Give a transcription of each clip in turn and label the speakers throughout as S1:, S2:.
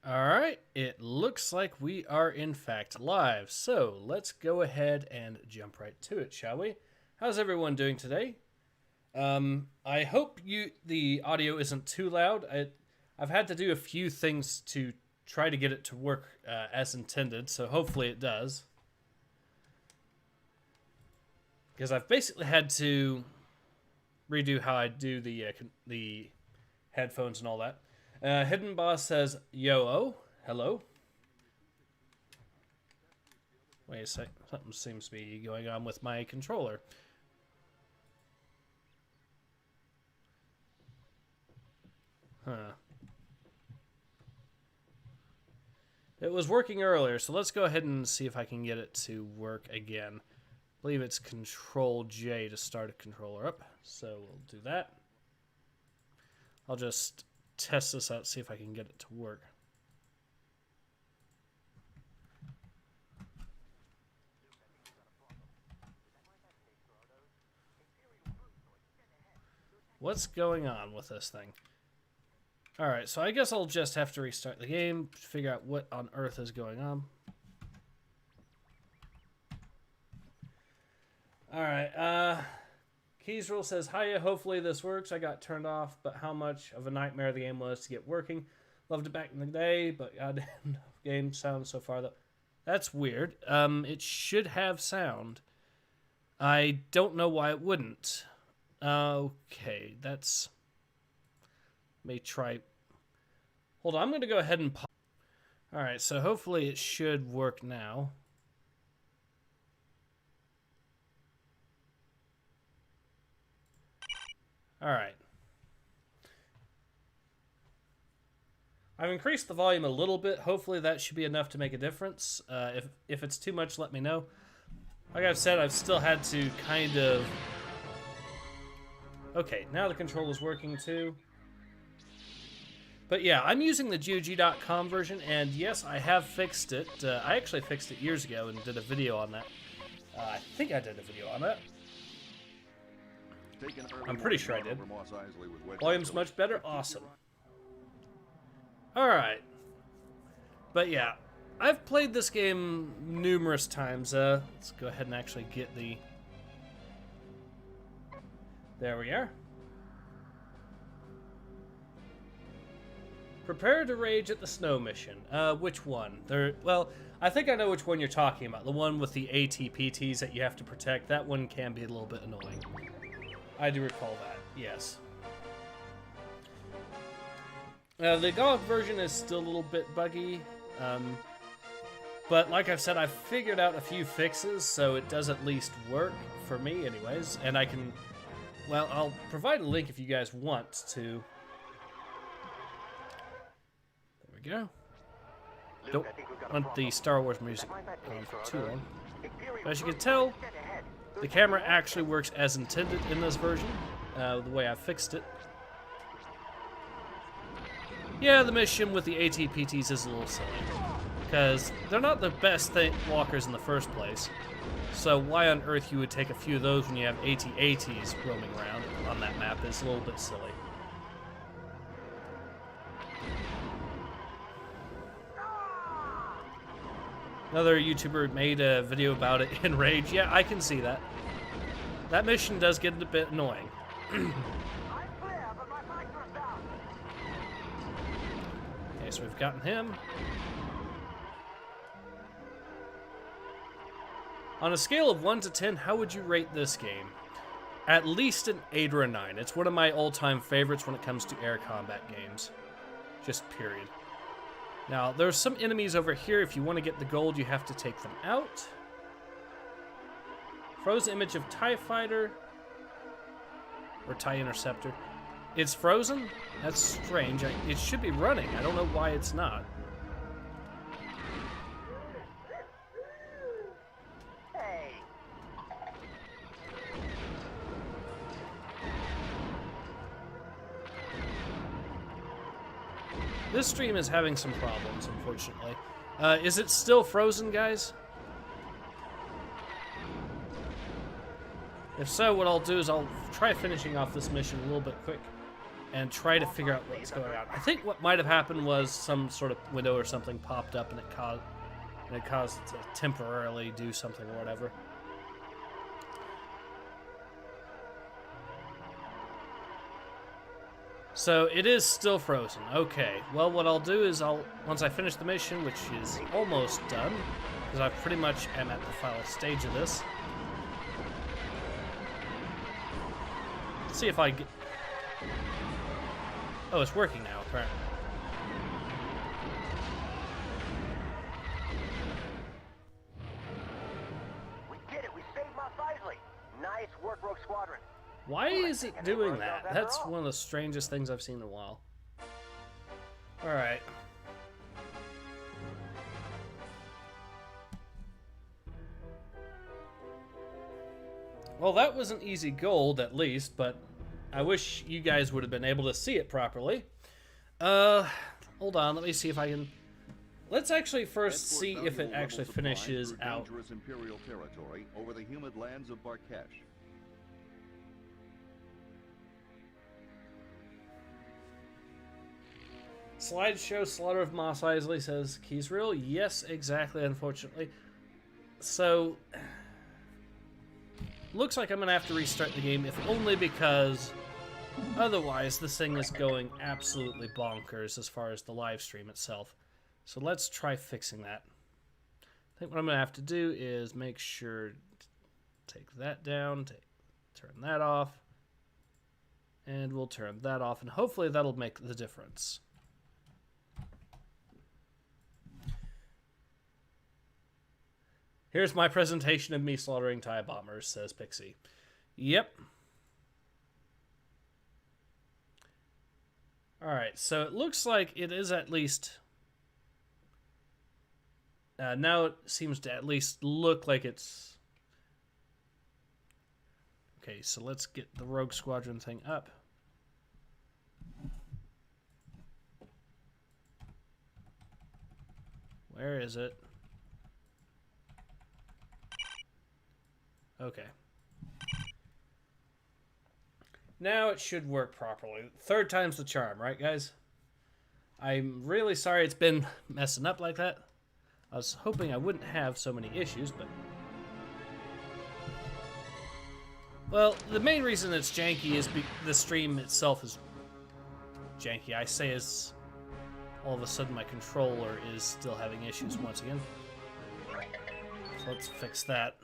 S1: Alright, it looks like we are in fact live, so let's go ahead and jump right to it, shall we? How's everyone doing today? I hope the audio isn't too loud. I've had to do a few things to try to get it to work as intended, so hopefully it does. Because I've basically had to redo how I do the headphones and all that. Hidden Boss says, yo-oh, hello. Wait a sec, something seems to be going on with my controller. Huh. It was working earlier, so let's go ahead and see if I can get it to work again. I believe it's Control-J to start a controller up, so we'll do that. I'll just test this out, see if I can get it to work. What's going on with this thing? Alright, so I guess I'll just have to restart the game, figure out what on earth is going on. Alright, Keysrule says, hiya, hopefully this works. I got turned off, but how much of a nightmare the game was to get working. Loved it back in the day, but goddamn no game sound so far though. That's weird. It should have sound. I don't know why it wouldn't. Okay, that's... May try... Hold on, I'm going to go ahead and... Alright, so hopefully it should work now. Alright. I've increased the volume a little bit. Hopefully that should be enough to make a difference. If it's too much, let me know. Like I've said, I've still had to kind of... Okay, now the controller's working too. But yeah, I'm using the GOG.com version, and yes, I have fixed it. I actually fixed it years ago and did a video on that. I think I did a video on that. I'm pretty sure I did. Volume's much better? Awesome. Alright. But yeah, I've played this game numerous times. Let's go ahead and actually get the... There we are. Prepare to rage at the snow mission. Which one? Well, I think I know which one you're talking about. The one with the ATPTs that you have to protect. That one can be a little bit annoying. I do recall that, yes. The GOG version is still a little bit buggy. But like I've said, I've figured out a few fixes, so it does at least work for me anyways. And I can... Well, I'll provide a link if you guys want to... Go. Don't want the Star Wars music on for too long. But as you can tell, the camera actually works as intended in this version, the way I fixed it. Yeah, the mission with the ATPTs is a little silly, because they're not the best walkers in the first place. So why on earth you would take a few of those when you have AT-ATs roaming around on that map is a little bit silly. Another YouTuber made a video about it in Rage. Yeah, I can see that. That mission does get a bit annoying. Okay, so we've gotten him. On a scale of 1 to 10, how would you rate this game? At least an 8 or a 9. It's one of my all-time favorites when it comes to air combat games. Just period. Now, there's some enemies over here. If you want to get the gold, you have to take them out. Frozen image of TIE Fighter. Or TIE Interceptor. It's frozen? That's strange. It should be running. I don't know why it's not. This stream is having some problems, unfortunately. Is it still frozen, guys? If so, what I'll do is I'll try finishing off this mission a little bit quick. and try to figure out what's going on. I think what might have happened was some sort of window or something popped up and it caused it to temporarily do something or whatever. So it is still frozen. Okay. Well, what I'll do is once I finish the mission, which is almost done, because I pretty much am at the final stage of this. Let's see if I get. Oh, it's working now, apparently.
S2: We did it! We saved Mos Eisley! Nice work, Rogue Squadron.
S1: Why is it doing that? That's one of the strangest things I've seen in a while. Alright. Well, that was an easy gold, at least, but I wish you guys would have been able to see it properly. Hold on, let me see if I can... Let's actually first see if it actually finishes out.
S3: Dangerous Imperial territory over the humid lands of Barkesh.
S1: Slideshow Slaughter of Mos Eisley, says Keysreal. Yes, exactly, unfortunately. So, looks like I'm going to have to restart the game, if only because otherwise this thing is going absolutely bonkers as far as the live stream itself. So let's try fixing that. I think what I'm going to have to do is make sure, take that down, turn that off, and we'll turn that off, and hopefully that'll make the difference. Here's my presentation of me slaughtering TIE bombers, says Pixie. Yep. Alright, so it looks like it is at least... now it seems to at least look like it's... Okay, so let's get the Rogue Squadron thing up. Where is it? Okay. Now it should work properly. Third time's the charm, right, guys? I'm really sorry it's been messing up like that. I was hoping I wouldn't have so many issues, but... Well, the main reason it's janky is the stream itself is janky. I say as all of a sudden my controller is still having issues once again. So let's fix that.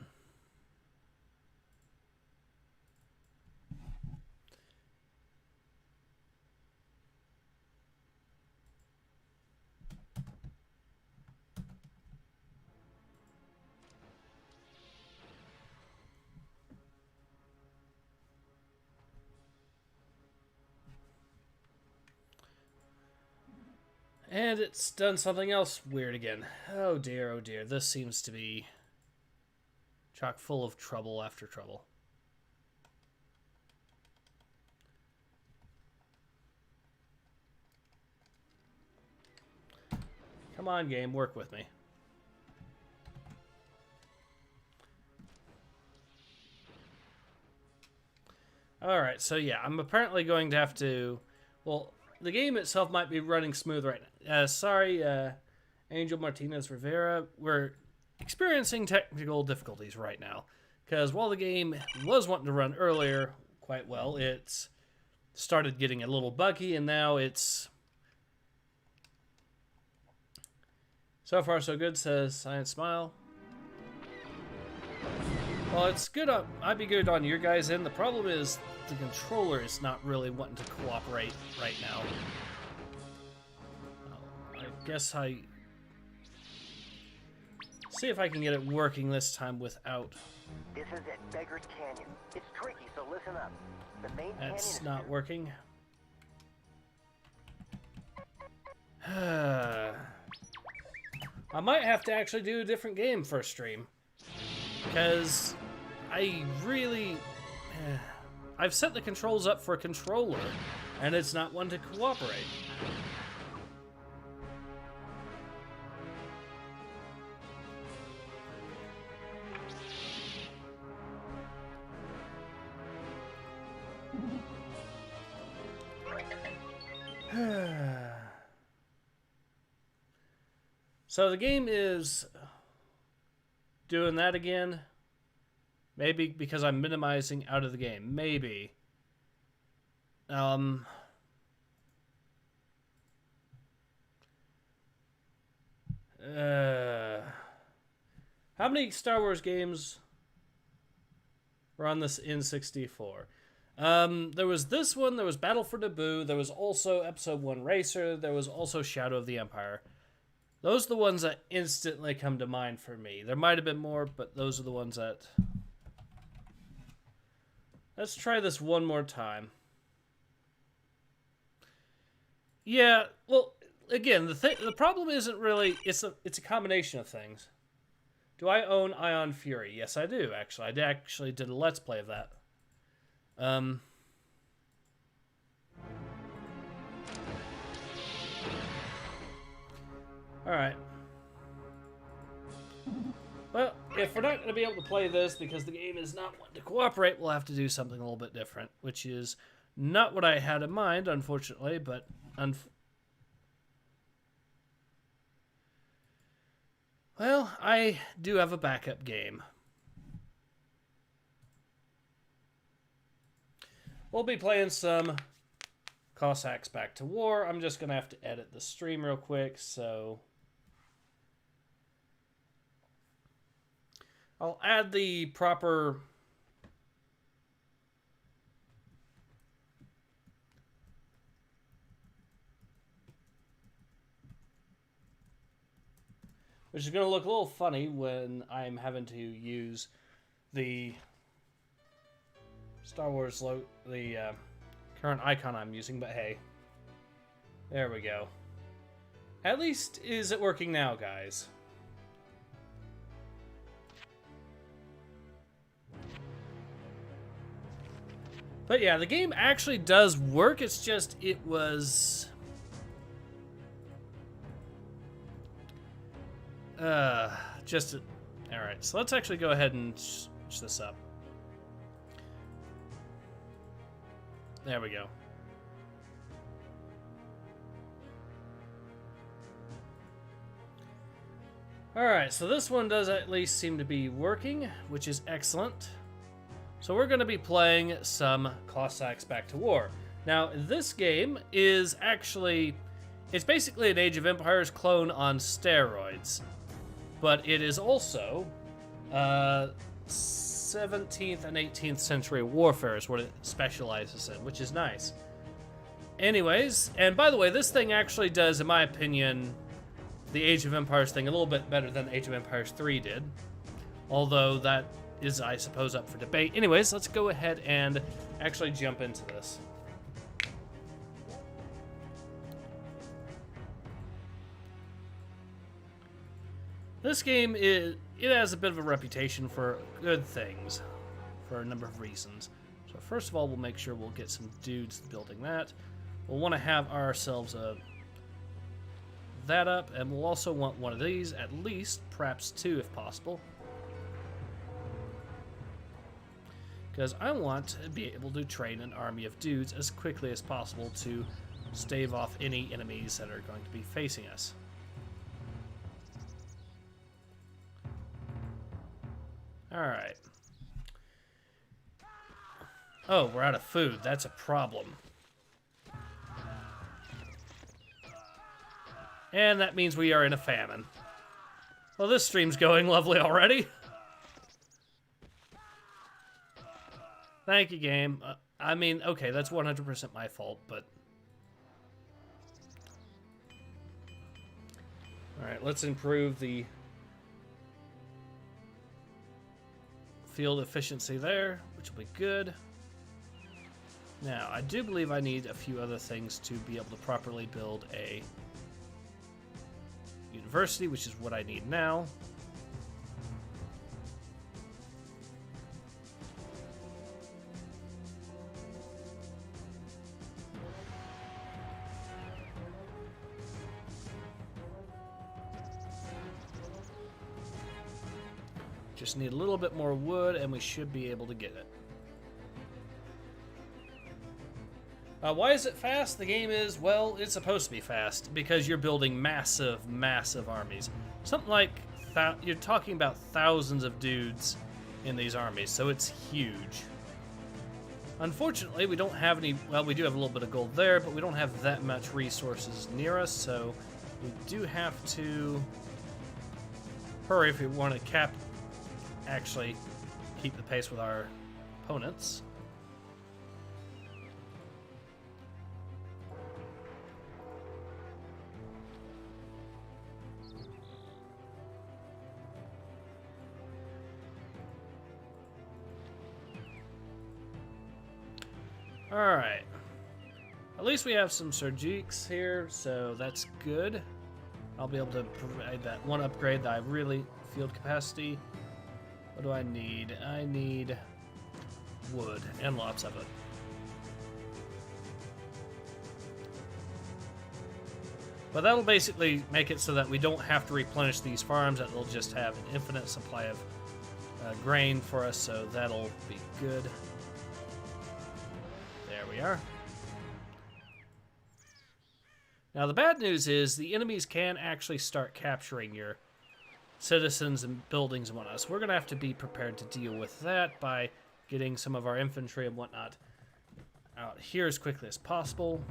S1: And it's done something else weird again. Oh dear, this seems to be chock full of trouble after trouble. Come on, game, work with me. Alright, so yeah, I'm apparently going to have to... Well, the game itself might be running smooth right now. Sorry, Angel Martinez Rivera. We're experiencing technical difficulties right now. Because while the game was wanting to run earlier quite well, it's started getting a little buggy, and now it's... So far, so good, says Science Smile. Well, it's good. I'd be good on your guys' end. The problem is the controller is not really wanting to cooperate right now. I guess I... See if I can get it working this time without...
S2: This is it, Beggar's Canyon. It's tricky, so listen up. The main
S1: That's
S2: canyon
S1: not working. I might have to actually do a different game for a stream. Because I really... I've set the controls up for a controller, and it's not one to cooperate. So the game is doing that again. Maybe because I'm minimizing out of the game. Maybe. How many Star Wars games were on this N64? There was this one, there was Battle for Naboo, there was also Episode 1 Racer, there was also Shadow of the Empire. Those are the ones that instantly come to mind for me. There might have been more, but those are the ones that... Let's try this one more time. Yeah, well, again, the problem isn't really... It's a combination of things. Do I own Ion Fury? Yes, I do, actually. I actually did a Let's Play of that. Alright. Well, if we're not going to be able to play this because the game is not wanting to cooperate, we'll have to do something a little bit different, which is not what I had in mind, unfortunately, but... Well, I do have a backup game. We'll be playing some Cossacks Back to War. I'm just going to have to edit the stream real quick, so... I'll add the proper... Which is going to look a little funny when I'm having to use the Star Wars the current icon I'm using, but hey. There we go. At least, is it working now, guys? But yeah, the game actually does work, it's just, it was... Alright, so let's actually go ahead and switch this up. There we go. Alright, so this one does at least seem to be working, which is excellent. So we're going to be playing some Cossacks Back to War. Now, this game is actually... It's basically an Age of Empires clone on steroids. But it is also 17th and 18th century warfare is what it specializes in, which is nice. Anyways, and by the way, this thing actually does, in my opinion, the Age of Empires thing a little bit better than Age of Empires 3 did. Although that is, I suppose, up for debate. Anyways, let's go ahead and actually jump into this. This game, it has a bit of a reputation for good things, for a number of reasons. So first of all, we'll make sure we'll get some dudes building that. We'll want to have ourselves that up, and we'll also want one of these, at least, perhaps two if possible. Because I want to be able to train an army of dudes as quickly as possible to stave off any enemies that are going to be facing us. Alright. Oh, we're out of food. That's a problem. And that means we are in a famine. Well, this stream's going lovely already. Thank you, game. I mean, okay, that's 100% my fault, but... Alright, let's improve the field efficiency there, which will be good. Now, I do believe I need a few other things to be able to properly build a university, which is what I need now. Just need a little bit more wood, and we should be able to get it. Why is it fast? The game is, well, it's supposed to be fast because you're building massive, massive armies. Something like, you're talking about thousands of dudes in these armies, so it's huge. Unfortunately, we don't have any, well, we do have a little bit of gold there, but we don't have that much resources near us, so we do have to hurry if we want to actually keep the pace with our opponents. Alright. At least we have some Surgiques here, so that's good. I'll be able to provide that one upgrade that I really field capacity. What do I need? I need wood, and lots of it. But that'll basically make it so that we don't have to replenish these farms, that they'll just have an infinite supply of grain for us, so that'll be good. There we are. Now the bad news is the enemies can actually start capturing your citizens and buildings and whatnot. So we're going to have to be prepared to deal with that by getting some of our infantry and whatnot out here as quickly as possible.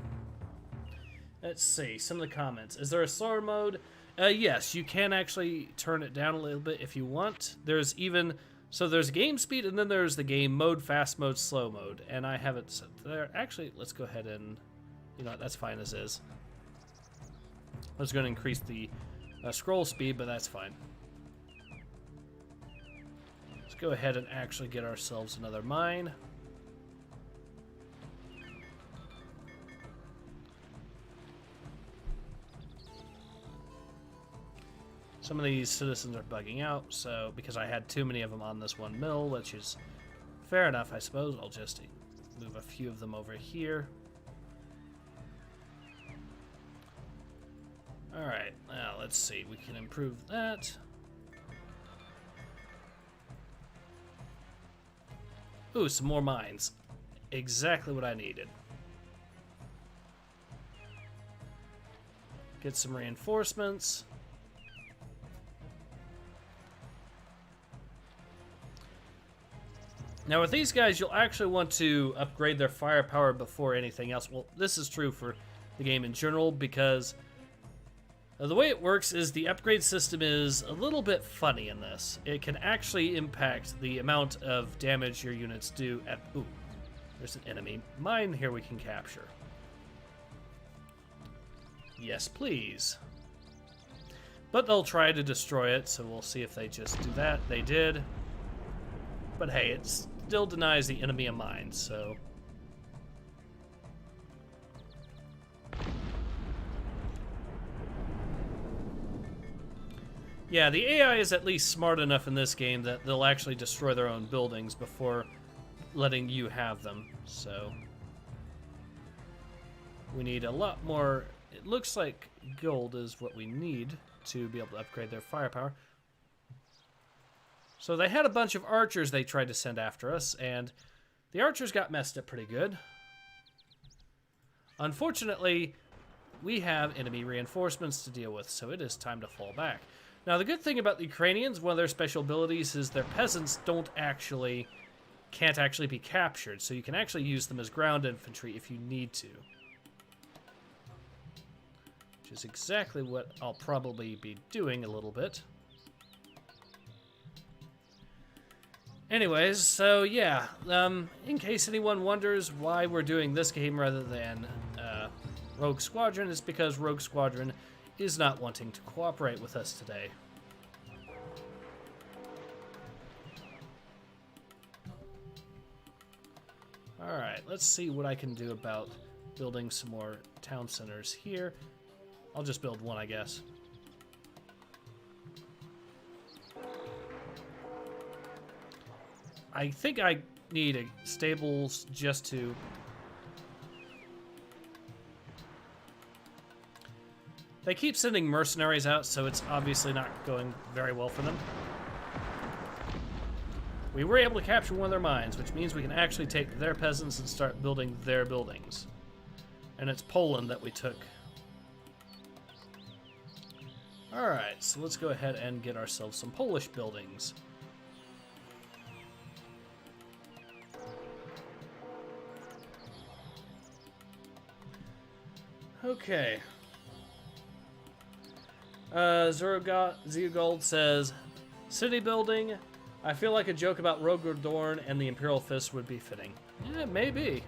S1: Let's see, some of the comments. Is there a slower mode? Yes, you can actually turn it down a little bit if you want. There's even... So there's game speed, and then there's the game mode, fast mode, slow mode. And I have it set there. Actually, let's go ahead and... You know what, that's fine as is. I was going to increase the scroll speed, but that's fine. Let's go ahead and actually get ourselves another mine. Some of these citizens are bugging out, so because I had too many of them on this one mill, which is fair enough, I suppose. I'll just move a few of them over here. Alright, now let's see. We can improve that. Ooh, some more mines. Exactly what I needed. Get some reinforcements. Now with these guys, you'll actually want to upgrade their firepower before anything else. Well, this is true for the game in general, because the way it works is the upgrade system is a little bit funny in this. It can actually impact the amount of damage your units do at... Ooh, there's an enemy mine here we can capture. Yes, please. But they'll try to destroy it, so we'll see if they just do that. They did. But hey, it still denies the enemy a mine, so... Yeah, the AI is at least smart enough in this game that they'll actually destroy their own buildings before letting you have them, so... We need a lot more... It looks like gold is what we need to be able to upgrade their firepower. So they had a bunch of archers they tried to send after us, and the archers got messed up pretty good. Unfortunately, we have enemy reinforcements to deal with, so it is time to fall back. Now, the good thing about the Ukrainians, one of their special abilities is their peasants can't actually be captured, so you can actually use them as ground infantry if you need to. Which is exactly what I'll probably be doing a little bit. Anyways, so yeah, in case anyone wonders why we're doing this game rather than Rogue Squadron, it's because Rogue Squadron is not wanting to cooperate with us today. Alright, let's see what I can do about building some more town centers here. I'll just build one, I guess. I think I need a stables just to... They keep sending mercenaries out, so it's obviously not going very well for them. We were able to capture one of their mines, which means we can actually take their peasants and start building their buildings. And it's Poland that we took. Alright, so let's go ahead and get ourselves some Polish buildings. Okay. Zeogold says, city building. I feel like a joke about Rogordorn and the Imperial Fist would be fitting. Yeah, maybe.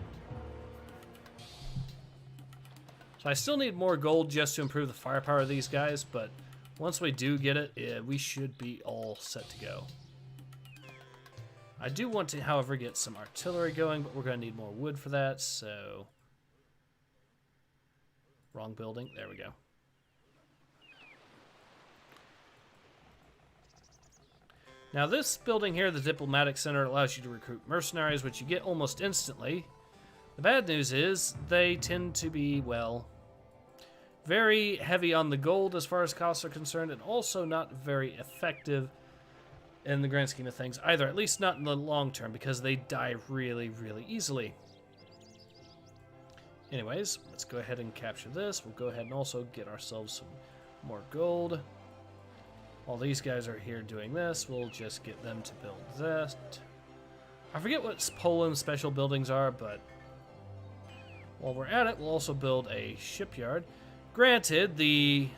S1: So I still need more gold just to improve the firepower of these guys, but once we do get it, we should be all set to go. I do want to, however, get some artillery going, but we're going to need more wood for that, so... Wrong building. There we go. Now this building here, the Diplomatic Center, allows you to recruit mercenaries, which you get almost instantly. The bad news is they tend to be, well, very heavy on the gold as far as costs are concerned, and also not very effective in the grand scheme of things either, at least not in the long term, because they die really, really easily. Anyways, let's go ahead and capture this. We'll go ahead and also get ourselves some more gold. While these guys are here doing this, we'll just get them to build this. I forget what Poland's special buildings are, but while we're at it, we'll also build a shipyard. Granted, the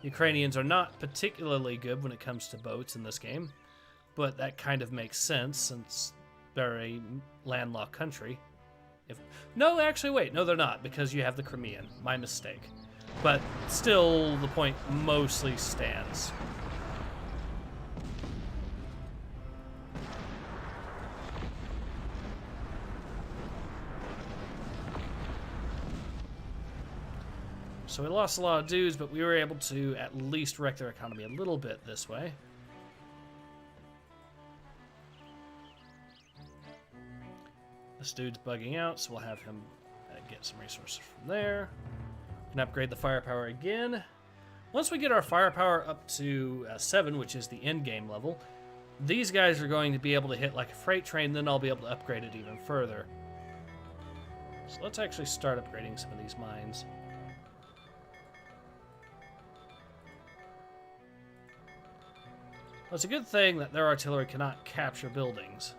S1: Ukrainians are not particularly good when it comes to boats in this game, but that kind of makes sense since they're a landlocked country. No, actually, wait. No, they're not, because you have the Crimean. My mistake. But still, the point mostly stands. So we lost a lot of dudes, but we were able to at least wreck their economy a little bit this way. This dude's bugging out, so we'll have him get some resources from there. We can upgrade the firepower again. Once we get our firepower up to 7, which is the end game level, these guys are going to be able to hit like a freight train, then I'll be able to upgrade it even further. So let's actually start upgrading some of these mines. Well, it's a good thing that their artillery cannot capture buildings.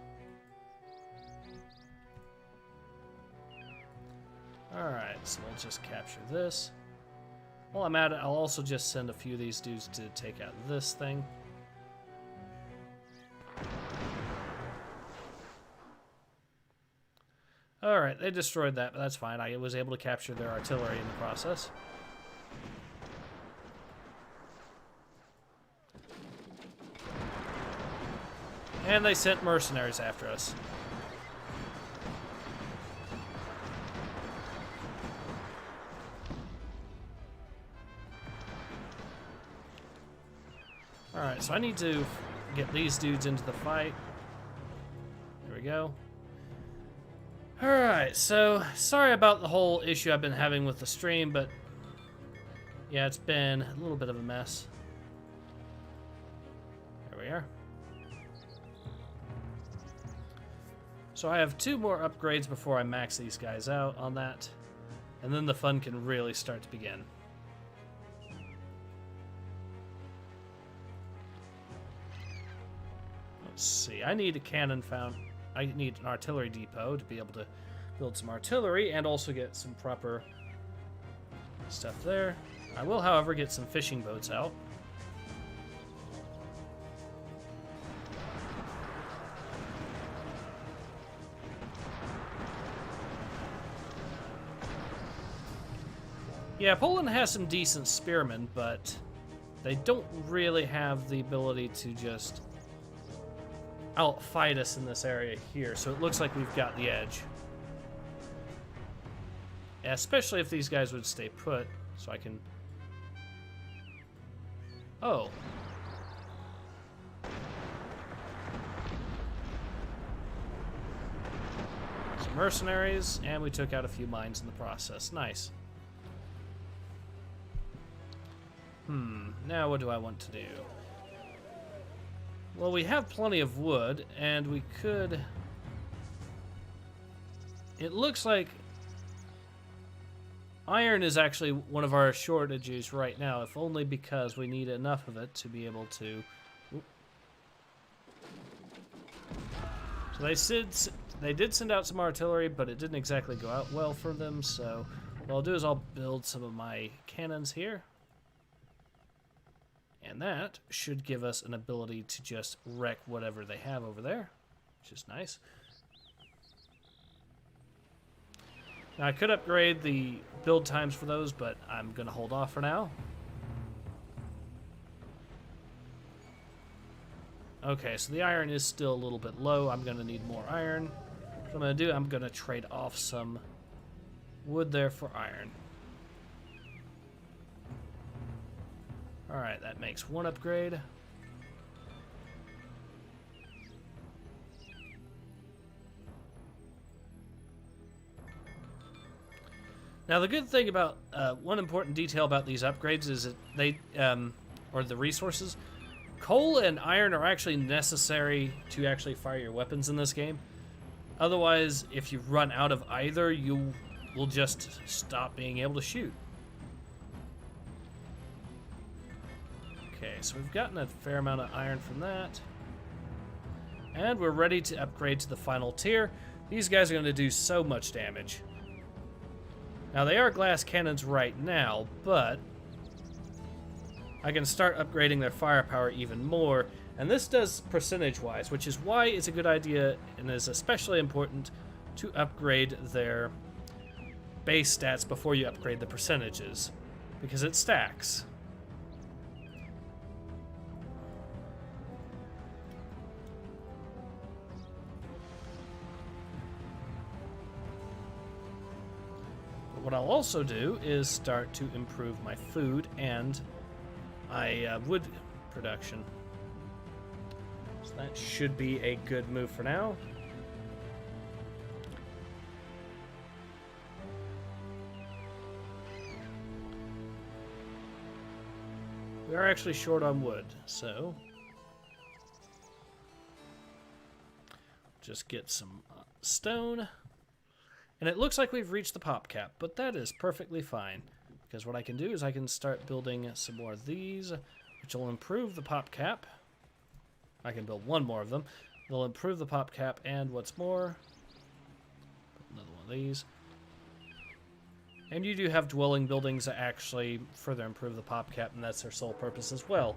S1: Alright, so we'll just capture this. While I'm at it, I'll also just send a few of these dudes to take out this thing. Alright, they destroyed that, but that's fine. I was able to capture their artillery in the process. And they sent mercenaries after us. Alright, so I need to get these dudes into the fight. There we go. Alright, so sorry about the whole issue I've been having with the stream, but yeah, it's been a little bit of a mess. There we are. So I have 2 more upgrades before I max these guys out on that, and then the fun can really start to begin. Let's see, I need a cannon found. I need an artillery depot to be able to build some artillery and also get some proper stuff there. I will, however, get some fishing boats out. Yeah, Poland has some decent spearmen, but they don't really have the ability to just outfight us in this area here, so it looks like we've got the edge. Yeah, especially if these guys would stay put, so I can... Oh. Some mercenaries, and we took out a few mines in the process. Nice. Now what do I want to do? Well, we have plenty of wood, and we could... It looks like Iron is actually one of our shortages right now, if only because we need enough of it to be able to... Oop. So they did send out some artillery, but it didn't exactly go out well for them, so what I'll do is I'll build some of my cannons here. And that should give us an ability to just wreck whatever they have over there, which is nice. Now, I could upgrade the build times for those, but I'm going to hold off for now. Okay, so the iron is still a little bit low. I'm going to need more iron. What I'm going to do, I'm going to trade off some wood there for iron. Alright, that makes one upgrade. Now, the good thing about, one important detail about these upgrades is that they, or the resources, coal and iron are actually necessary to actually fire your weapons in this game. Otherwise, if you run out of either, you will just stop being able to shoot. Okay, so we've gotten a fair amount of iron from that. And we're ready to upgrade to the final tier. These guys are going to do so much damage. Now, they are glass cannons right now, but I can start upgrading their firepower even more. And this does percentage-wise, which is why it's a good idea and is especially important to upgrade their base stats before you upgrade the percentages, because it stacks. What I'll also do is start to improve my food and my wood production. So that should be a good move for now. We are actually short on wood, so just get some stone. And it looks like we've reached the pop cap, but that is perfectly fine. Because what I can do is I can start building some more of these, which will improve the pop cap. I can build one more of them. They'll improve the pop cap, and what's more, another one of these. And you do have dwelling buildings that actually further improve the pop cap, and that's their sole purpose as well.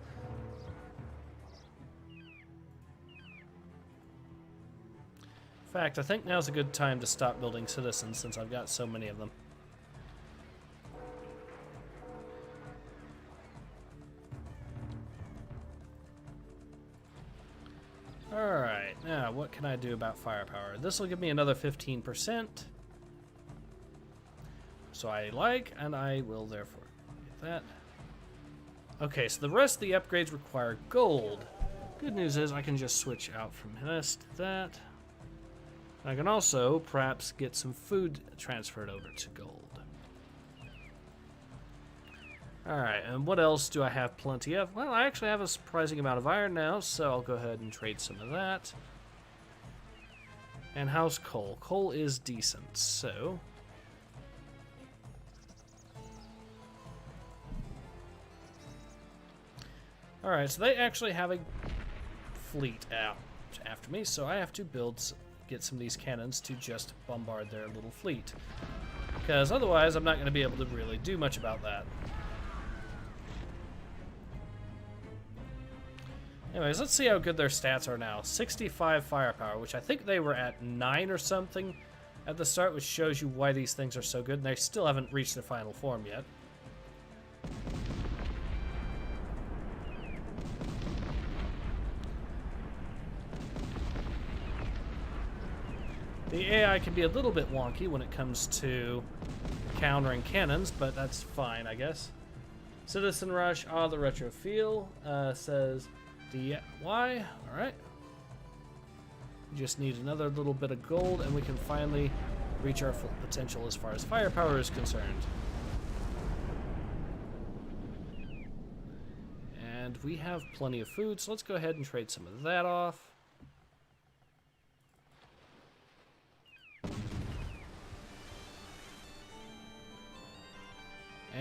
S1: In fact, I think now's a good time to stop building citizens since I've got so many of them. Alright, now what can I do about firepower? This will give me another 15%. So I like, and I will therefore get that. Okay, so the rest of the upgrades require gold. Good news is I can just switch out from this to that. I can also perhaps get some food transferred over to gold. Alright, and what else do I have plenty of? Well, I actually have a surprising amount of iron now, so I'll go ahead and trade some of that. And how's coal? Coal is decent, so... Alright, so they actually have a fleet out after me, so I have to get some of these cannons to just bombard their little fleet. Because otherwise, I'm not going to be able to really do much about that. Anyways, let's see how good their stats are now. 65 firepower, which I think they were at 9 or something at the start, which shows you why these things are so good, and they still haven't reached their final form yet. The AI can be a little bit wonky when it comes to countering cannons, but that's fine, I guess. Citizen Rush, the retro feel, says DY. Alright. We just need another little bit of gold, and we can finally reach our full potential as far as firepower is concerned. And we have plenty of food, so let's go ahead and trade some of that off.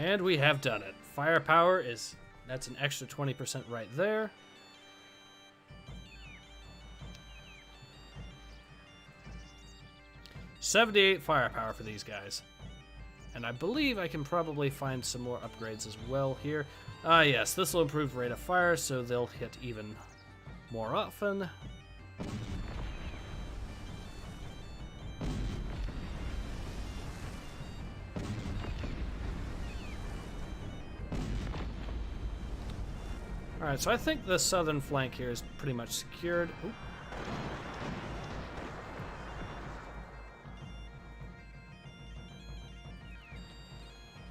S1: And we have done it. Firepower is... That's an extra 20% right there. $78 firepower for these guys. And I believe I can probably find some more upgrades as well here. Ah, yes, this will improve rate of fire, so they'll hit even more often. Alright, so I think the southern flank here is pretty much secured. Oop.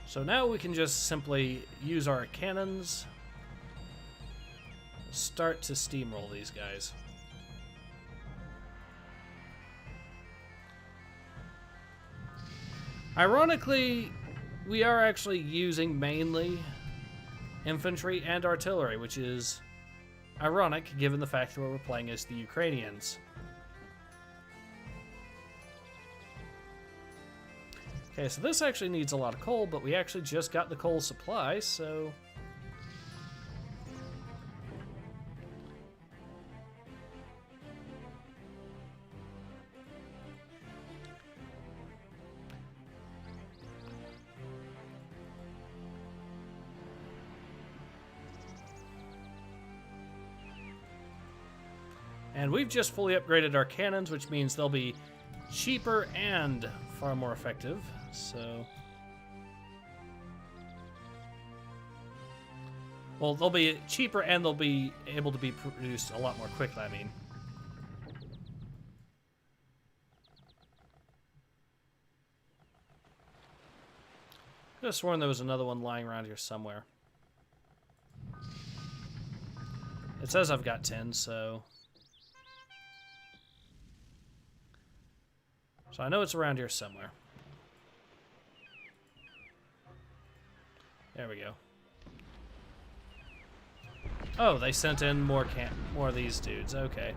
S1: So now we can just simply use our cannons, start to steamroll these guys. Ironically, we are actually using mainly infantry and artillery, which is ironic given the fact that we're playing as the Ukrainians. Okay, so this actually needs a lot of coal, but we actually just got the coal supply, so... And we've just fully upgraded our cannons, which means they'll be cheaper and far more effective, so... Well, they'll be cheaper and they'll be able to be produced a lot more quickly, I mean. I could have sworn there was another one lying around here somewhere. It says I've got 10, so... So I know it's around here somewhere. There we go. Oh, they sent in more of these dudes. Okay.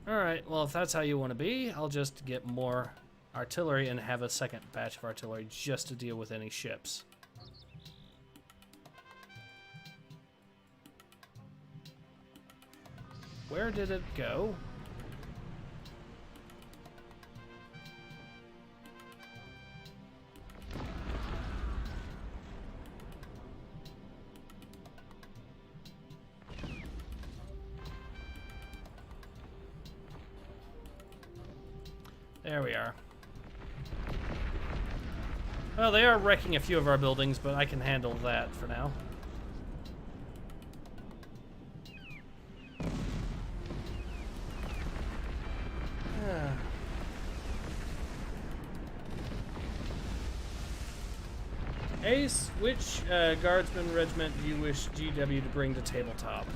S1: Alright, well, if that's how you want to be, I'll just get more artillery and have a second batch of artillery just to deal with any ships. Where did it go? There we are. Well, they are wrecking a few of our buildings, but I can handle that for now. Ace, which Guardsman regiment do you wish GW to bring to tabletop?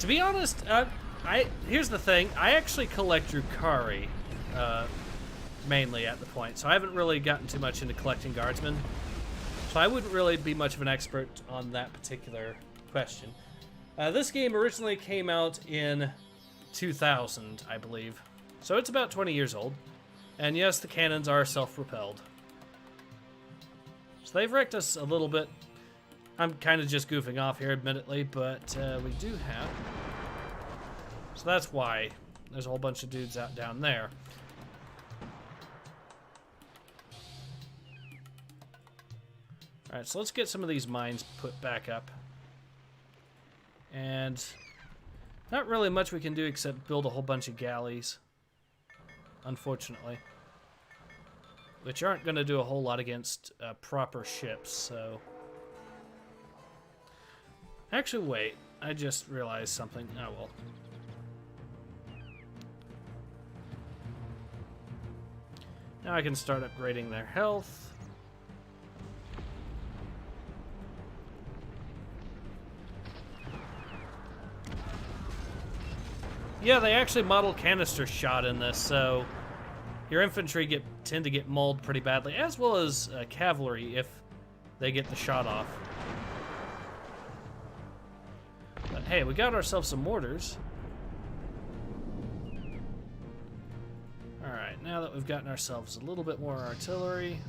S1: To be honest, here's the thing. I actually collect Drukhari, mainly at the point, so I haven't really gotten too much into collecting Guardsmen. So I wouldn't really be much of an expert on that particular question. This game originally came out in 2000, I believe. So it's about 20 years old. And yes, the cannons are self-propelled. So they've wrecked us a little bit. I'm kind of just goofing off here, admittedly, but we do have... So that's why there's a whole bunch of dudes out down there. Alright, so let's get some of these mines put back up. And not really much we can do except build a whole bunch of galleys, unfortunately. Which aren't going to do a whole lot against proper ships, so... Actually, wait. I just realized something. Oh, well. Now I can start upgrading their health. Yeah, they actually model canister shot in this, so your infantry tend to get mauled pretty badly, as well as cavalry if they get the shot off. But hey, we got ourselves some mortars. Alright, now that we've gotten ourselves a little bit more artillery,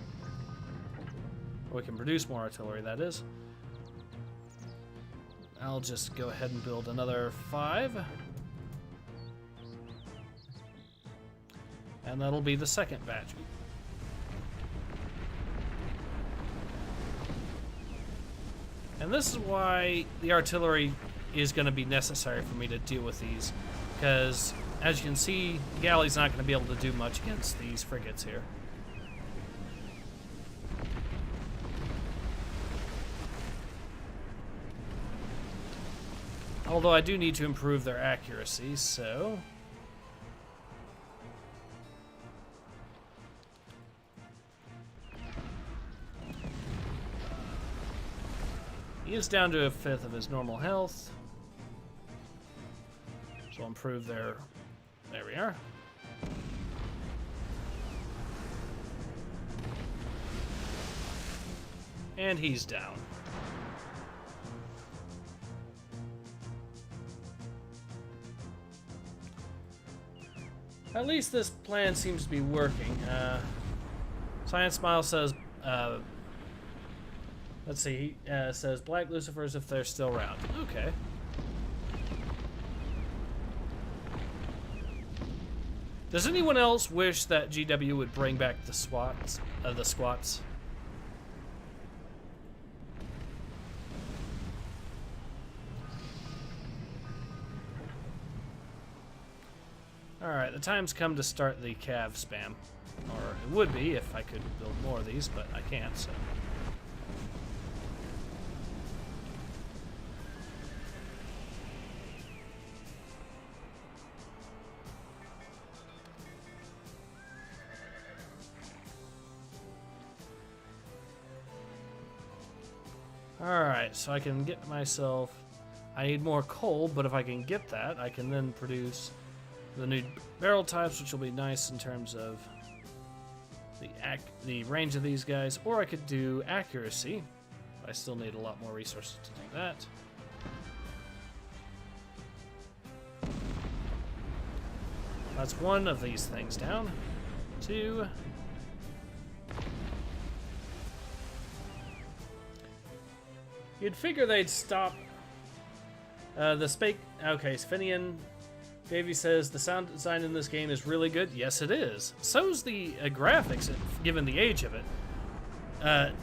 S1: or we can produce more artillery, that is, I'll just go ahead and build another 5. And that'll be the second batch. And this is why the artillery is going to be necessary for me to deal with these, because as you can see, the galley's not going to be able to do much against these frigates here. Although I do need to improve their accuracy, so... he is down to 1/5 of his normal health. So I'll improve their... there we are. And he's down. At least this plan seems to be working. Science Smile says, let's see, says Black Lucifers if they're still around. Okay. Does anyone else wish that GW would bring back the squats? Alright, the time's come to start the cav spam. Or it would be if I could build more of these, but I can't, so. Alright, so I can get myself... I need more coal, but if I can get that, I can then produce the new barrel types, which will be nice in terms of the range of these guys. Or I could do accuracy. I still need a lot more resources to do that. That's one of these things down. 2. You'd figure they'd stop the spake. Okay, Sphinian Davey says the sound design in this game is really good. Yes, it is. So's the graphics, given the age of it.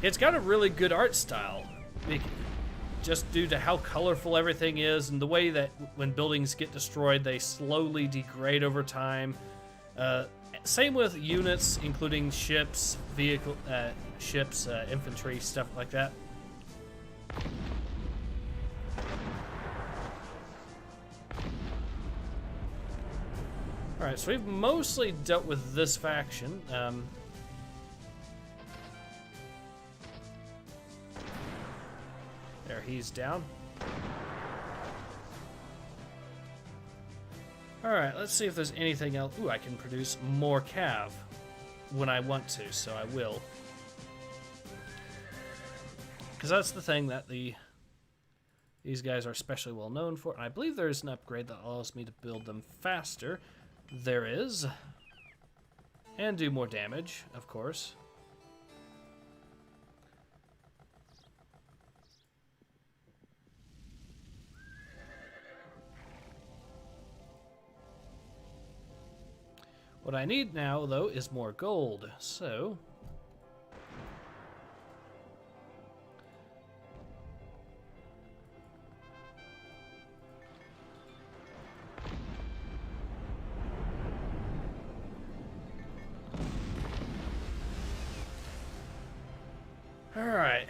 S1: It's got a really good art style, just due to how colorful everything is and the way that when buildings get destroyed, they slowly degrade over time. Same with units, including ships, infantry, stuff like that. Alright, so we've mostly dealt with this faction. There, he's down. Alright, let's see if there's anything else. Ooh, I can produce more cav when I want to, so I will. Because that's the thing that these guys are especially well known for. And I believe there is an upgrade that allows me to build them faster. There is. And do more damage, of course. What I need now, though, is more gold, so... Alright.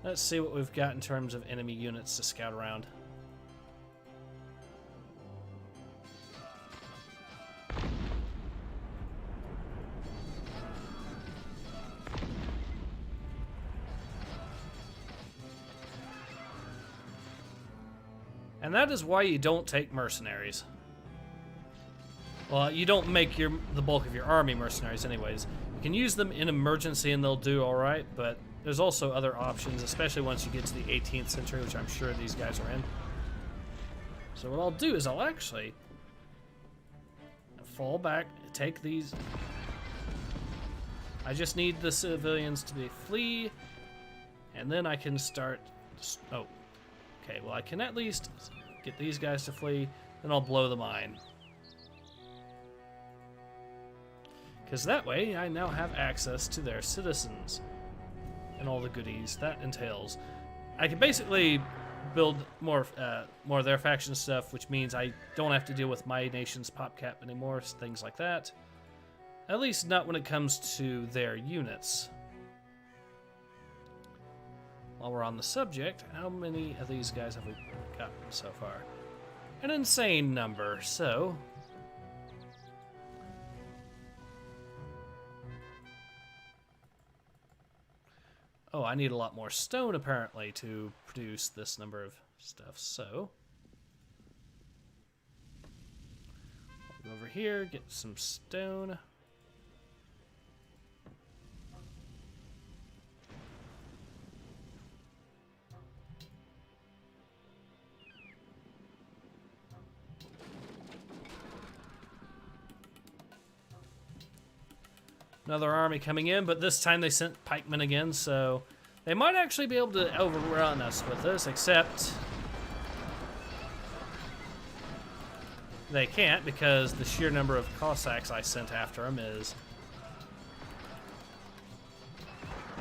S1: Let's see what we've got in terms of enemy units to scout around. And that is why you don't take mercenaries. Well, you don't make the bulk of your army mercenaries anyways. You can use them in emergency and they'll do alright, but there's also other options, especially once you get to the 18th century, which I'm sure these guys are in. So what I'll do is I'll actually fall back, take these. I just need the civilians to flee, and then I can start. Oh, okay. Well, I can at least get these guys to flee, then I'll blow the mine. Because that way, I now have access to their citizens and all the goodies that entails. I can basically build more of their faction stuff, which means I don't have to deal with my nation's pop cap anymore, things like that. At least not when it comes to their units. While we're on the subject, how many of these guys have we gotten so far? An insane number, so... Oh, I need a lot more stone, apparently, to produce this number of stuff, so... I'll go over here, get some stone. Another army coming in, but this time they sent pikemen again, so they might actually be able to overrun us with this, except they can't because the sheer number of Cossacks I sent after them is...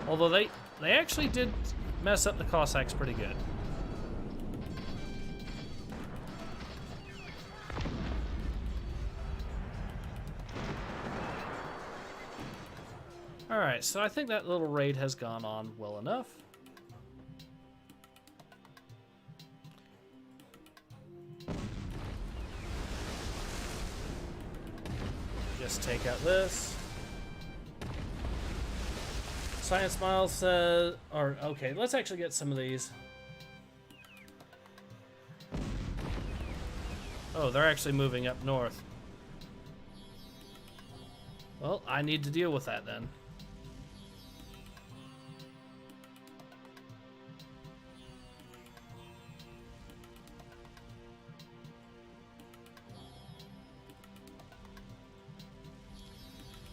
S1: Although they actually did mess up the Cossacks pretty good. Alright, so I think that little raid has gone on well enough. Just take out this. Science Miles says... okay, let's actually get some of these. Oh, they're actually moving up north. Well, I need to deal with that then.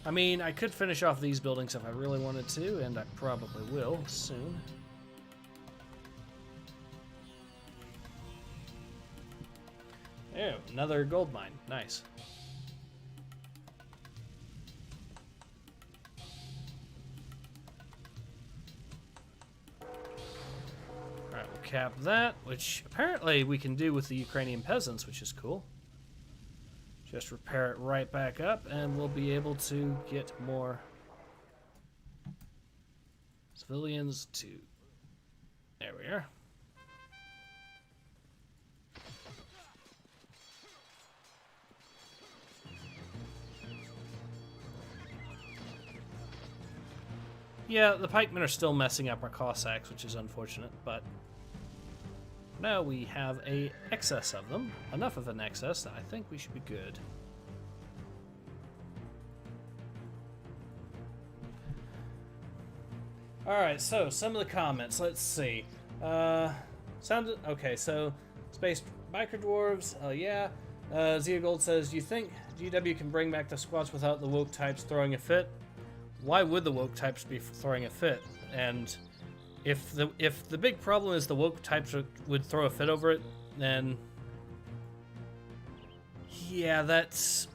S1: I mean, I could finish off these buildings if I really wanted to, and I probably will soon. Oh, another gold mine. Nice. Alright, we'll cap that, which apparently we can do with the Ukrainian peasants, which is cool. Just repair it right back up, and we'll be able to get more civilians to... There we are. Yeah, the pikemen are still messing up our Cossacks, which is unfortunate, but now we have an excess of them. Enough of an excess that I think we should be good. Alright, so some of the comments. Let's see. Okay, so Space Biker Dwarves, yeah. Zia Gold says, do you think GW can bring back the squats without the woke types throwing a fit? Why would the woke types be throwing a fit? And if the big problem is the woke types would throw a fit over it, then yeah, that's...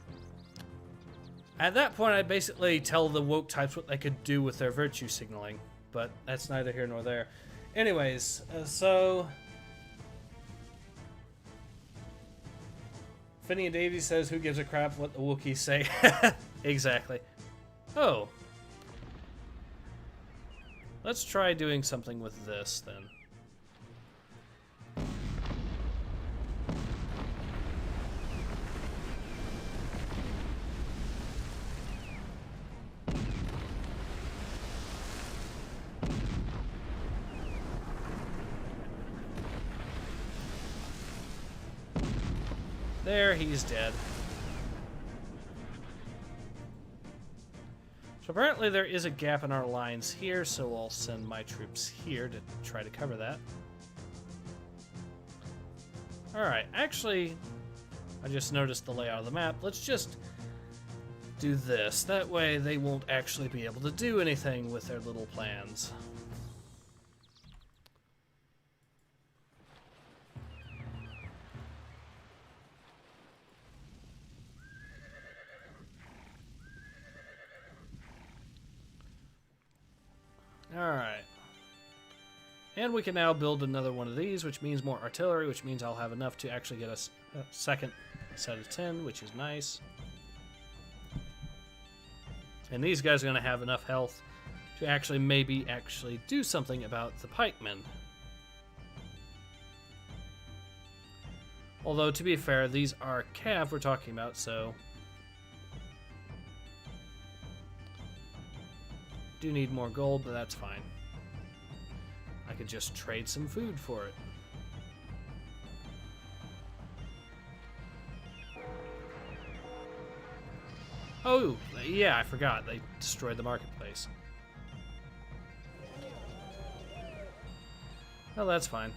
S1: At that point, I'd basically tell the woke types what they could do with their virtue signaling, but that's neither here nor there. Anyways, so... Finney and Davey says, who gives a crap what the Wookiees say? Exactly. Oh. Let's try doing something with this, then. There, he's dead. So apparently there is a gap in our lines here, so I'll send my troops here to try to cover that. Alright, actually, I just noticed the layout of the map. Let's just do this. That way they won't actually be able to do anything with their little plans. Alright. And we can now build another one of these, which means more artillery, which means I'll have enough to actually get a second set of 10, which is nice. And these guys are going to have enough health to actually maybe do something about the pikemen. Although, to be fair, these are cav we're talking about, so... do need more gold, but that's fine. I could just trade some food for it. Oh, yeah, I forgot. They destroyed the marketplace. Well, that's fine.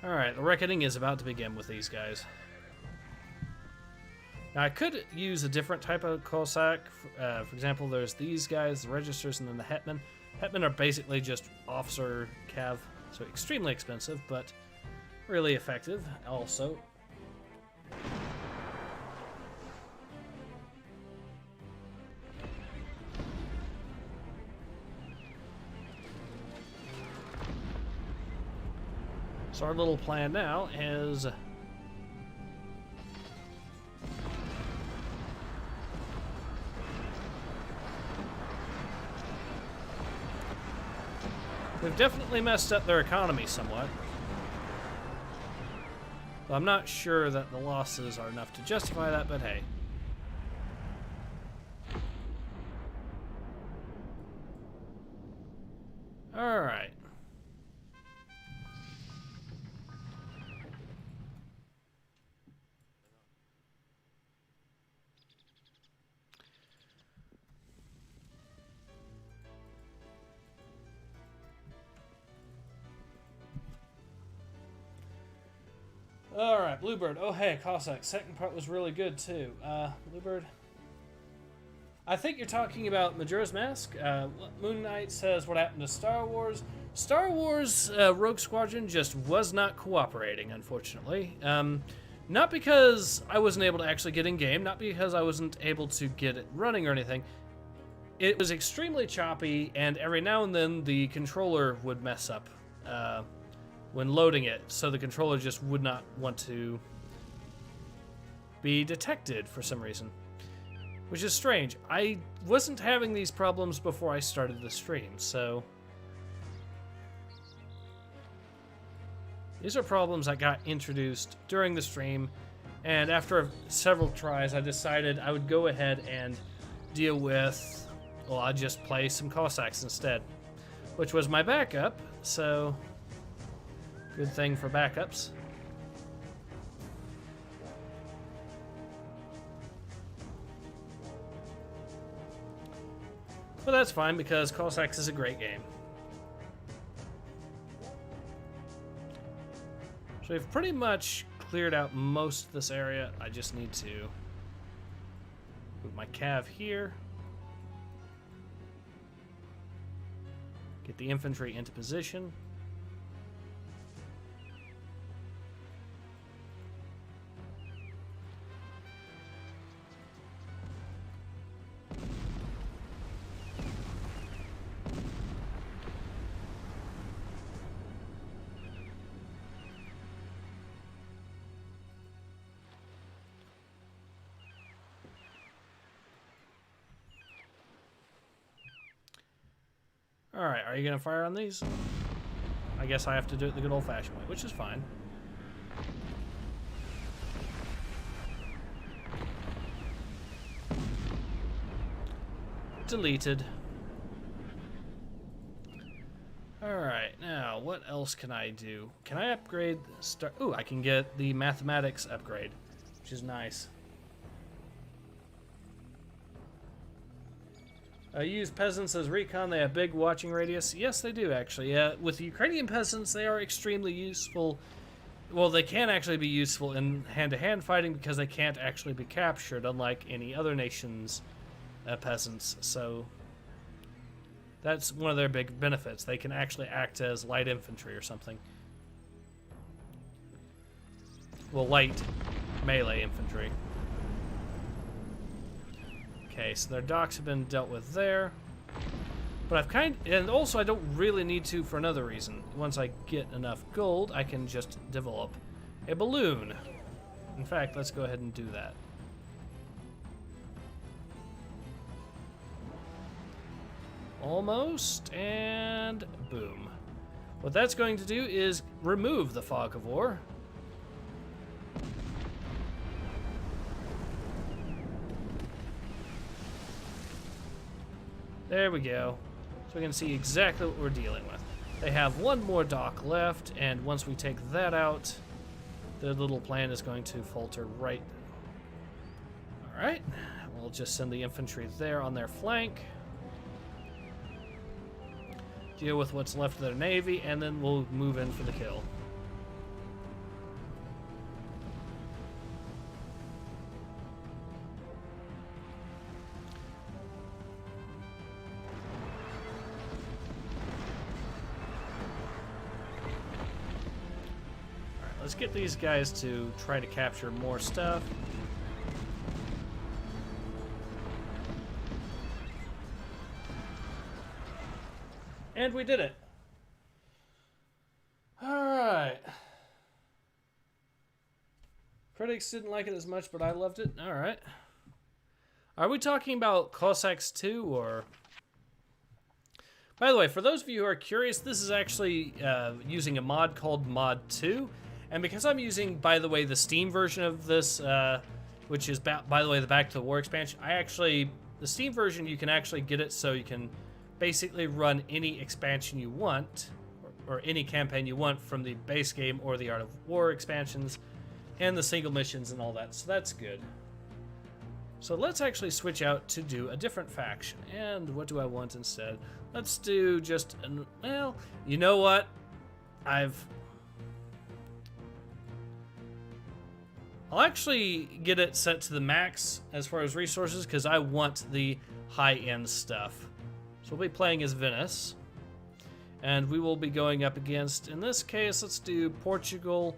S1: Alright, the reckoning is about to begin with these guys. Now, I could use a different type of Cossack. For example, there's these guys, the registers, and then the hetman. Hetman are basically just officer cav, so extremely expensive, but really effective also. So our little plan now is... we've definitely messed up their economy somewhat. Well, I'm not sure that the losses are enough to justify that, but hey. Alright. Alright, Bluebird. Oh, hey, Cossacks. Second part was really good, too. Bluebird. I think you're talking about Majora's Mask. Moon Knight says, what happened to Star Wars? Star Wars Rogue Squadron just was not cooperating, unfortunately. Not because I wasn't able to actually get in-game, not because I wasn't able to get it running or anything. It was extremely choppy, and every now and then the controller would mess up. When loading it, so the controller just would not want to be detected for some reason. Which is strange. I wasn't having these problems before I started the stream, so... these are problems that got introduced during the stream, and after several tries, I decided I would go ahead and deal with... well, I'd just play some Cossacks instead. Which was my backup, so... good thing for backups. But that's fine because Cossacks is a great game. So we've pretty much cleared out most of this area. I just need to move my cav here. Get the infantry into position. Alright, are you going to fire on these? I guess I have to do it the good old-fashioned way, which is fine. Deleted. Alright, now Now, what else can I do? Can I upgrade? Ooh, I can get the mathematics upgrade, which is nice. Use peasants as recon. They have big watching radius. Yes, they do, actually. With the Ukrainian peasants, they are extremely useful. Well, they can actually be useful in hand-to-hand fighting because they can't actually be captured, unlike any other nation's peasants. So that's one of their big benefits. They can actually act as light infantry or something. Well, light melee infantry. Okay, so their docks have been dealt with there. But and also I don't really need to for another reason. Once I get enough gold, I can just develop a balloon. In fact, let's go ahead and do that. Almost, and boom. What that's going to do is remove the fog of war. There we go. So we can see exactly what we're dealing with. They have one more dock left, and once we take that out, their little plan is going to falter right. Alright, we'll just send the infantry there on their flank. Deal with what's left of their navy, and then we'll move in for the kill. Let's get these guys to try to capture more stuff. And we did it. Alright. Critics didn't like it as much, but I loved it. Alright. Are we talking about Cossacks 2 or... By the way, for those of you who are curious, this is actually using a mod called Mod 2. And because I'm using, by the way, the Steam version of this, which is, by the way, the Back to the War expansion, the Steam version, you can actually get it so you can basically run any expansion you want, or any campaign you want from the base game or the Art of War expansions, and the single missions and all that, so that's good. So let's actually switch out to do a different faction. And what do I want instead? Let's do just, well, you know what? I'll actually get it set to the max as far as resources because I want the high-end stuff. So we'll be playing as Venice. And we will be going up against, in this case, let's do Portugal.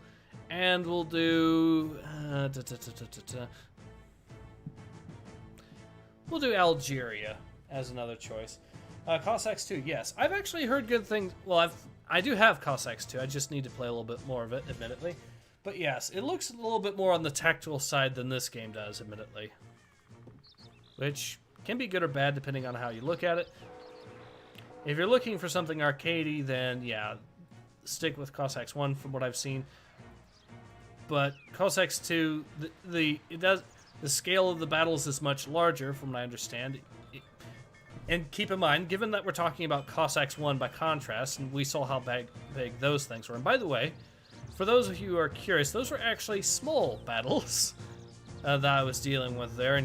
S1: And we'll do... We'll do Algeria as another choice. Cossacks 2, yes. I've actually heard good things. Well, I do have Cossacks 2. I just need to play a little bit more of it, admittedly. But yes, it looks a little bit more on the tactical side than this game does, admittedly. Which can be good or bad depending on how you look at it. If you're looking for something arcadey, then yeah, stick with Cossacks 1 from what I've seen. But Cossacks 2, the scale of the battles is much larger from what I understand. And keep in mind, given that we're talking about Cossacks 1 by contrast, and we saw how big those things were. And by the way, for those of you who are curious, those were actually small battles that I was dealing with there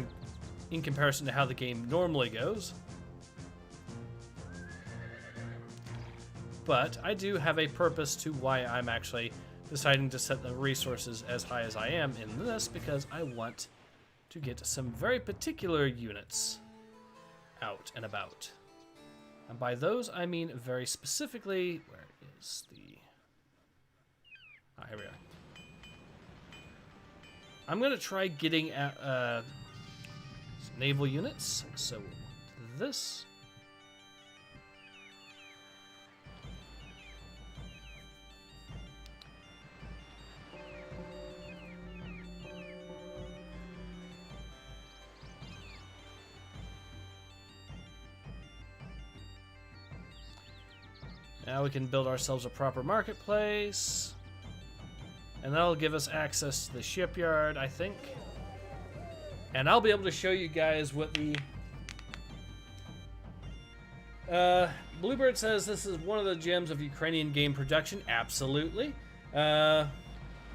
S1: in comparison to how the game normally goes. But I do have a purpose to why I'm actually deciding to set the resources as high as I am in this, because I want to get some very particular units out and about. And by those, I mean very specifically, where is the... here we are. I'm going to try getting at some naval units. So this. Now we can build ourselves a proper marketplace. And that'll give us access to the shipyard, I think. And I'll be able to show you guys what the Bluebird says this is one of the gems of Ukrainian game production. Absolutely. The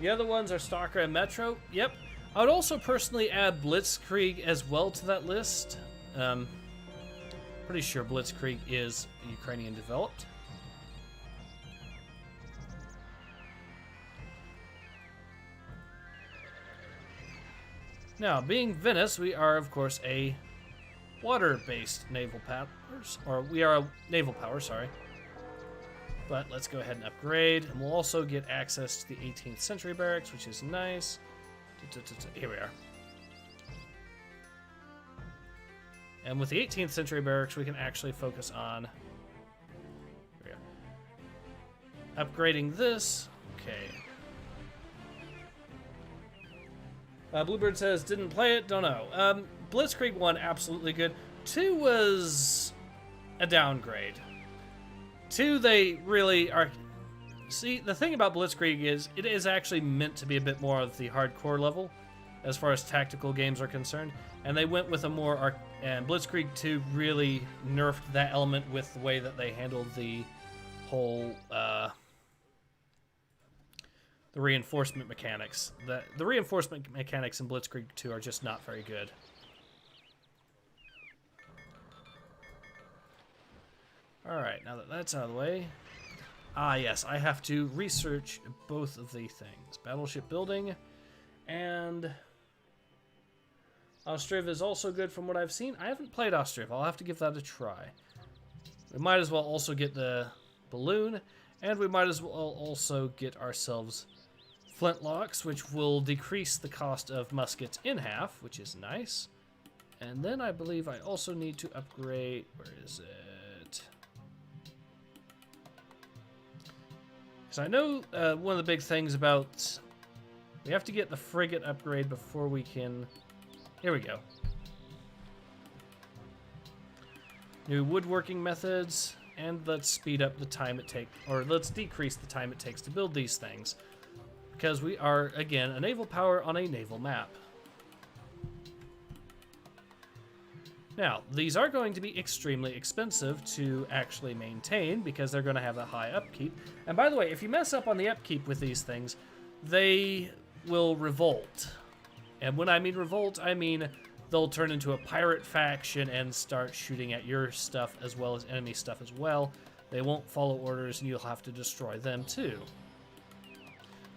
S1: other ones are Stalker and Metro. Yep. I would also personally add Blitzkrieg as well to that list. Pretty sure Blitzkrieg is Ukrainian developed. Now, being Venice, we are, of course, a water-based naval powers, or we are a naval power, sorry. But let's go ahead and upgrade, and we'll also get access to the 18th century barracks, which is nice. Here we are. And with the 18th century barracks, we can actually focus on upgrading this. Okay. Bluebird says, didn't play it, don't know. Blitzkrieg 1, absolutely good. 2 was a downgrade. 2, they really are... See, the thing about Blitzkrieg is, it is actually meant to be a bit more of the hardcore level, as far as tactical games are concerned. And they went with a more... And Blitzkrieg 2 really nerfed that element with the way that they handled the whole... the reinforcement mechanics. The reinforcement mechanics in Blitzkrieg 2 are just not very good. Alright, now that that's out of the way... Ah, yes, I have to research both of the things. Battleship building, and... Ostriv is also good from what I've seen. I haven't played Ostriv. I'll have to give that a try. We might as well also get the balloon, and we might as well also get ourselves flintlocks, which will decrease the cost of muskets in half, which is nice. And then I believe I also need to upgrade... Where is it? Because I know one of the big things about... We have to get the frigate upgrade before we can... Here we go. New woodworking methods, and let's speed up the time it takes, or let's decrease the time it takes to build these things. Because we are, again, a naval power on a naval map. Now, these are going to be extremely expensive to actually maintain because they're going to have a high upkeep. And by the way, if you mess up on the upkeep with these things, they will revolt. And when I mean revolt, I mean they'll turn into a pirate faction and start shooting at your stuff as well as enemy stuff as well. They won't follow orders and you'll have to destroy them too.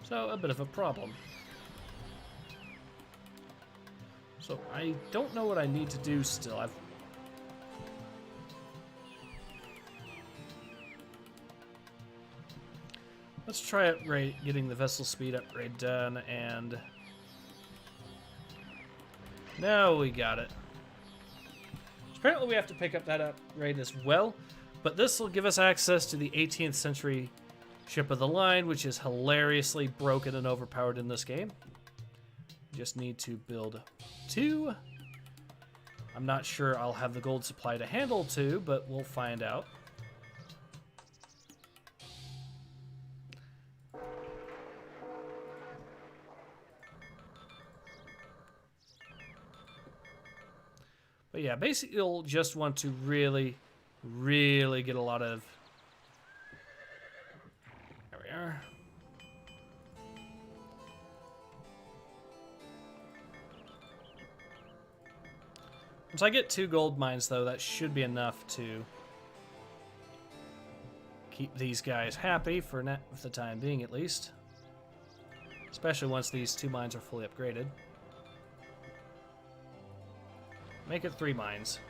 S1: So, a bit of a problem. So, I don't know what I need to do still. Let's try getting the vessel speed upgrade done, and... Now we got it. Apparently we have to pick up that upgrade as well, but this will give us access to the 18th century ship of the line, which is hilariously broken and overpowered in this game. Just need to build 2. I'm not sure I'll have the gold supply to handle 2, but we'll find out. But yeah, basically you'll just want to really, really get a lot of... There we are. Once I get 2 gold mines, though, that should be enough to keep these guys happy for the time being, at least. Especially once these 2 mines are fully upgraded. Make it 3 mines.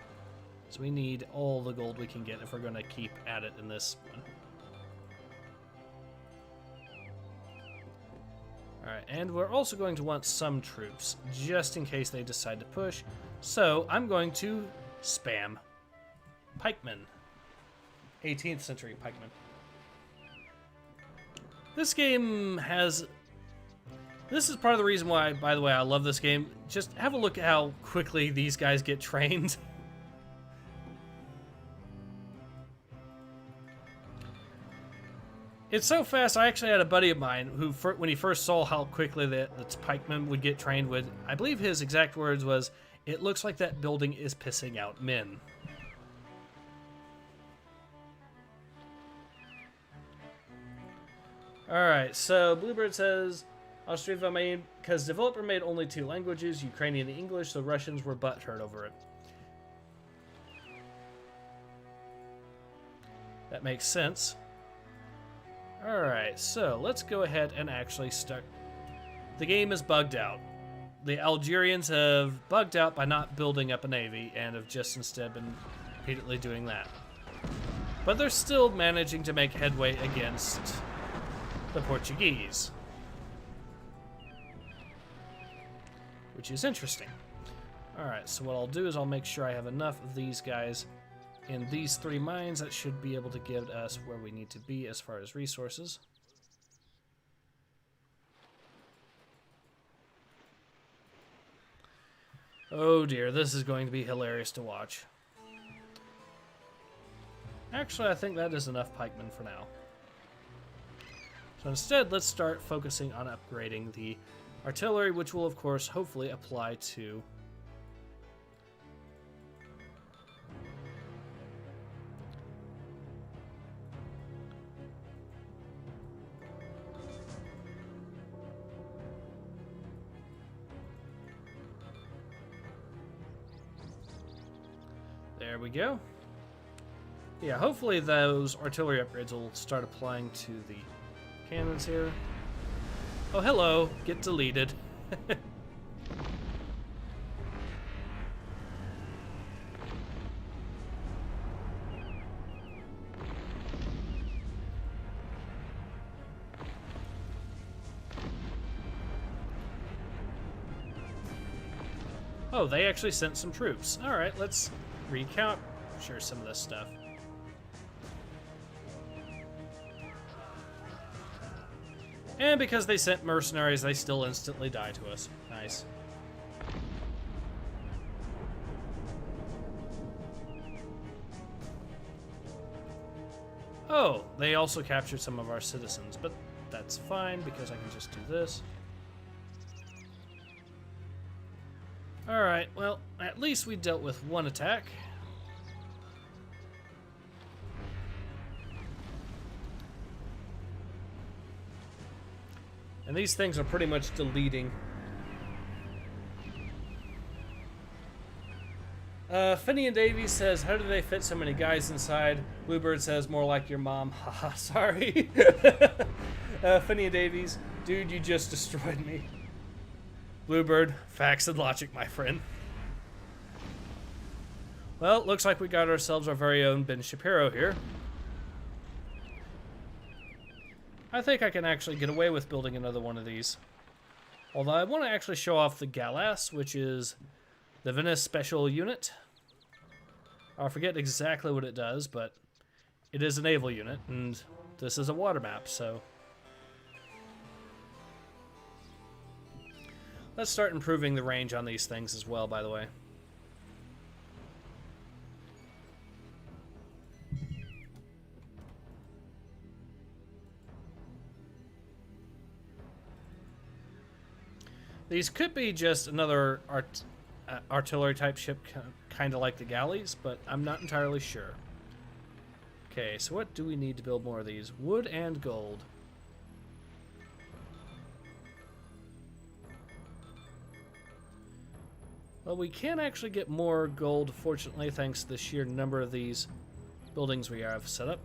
S1: So we need all the gold we can get if we're going to keep at it in this one. Alright, and we're also going to want some troops, just in case they decide to push. So I'm going to spam pikemen. 18th century pikemen. This game has... This is part of the reason why, by the way, I love this game. Just have a look at how quickly these guys get trained. It's so fast. I actually had a buddy of mine who, when he first saw how quickly the pikemen would get trained, I believe his exact words was, "It looks like that building is pissing out men." Alright, so Bluebird says Ostriva made, because developer made only 2 languages, Ukrainian and English, so Russians were butthurt over it. That makes sense. Alright, so let's go ahead and actually start. The game is bugged out. The Algerians have bugged out by not building up a navy and have just instead been repeatedly doing that. But they're still managing to make headway against the Portuguese, which is interesting. Alright, so what I'll do is I'll make sure I have enough of these guys in these 3 mines that should be able to give us where we need to be as far as resources. Oh dear, this is going to be hilarious to watch. Actually, I think that is enough pikemen for now. So instead, let's start focusing on upgrading the artillery, which will, of course, hopefully apply to there we go. Yeah, hopefully those artillery upgrades will start applying to the cannons here. Oh, hello. Get deleted. Oh, they actually sent some troops. Alright, let's recount. Share some of this stuff. And because they sent mercenaries, they still instantly die to us. Nice. Oh, they also captured some of our citizens, but that's fine because I can just do this. Alright, well, at least we dealt with one attack. And these things are pretty much deleting. Phineas Davies says, how do they fit so many guys inside? Bluebird says, more like your mom. Haha, sorry. Phineas Davies, dude, you just destroyed me. Bluebird, facts and logic, my friend. Well, looks like we got ourselves our very own Ben Shapiro here. I think I can actually get away with building another one of these. Although I want to actually show off the Galas, which is the Venice Special Unit. I forget exactly what it does, but it is a naval unit, and this is a water map, so... Let's start improving the range on these things as well, by the way. These could be just another artillery type ship, kind of like the galleys, but I'm not entirely sure. Okay, so what do we need to build more of these? Wood and gold. Well, we can actually get more gold, fortunately, thanks to the sheer number of these buildings we have set up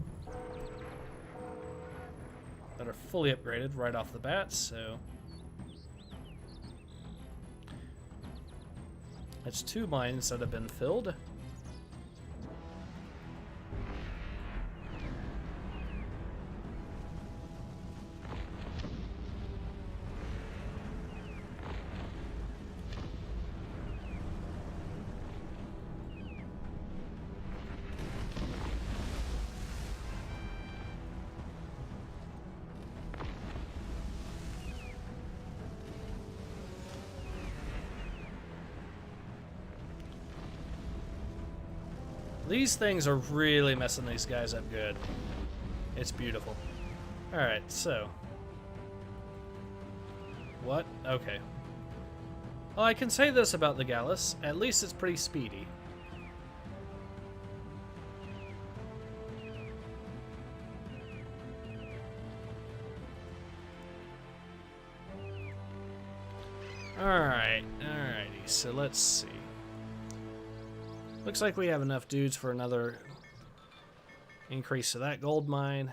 S1: that are fully upgraded right off the bat, so... That's 2 mines that have been filled. These things are really messing these guys up good. It's beautiful. Alright, so... What? Okay. Well, I can say this about the Gallus. At least it's pretty speedy. Alrighty, so let's see. Looks like we have enough dudes for another increase to that gold mine.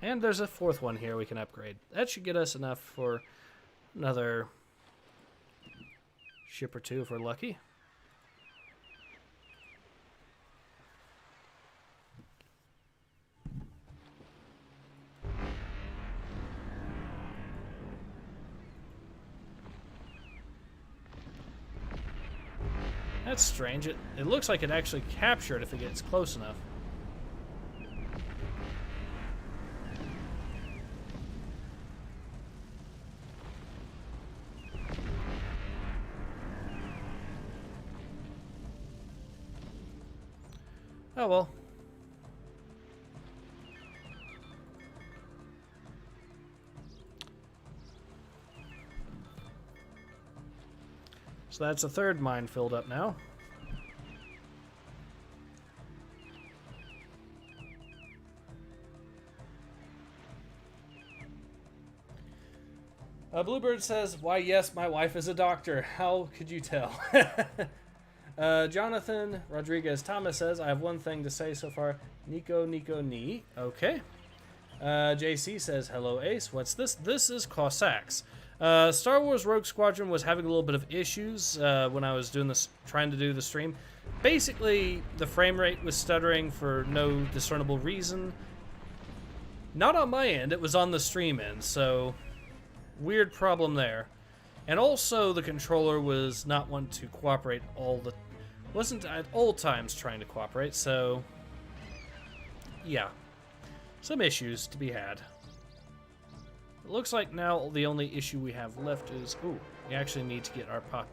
S1: And there's a fourth one here we can upgrade. That should get us enough for another ship or two if we're lucky. That's strange. It looks like it actually captured if it gets close enough. Oh well. So that's a third mine filled up now. Bluebird says, "Why, yes, my wife is a doctor. How could you tell?" Jonathan Rodriguez Thomas says, "I have one thing to say so far. Nico, Ni." Okay. JC says, "Hello, Ace. What's this?" This is Cossacks. Star Wars Rogue Squadron was having a little bit of issues when I was doing this, trying to do the stream. Basically, the frame rate was stuttering for no discernible reason. Not on my end, it was on the stream end, so weird problem there. And also, the controller was not wanting to cooperate wasn't at all times trying to cooperate, so yeah, some issues to be had. It looks like now the only issue we have left is, ooh, we actually need to get our pop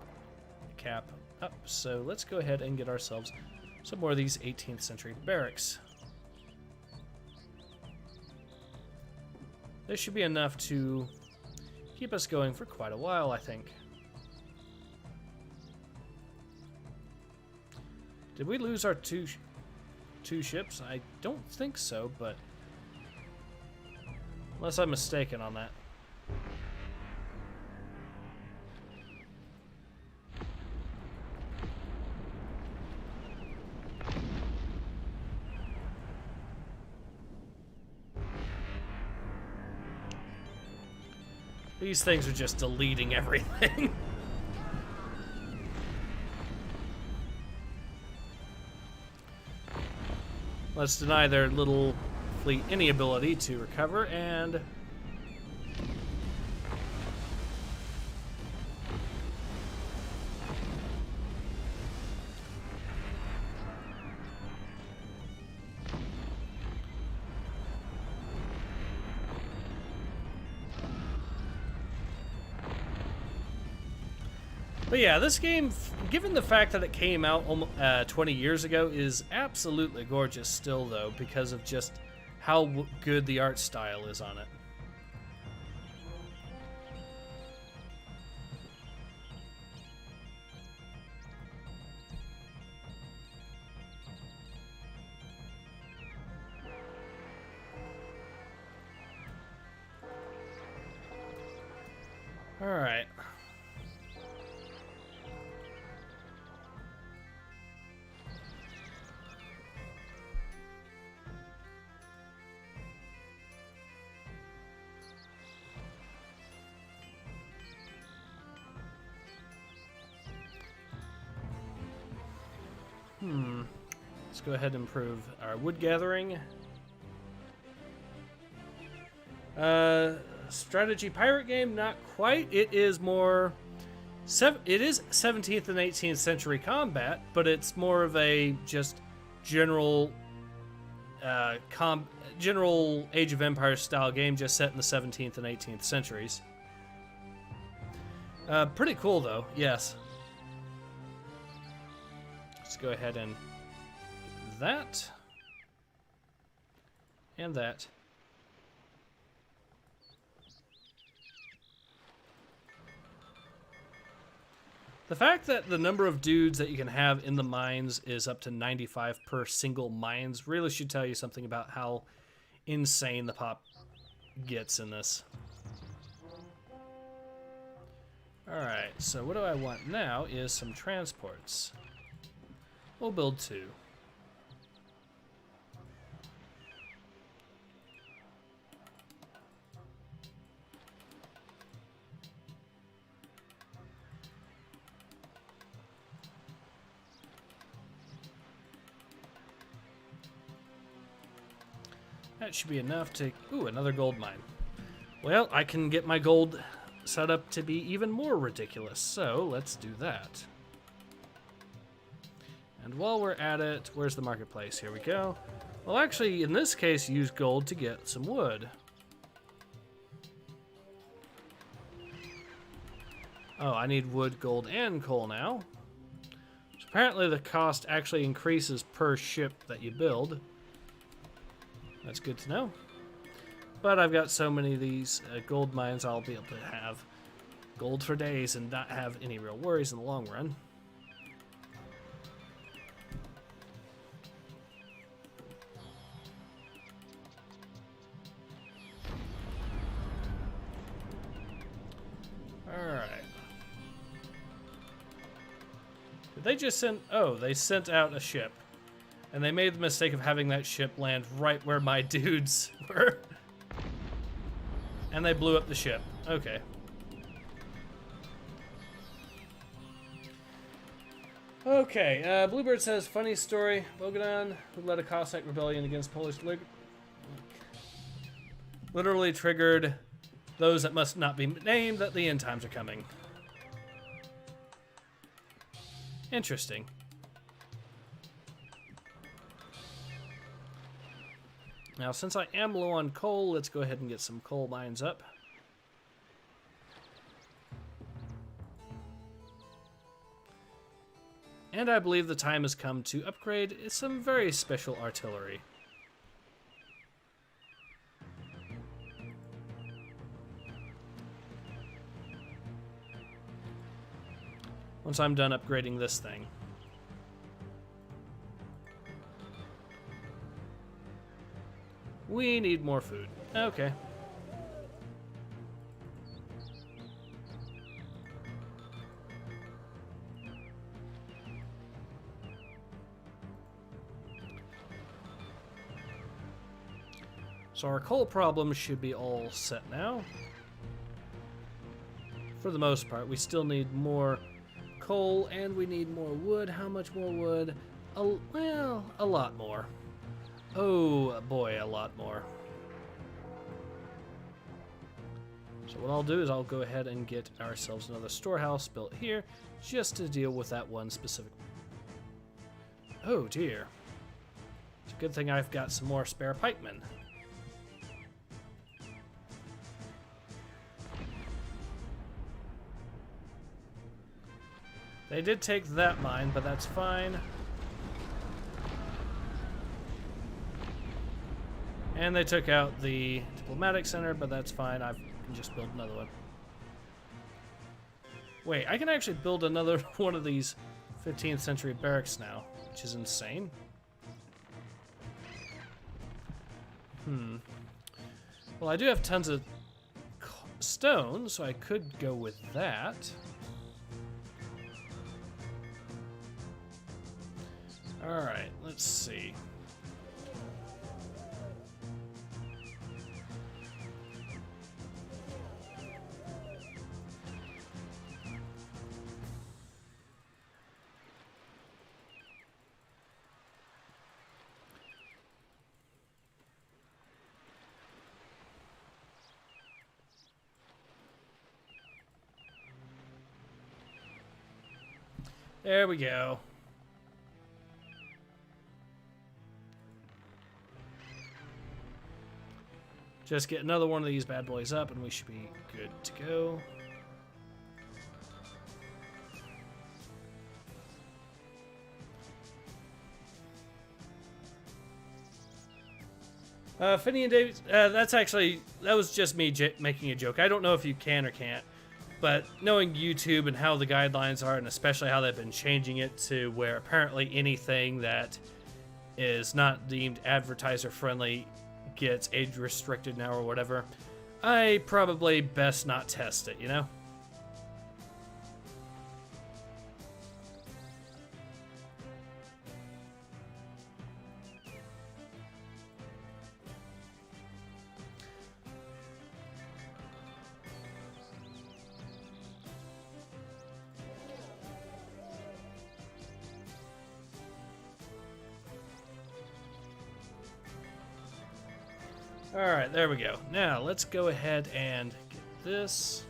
S1: cap up, so let's go ahead and get ourselves some more of these 18th century barracks. This should be enough to keep us going for quite a while, I think. Did we lose our two ships? I don't think so, but unless I'm mistaken on that. These things are just deleting everything. Let's deny their little fleet any ability to recover, and but yeah, this game, given the fact that it came out 20 years ago, is absolutely gorgeous still, though, because of just how good the art style is on it. All right. Let's go ahead and improve our wood gathering. Strategy pirate game, not quite. It is more. It is 17th and 18th century combat, but it's more of a just general, general Age of Empires style game, just set in the 17th and 18th centuries. Pretty cool, though. Yes. Let's go ahead and that and that. The fact that the number of dudes that you can have in the mines is up to 95 per single mines really should tell you something about how insane the pop gets in this. Alright, so what do I want now is some transports. We'll build 2. That should be enough to... Ooh, another gold mine. Well, I can get my gold set up to be even more ridiculous, so let's do that. And while we're at it, where's the marketplace? Here we go. Well, actually, in this case, use gold to get some wood. Oh, I need wood, gold, and coal now. So apparently the cost actually increases per ship that you build. That's good to know. But I've got so many of these gold mines, I'll be able to have gold for days and not have any real worries in the long run. Alright. Did they just send... Oh, they sent out a ship. And they made the mistake of having that ship land right where my dudes were. And they blew up the ship. Okay. Okay, Bluebird says, funny story. Bogodan, who led a Cossack rebellion against Polish... literally triggered those that must not be named that the end times are coming. Interesting. Now, since I am low on coal, let's go ahead and get some coal mines up. And I believe the time has come to upgrade some very special artillery. Once I'm done upgrading this thing. We need more food. Okay. So our coal problem should be all set now. For the most part, we still need more coal and we need more wood. How much more wood? Well, a lot more. Oh boy, a lot more. So what I'll do is I'll go ahead and get ourselves another storehouse built here just to deal with that one specific... Oh dear. It's a good thing I've got some more spare pikemen. They did take that mine, but that's fine. And they took out the diplomatic center, but that's fine. I can just build another one. Wait, I can actually build another one of these 15th century barracks now, which is insane. Well, I do have tons of stone, so I could go with that. Alright, let's see. There we go. Just get another one of these bad boys up and we should be good to go. Finney and David, that was just me making a joke. I don't know if you can or can't, but knowing YouTube and how the guidelines are, and especially how they've been changing it to where apparently anything that is not deemed advertiser friendly gets age restricted now or whatever, I probably best not test it, you know? Alright, there we go. Now, let's go ahead and get this.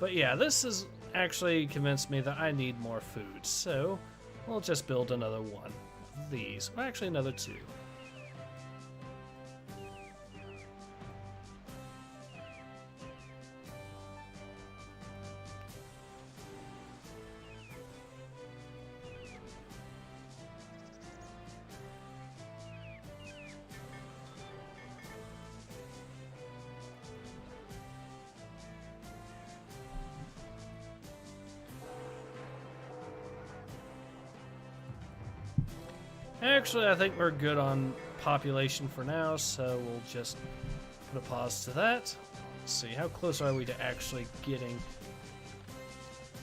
S1: But yeah, this has actually convinced me that I need more food, so we'll just build another one of these. Well, actually, another two. Actually, I think we're good on population for now, so we'll just put a pause to that. Let's see, how close are we to actually getting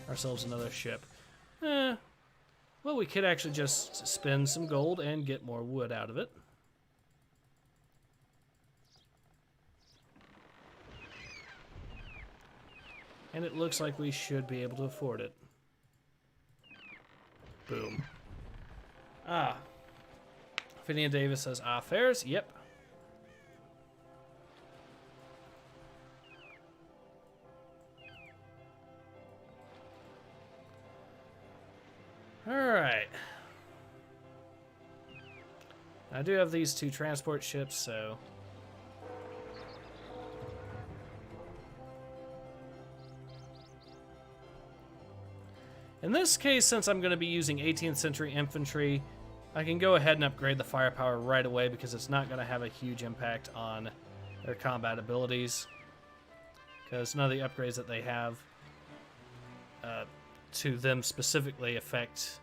S1: ourselves another ship? Well, we could actually just spend some gold and get more wood out of it. And it looks like we should be able to afford it. Boom. Ah. Phineas Davis says, fares? Yep. Alright. I do have these two transport ships, so... In this case, since I'm going to be using 18th century infantry, I can go ahead and upgrade the firepower right away because it's not going to have a huge impact on their combat abilities. Because none of the upgrades that they have to them specifically affect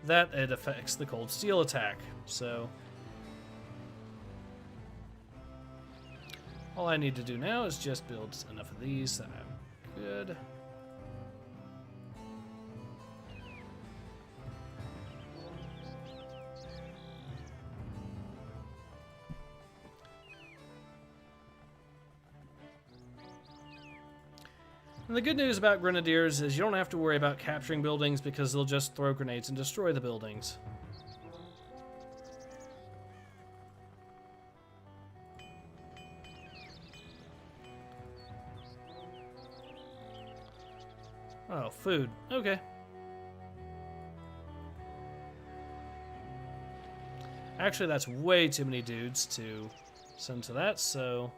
S1: that. It affects the cold steel attack. So all I need to do now is just build enough of these that I'm good. And the good news about Grenadiers is you don't have to worry about capturing buildings because they'll just throw grenades and destroy the buildings. Oh, food. Okay. Actually, that's way too many dudes to send to that, so...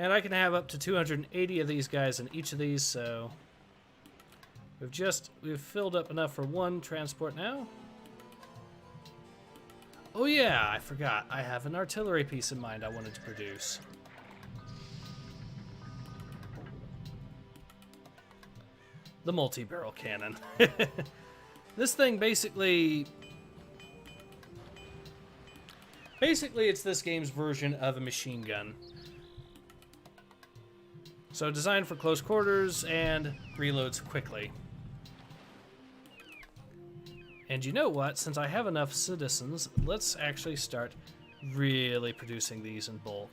S1: And I can have up to 280 of these guys in each of these, so we've filled up enough for one transport now. Oh yeah, I forgot. I have an artillery piece in mind I wanted to produce. The multi-barrel cannon. This thing basically it's this game's version of a machine gun. So designed for close quarters and reloads quickly. And you know what? Since I have enough citizens, let's actually start really producing these in bulk.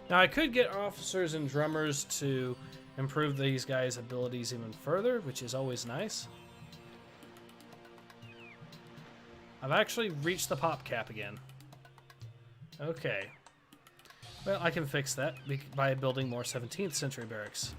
S1: Now, I could get officers and drummers to improve these guys' abilities even further, which is always nice. I've actually reached the pop cap again. Okay. Well, I can fix that by building more 17th century barracks.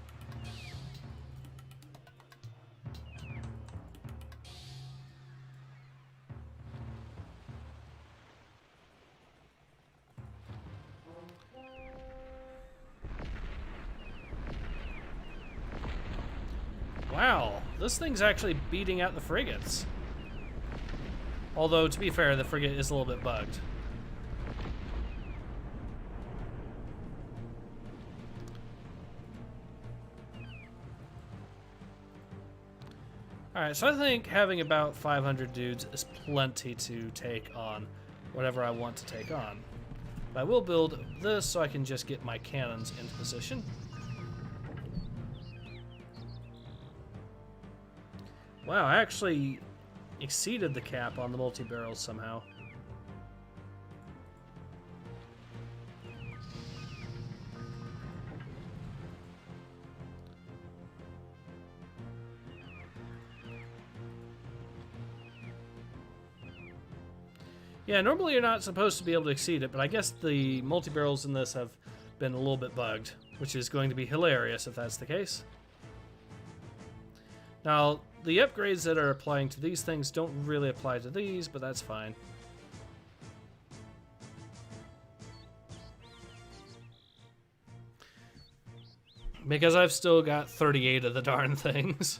S1: Wow, this thing's actually beating out the frigates. Although, to be fair, the frigate is a little bit bugged. Alright, so I think having about 500 dudes is plenty to take on whatever I want to take on. But I will build this so I can just get my cannons into position. Wow, I actually exceeded the cap on the multi-barrels somehow. Yeah, normally you're not supposed to be able to exceed it, but I guess the multi-barrels in this have been a little bit bugged, which is going to be hilarious if that's the case. Now, the upgrades that are applying to these things don't really apply to these, but that's fine. Because I've still got 38 of the darn things.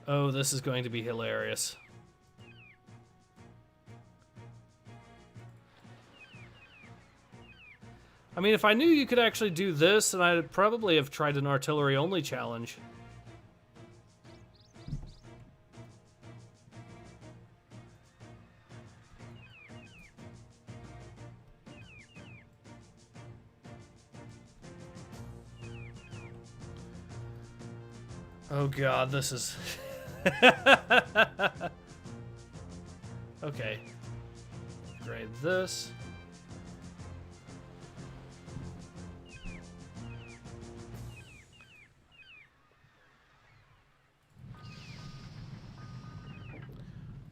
S1: Oh, this is going to be hilarious. I mean, if I knew you could actually do this, then I'd probably have tried an artillery-only challenge. Oh god, this is... Okay. Grade this.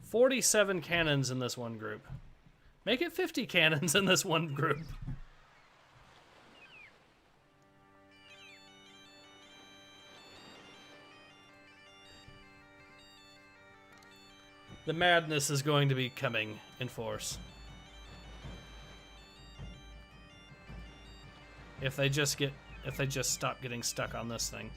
S1: "47 cannons in this one group. Make it 50 cannons in this one group. The madness is going to be coming in force. If they just stop getting stuck on this thing.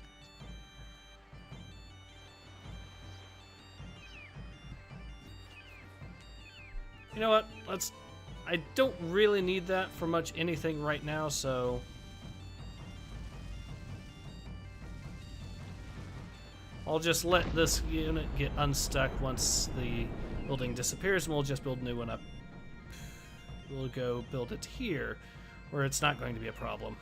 S1: You know what? I don't really need that for much anything right now, so I'll just let this unit get unstuck once the building disappears, and we'll just build a new one up. We'll go build it here, where it's not going to be a problem.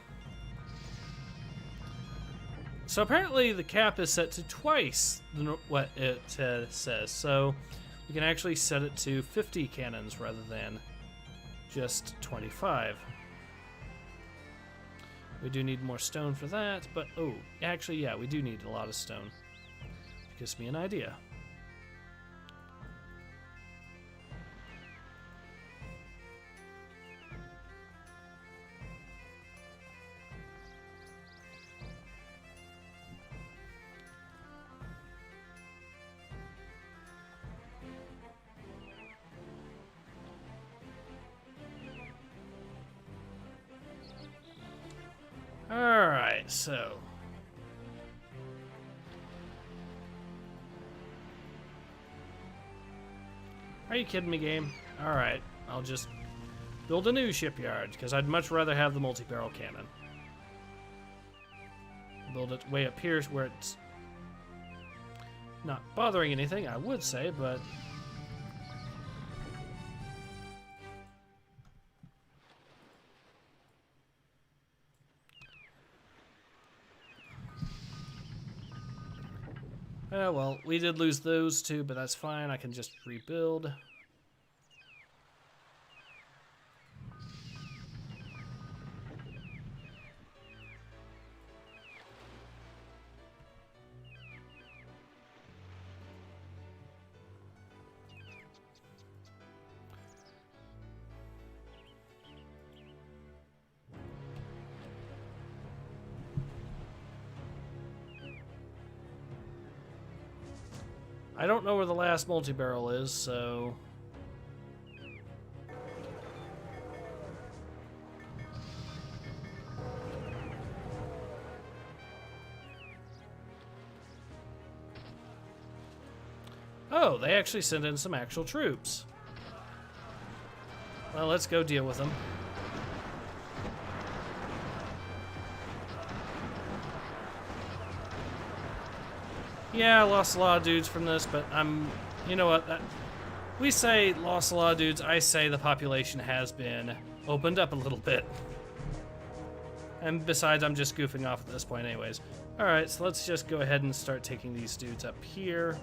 S1: So apparently the cap is set to twice what it says, so we can actually set it to 50 cannons rather than just 25. We do need more stone for that, but oh, actually, yeah, we do need a lot of stone. Gives me an idea. Alright, so are you kidding me, game? Alright, I'll just build a new shipyard, because I'd much rather have the multi-barrel cannon. Build it way up here where it's not bothering anything, I would say, but well, we did lose those two, but that's fine. I can just rebuild. I don't know where the last multi-barrel is, so... Oh, they actually sent in some actual troops. Well, let's go deal with them. Yeah, I lost a lot of dudes from this, but you know what? We say lost a lot of dudes. I say the population has been opened up a little bit. And besides, I'm just goofing off at this point anyways. Alright, so let's just go ahead and start taking these dudes up here.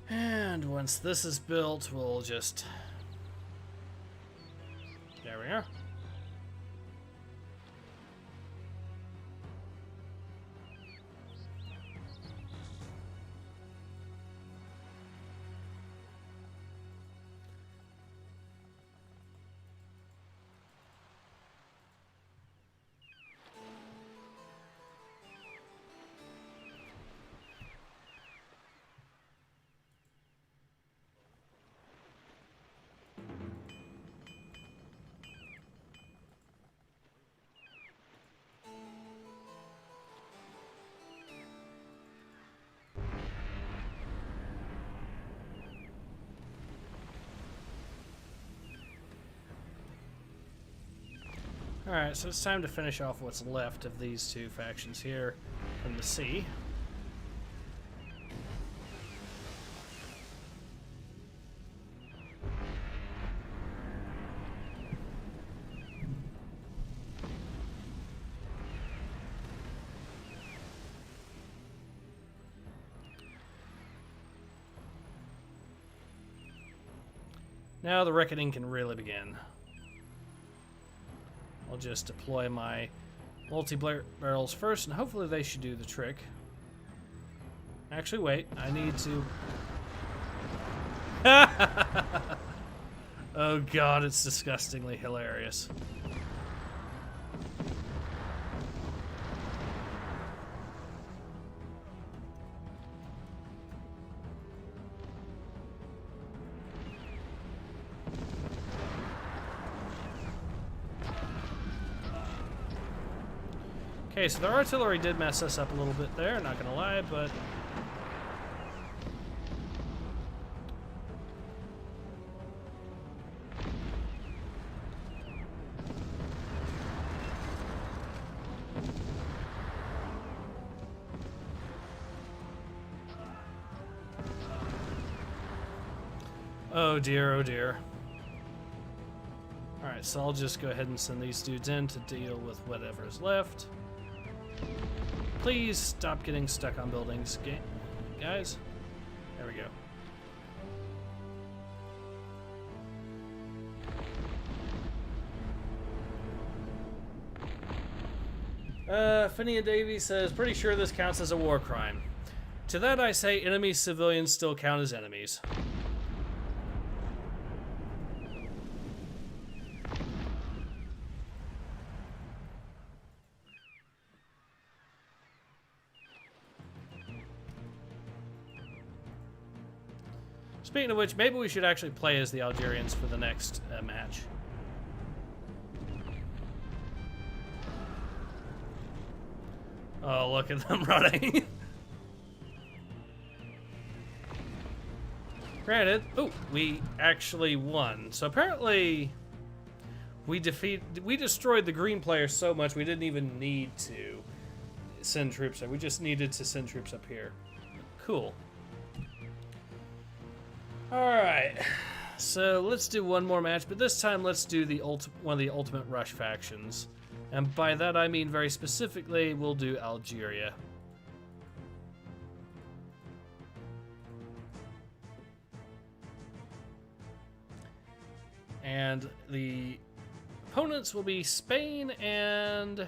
S1: And once this is built, we'll just... There we are. Alright, so it's time to finish off what's left of these two factions here from the sea. Now the reckoning can really begin. I'll just deploy my multi-barrels first, and hopefully they should do the trick. Actually, wait. I need to... Oh god, it's disgustingly hilarious. Okay, so the artillery did mess us up a little bit there, not gonna lie, but... Oh dear, oh dear. Alright, so I'll just go ahead and send these dudes in to deal with whatever's left. Please stop getting stuck on buildings, guys. There we go. Phineas Davy says, pretty sure this counts as a war crime. To that I say, enemy civilians still count as enemies. Speaking of which, maybe we should actually play as the Algerians for the next match. Oh, look at them running. Granted, oh, we actually won. So apparently we destroyed the green players so much we didn't even need to send troops there. We just needed to send troops up here. Cool. Alright, so let's do one more match, but this time let's do the one of the Ultimate Rush factions. And by that I mean very specifically, we'll do Algeria. And the opponents will be Spain and...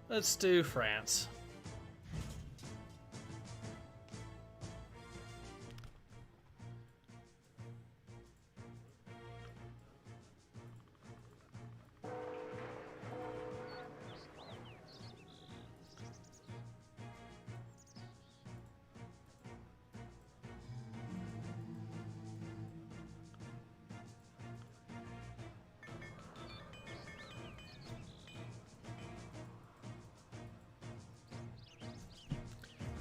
S1: let's do France.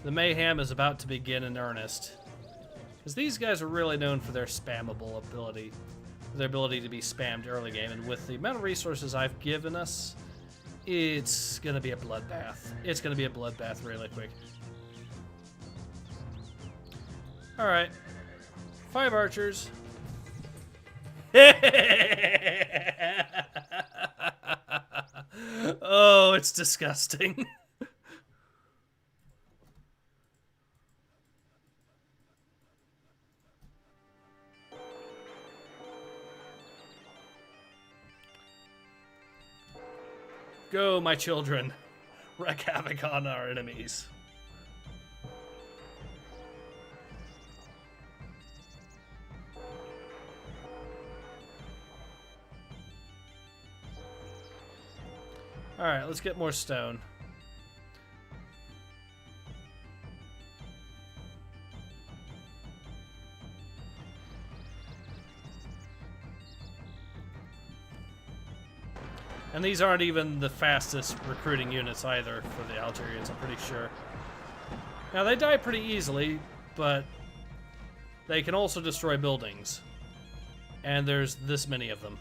S1: The mayhem is about to begin in earnest. Because these guys are really known for their spammable ability. Their ability to be spammed early game. And with the amount of resources I've given us, it's going to be a bloodbath. It's going to be a bloodbath really quick. Alright. 5 archers. Oh, it's disgusting. Go, my children. Wreak havoc on our enemies. Alright, let's get more stone. And these aren't even the fastest recruiting units either for the Algerians, I'm pretty sure. Now, they die pretty easily, but they can also destroy buildings. And there's this many of them.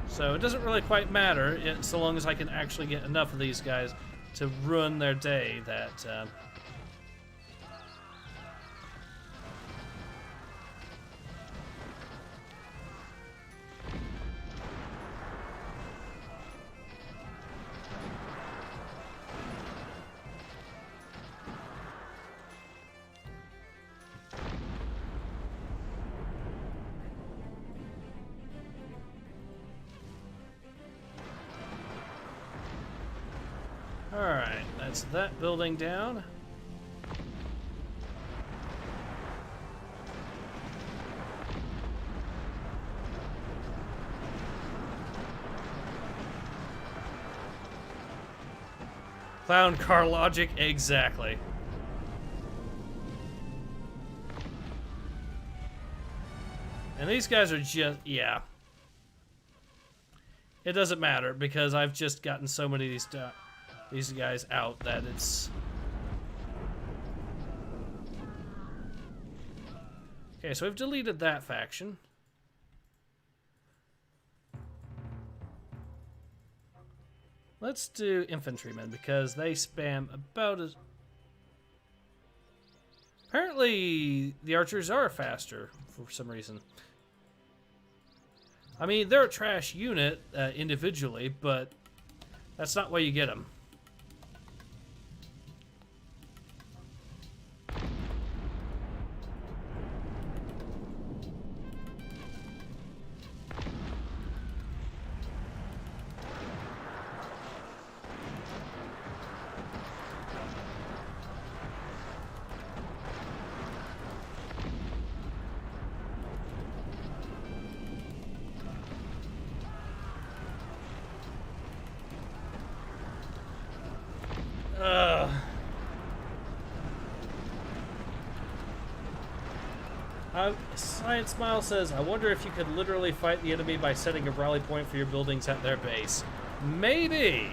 S1: So it doesn't really quite matter, so long as I can actually get enough of these guys to ruin their day that... Alright, that's that building down. Clown car logic, exactly. And these guys are just, yeah. It doesn't matter because I've just gotten so many of these guys out that it's... Okay, so we've deleted that faction. Let's do infantrymen because they spam about as... Apparently, the archers are faster for some reason. I mean, they're a trash unit individually, but that's not why you get them. Science Smile says, I wonder if you could literally fight the enemy by setting a rally point for your buildings at their base. Maybe!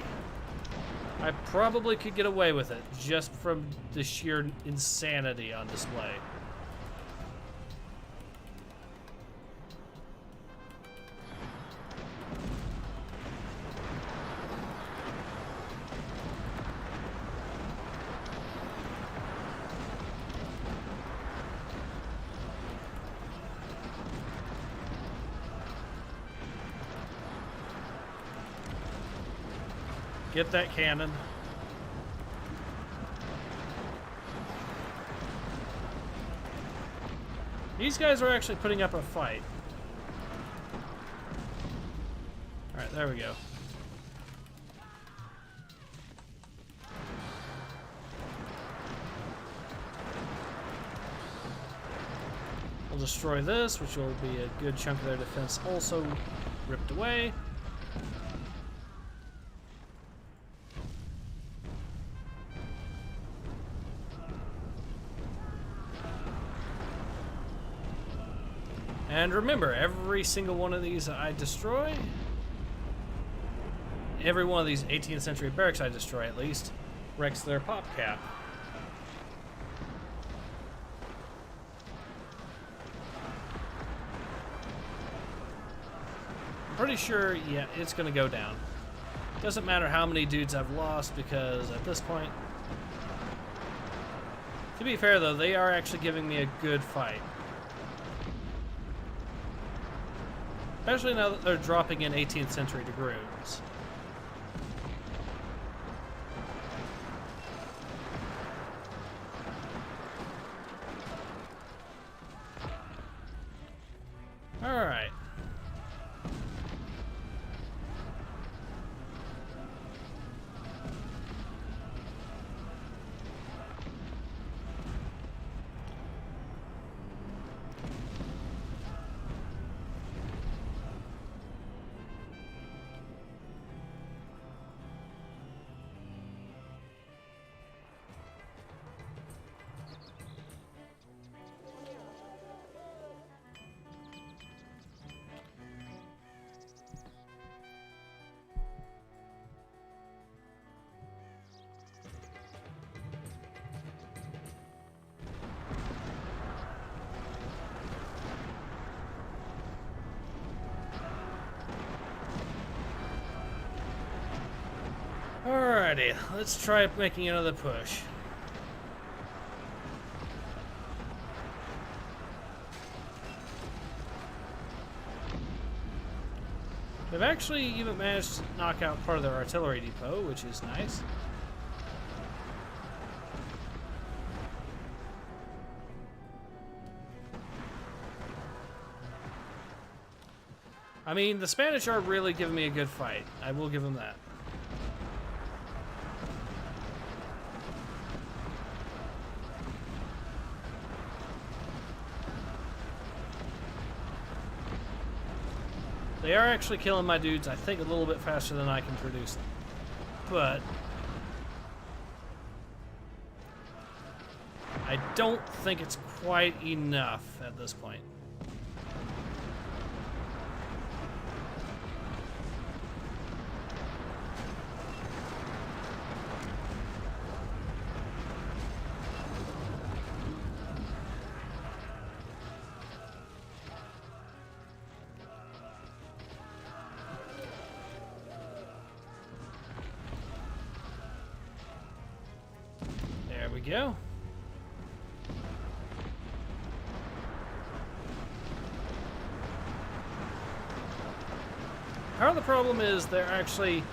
S1: I probably could get away with it, just from the sheer insanity on display. Get that cannon. These guys are actually putting up a fight. Alright, there we go. We'll destroy this, which will be a good chunk of their defense also ripped away. And remember, every single one of these I destroy, every one of these 18th century barracks I destroy at least, wrecks their pop cap. I'm pretty sure, yeah, it's gonna go down. Doesn't matter how many dudes I've lost, because at this point, to be fair though, they are actually giving me a good fight. Especially now that they're dropping in 18th century dragoons. Alright. Alrighty, let's try making another push. They've actually even managed to knock out part of their artillery depot, which is nice. I mean, the Spanish are really giving me a good fight. I will give them that. They are actually killing my dudes, I think, a little bit faster than I can produce them. But I don't think it's quite enough at this point. There we go. Part of the problem is they're actually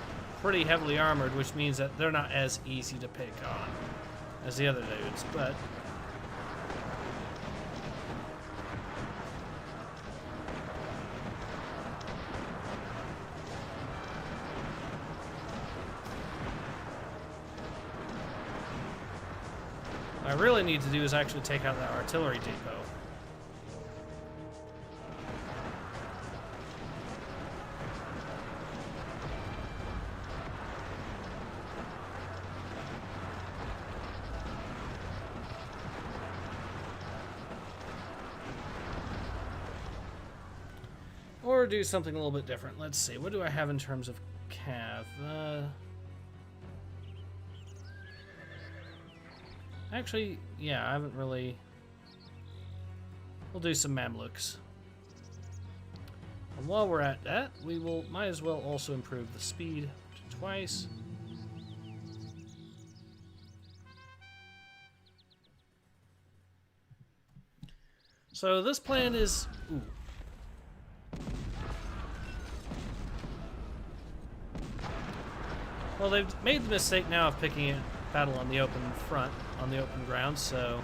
S1: pretty heavily armored, which means that they're not as easy to pick on as the other dudes, but what I really need to do is actually take out that artillery depot. Or do something a little bit different. Let's see. What do I have in terms of cav? Actually, yeah, I haven't really... We'll do some Mamluks. And while we're at that, we might as well also improve the speed to twice. So this plan is... Ooh. Well, they've made the mistake now of picking a battle on the open front, on the open ground, so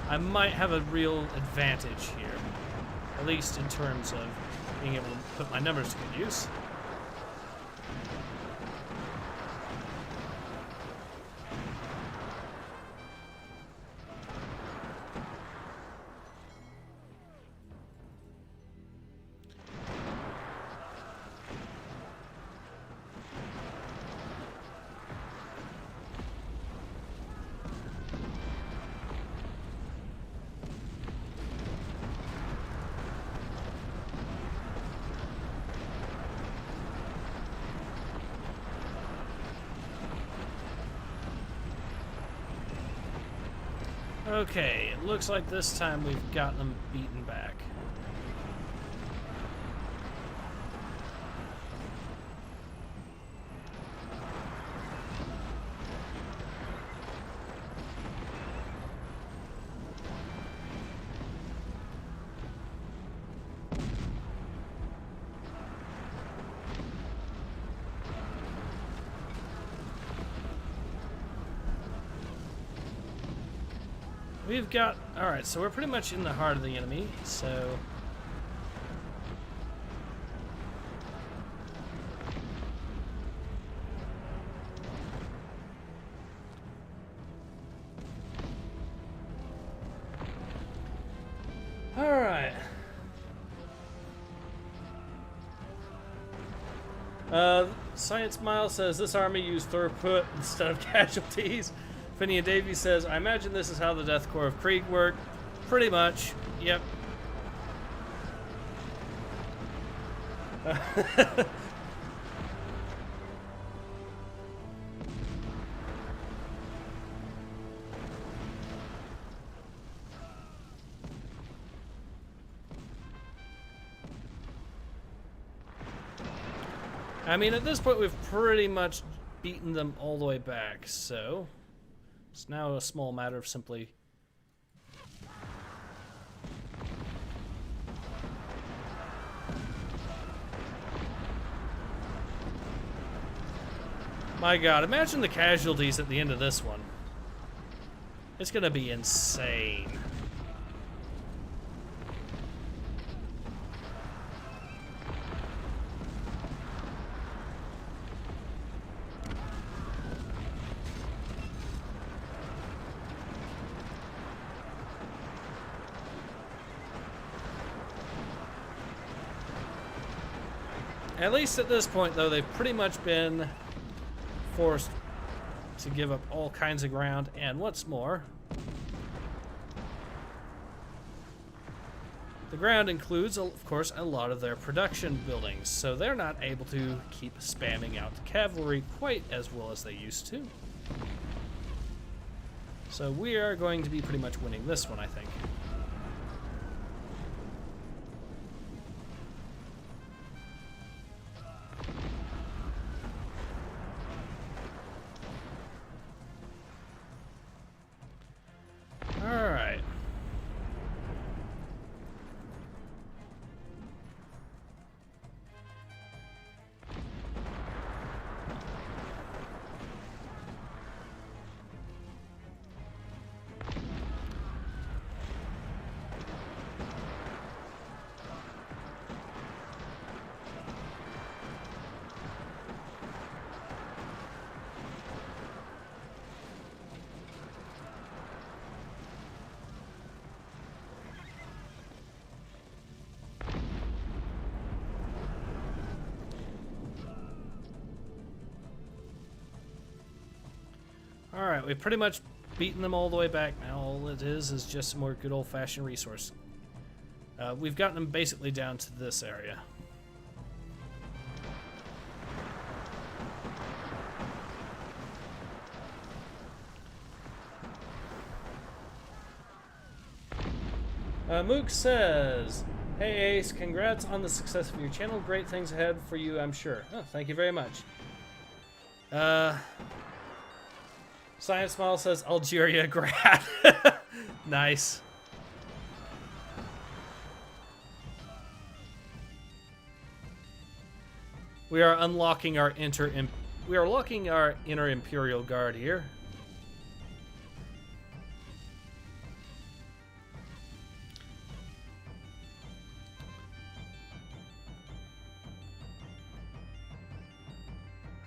S1: I might have a real advantage here, at least in terms of being able to put my numbers to good use. Okay, it looks like this time we've got them beaten back. We've got... Alright, so we're pretty much in the heart of the enemy, so... Alright. Science Mile says, this army used throughput instead of casualties. Phineas Davies says, I imagine this is how the Death Corps of Krieg work. Pretty much. Yep. I mean, at this point, we've pretty much beaten them all the way back, so... It's now a small matter of simply... My god, imagine the casualties at the end of this one. It's gonna be insane. At least at this point, though, they've pretty much been forced to give up all kinds of ground, and what's more, the ground includes, of course, a lot of their production buildings, so they're not able to keep spamming out the cavalry quite as well as they used to. So we are going to be pretty much winning this one, I think. Alright, we've pretty much beaten them all the way back now. All it is just some more good old-fashioned resource. We've gotten them basically down to this area. Mook says, hey Ace, congrats on the success of your channel. Great things ahead for you, I'm sure. Oh, thank you very much. Science Smile says Algeria grad. Nice. We are unlocking our locking our inner Imperial Guard here.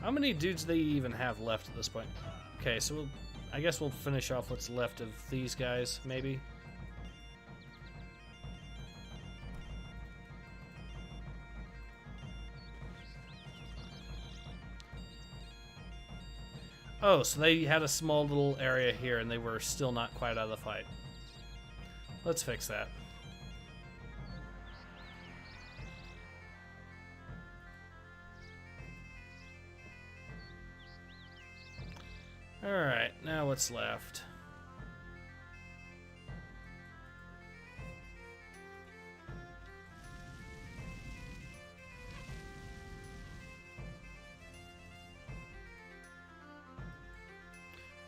S1: How many dudes do they even have left at this point? Okay, so I guess we'll finish off what's left of these guys, maybe. Oh, so they had a small little area here and they were still not quite out of the fight. Let's fix that. Alright, now what's left?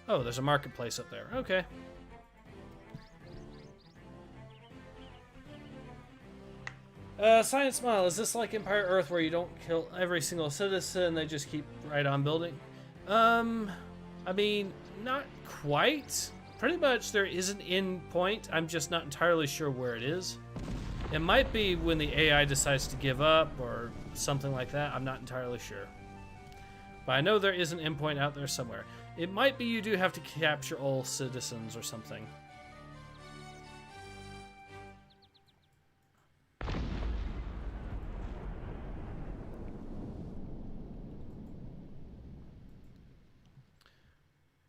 S1: Oh, there's a marketplace up there. Okay. Science Smile, is this like Empire Earth where you don't kill every single citizen, they just keep right on building? I mean, not quite. Pretty much there is an end point. I'm just not entirely sure where it is. It might be when the AI decides to give up or something like that. I'm not entirely sure. But I know there is an end point out there somewhere. It might be you do have to capture all citizens or something.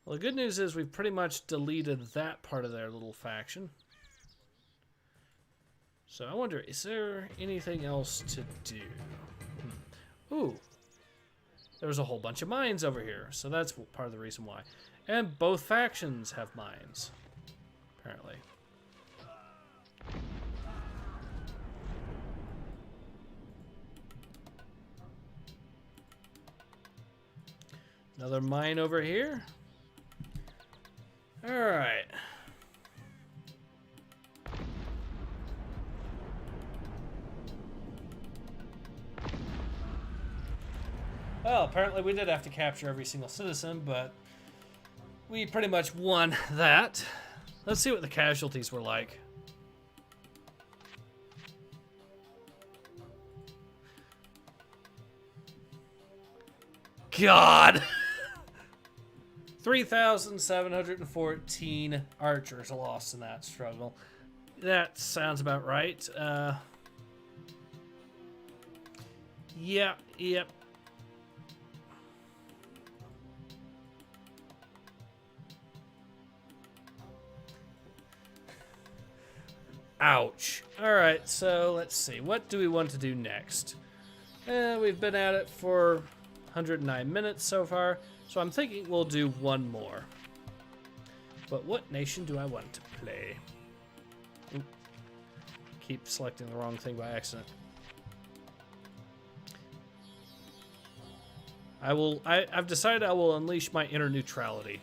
S1: Well, the good news is we've pretty much deleted that part of their little faction. So I wonder, is there anything else to do? Ooh. There was a whole bunch of mines over here, so that's part of the reason why. And both factions have mines, apparently. Another mine over here. All right. Well, apparently we did have to capture every single citizen, but we pretty much won that. Let's see what the casualties were like. God! 3,714 archers lost in that struggle. That sounds about right. Yep. Ouch. Alright, so let's see. What do we want to do next? We've been at it for 109 minutes so far, so I'm thinking we'll do one more. But what nation do I want to play? Oop. Keep selecting the wrong thing by accident. I've decided I will unleash my inner neutrality.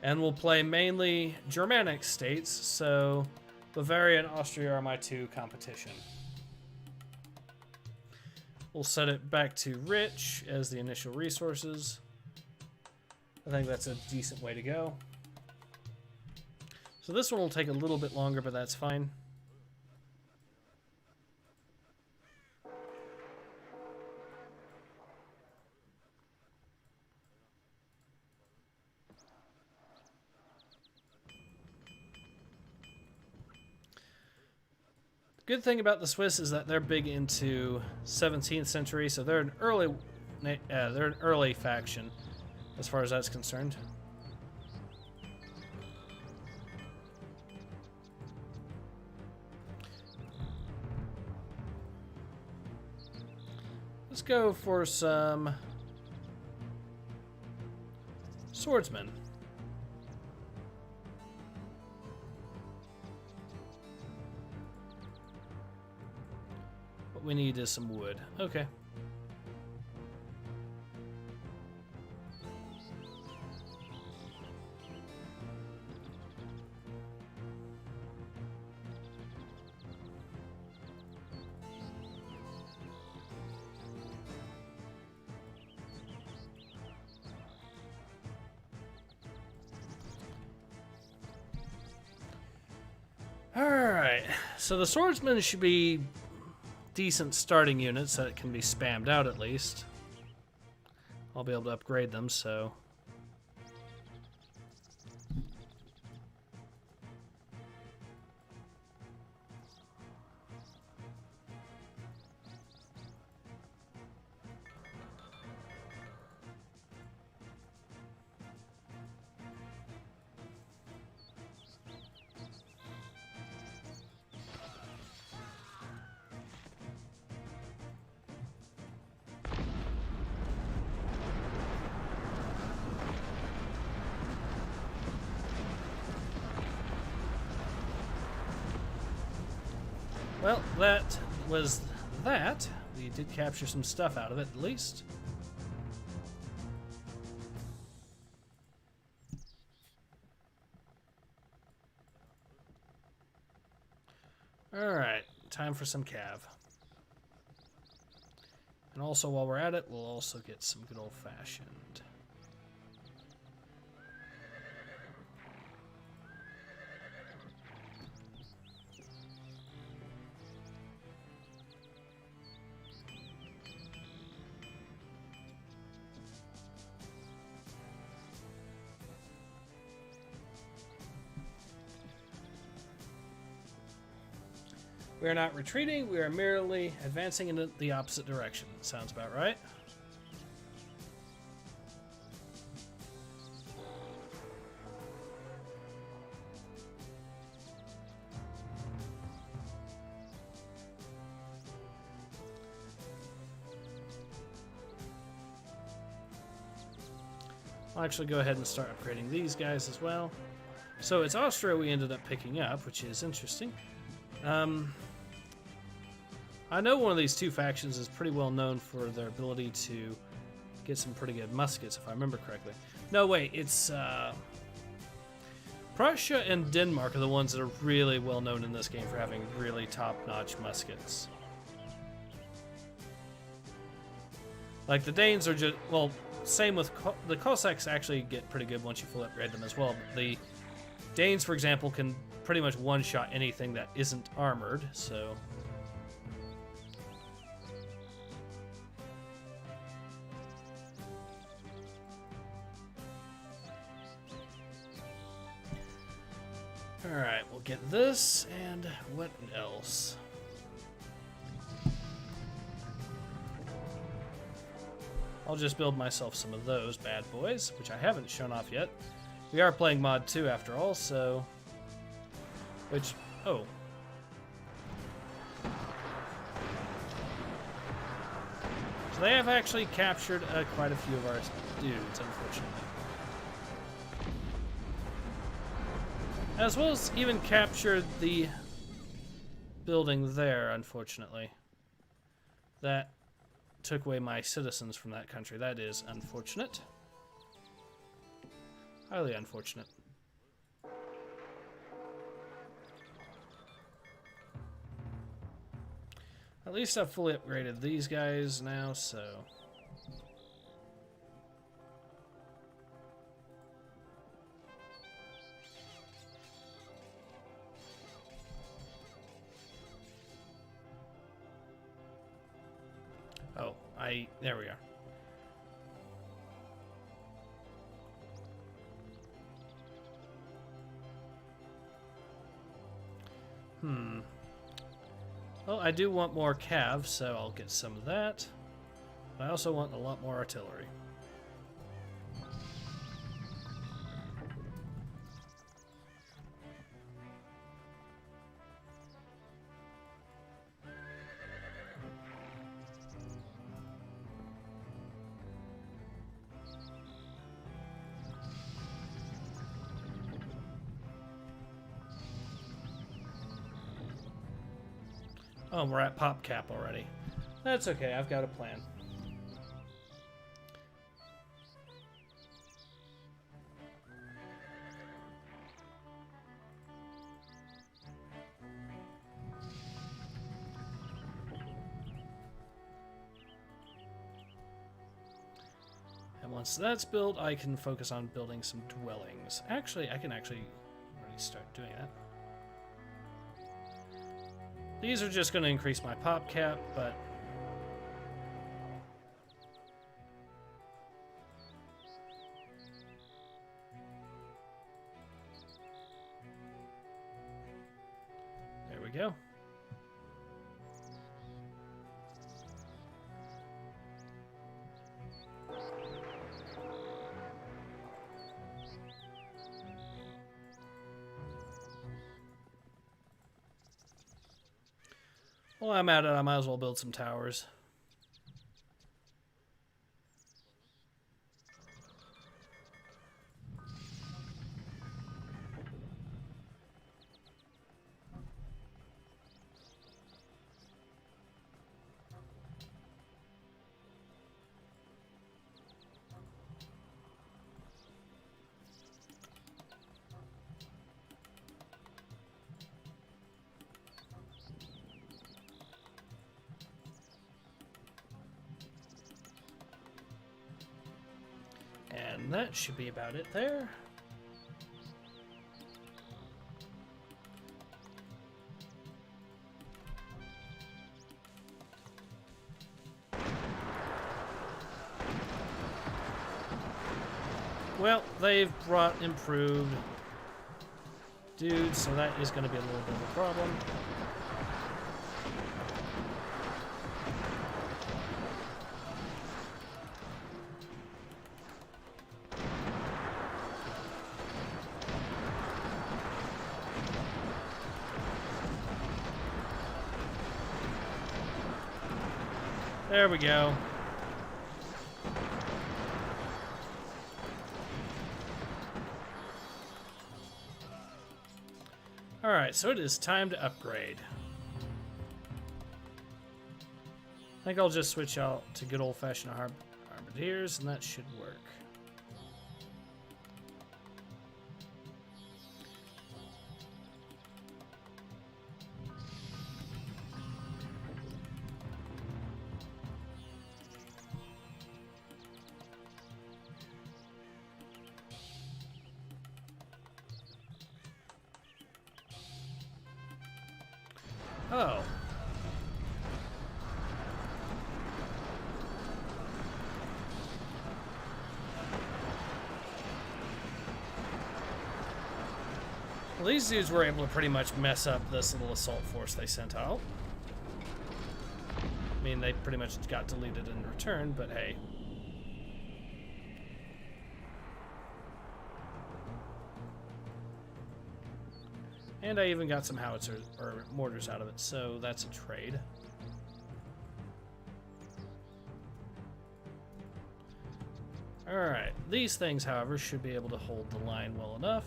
S1: And we'll play mainly Germanic states, so Bavaria and Austria are my two competition. We'll set it back to rich as the initial resources. I think that's a decent way to go. So this one will take a little bit longer, but that's fine. Good thing about the Swiss is that they're big into 17th century, so they're an early faction as far as that's concerned. Let's go for some swordsmen. What we need is some wood. Okay. Alright, so the swordsmen should be decent starting units that can be spammed out at least. I'll be able to upgrade them, so... Well, that was that. We did capture some stuff out of it, at least. Alright, time for some cav. And also, while we're at it, we'll also get some good old-fashioned. We are not retreating, we are merely advancing in the opposite direction. Sounds about right. I'll actually go ahead and start upgrading these guys as well. So it's Austria we ended up picking up, which is interesting. I know one of these two factions is pretty well known for their ability to get some pretty good muskets, if I remember correctly. No, wait, it's Prussia and Denmark are the ones that are really well known in this game for having really top-notch muskets. Like the Danes are just, well, same with the Cossacks actually get pretty good once you fully upgrade them as well. But the Danes, for example, can pretty much one-shot anything that isn't armored, so... Alright, we'll get this, and what else? I'll just build myself some of those bad boys, which I haven't shown off yet. We are playing Mod 2 after all, so... Which... Oh. So they have actually captured quite a few of our dudes, unfortunately. As well as even captured the building there, unfortunately. That took away my citizens from that country. That is unfortunate. Highly unfortunate. At least I've fully upgraded these guys now, so... Oh, there we are. Well, I do want more cav, so I'll get some of that. But I also want a lot more artillery. Oh, we're at pop cap already. That's okay, I've got a plan. And once that's built, I can focus on building some dwellings. Actually, I can already start doing that. These are just going to increase my pop cap, but... we go. Well, I'm at it. I might as well build some towers. And that should be about it there. Well, they've brought improved dudes, so that is going to be a little bit of a problem. There we go. Alright, so it is time to upgrade. I think I'll just switch out to good old-fashioned Harbidiers, and that should work. Oh. Well, these dudes were able to pretty much mess up this little assault force they sent out. I mean, they pretty much got deleted in return, but hey. And I even got some howitzers or mortars out of it, so that's a trade. Alright, these things, however, should be able to hold the line well enough.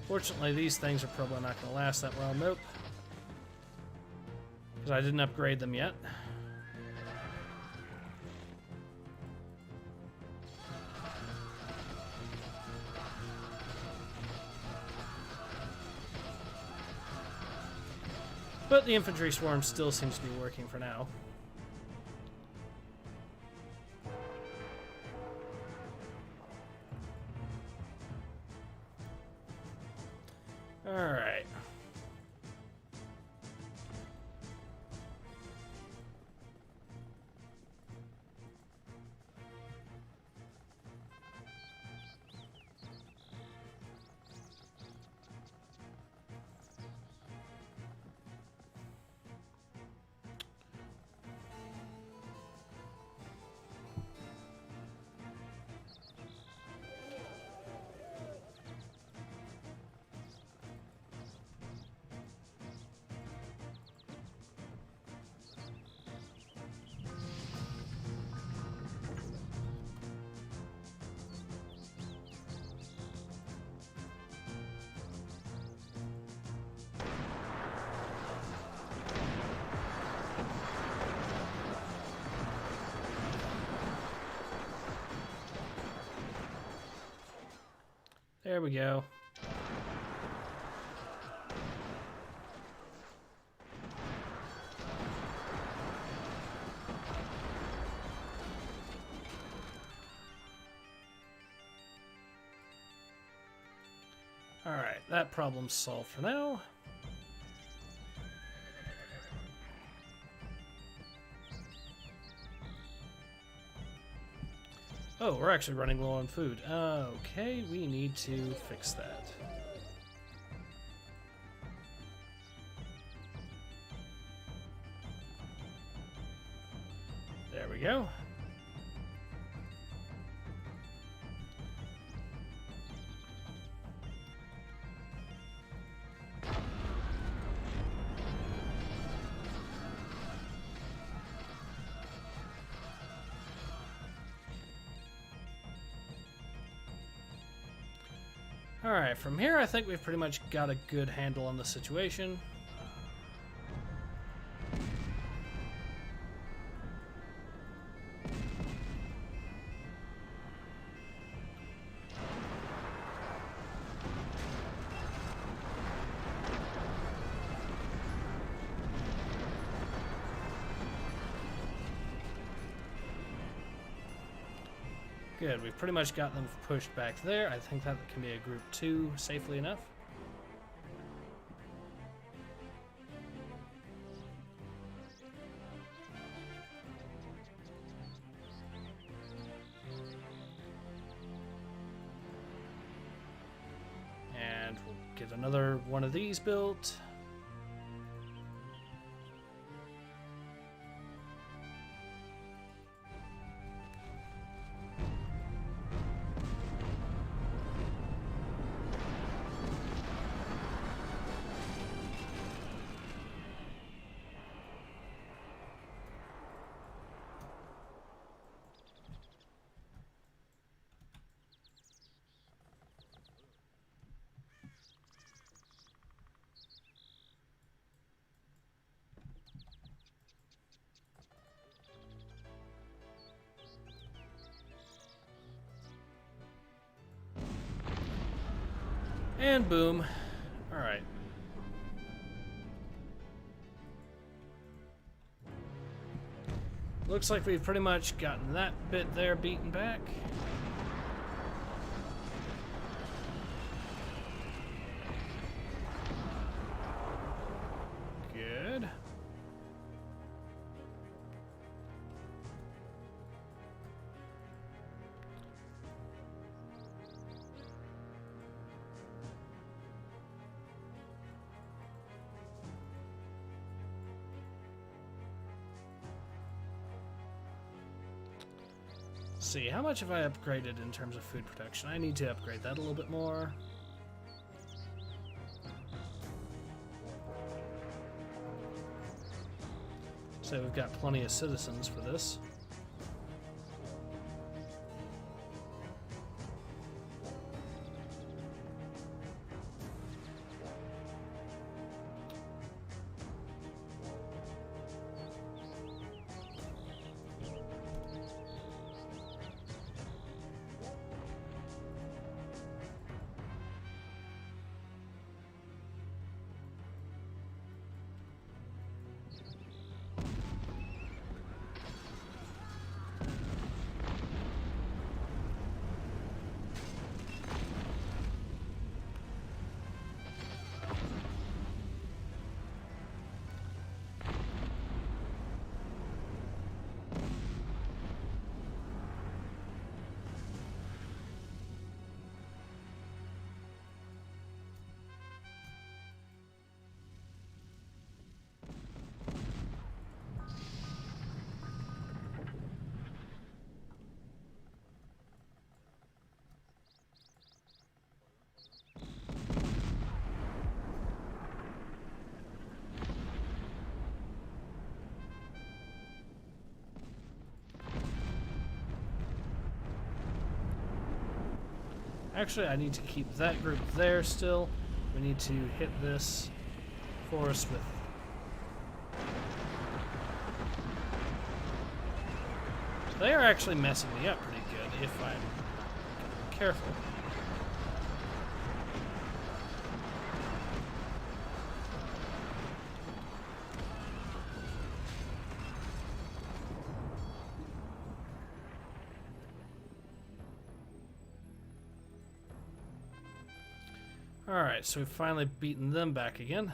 S1: Fortunately, these things are probably not going to last that well. Nope. Because I didn't upgrade them yet. But the infantry swarm still seems to be working for now. All right. There we go. All right, that problem's solved for now. Oh, we're actually running low on food. Okay, we need to fix that. There we go. Alright, from here I think we've pretty much got a good handle on the situation. Good, we've pretty much got them pushed back there. I think that can be a group 2 safely enough. And we'll get another one of these built. And boom. Alright. Looks like we've pretty much gotten that bit there beaten back. Good. See, how much have I upgraded in terms of food production? I need to upgrade that a little bit more. So we've got plenty of citizens for this. Actually, I need to keep that group there still. We need to hit this forest with... They are actually messing me up pretty good if I'm careful. Alright, so we've finally beaten them back again.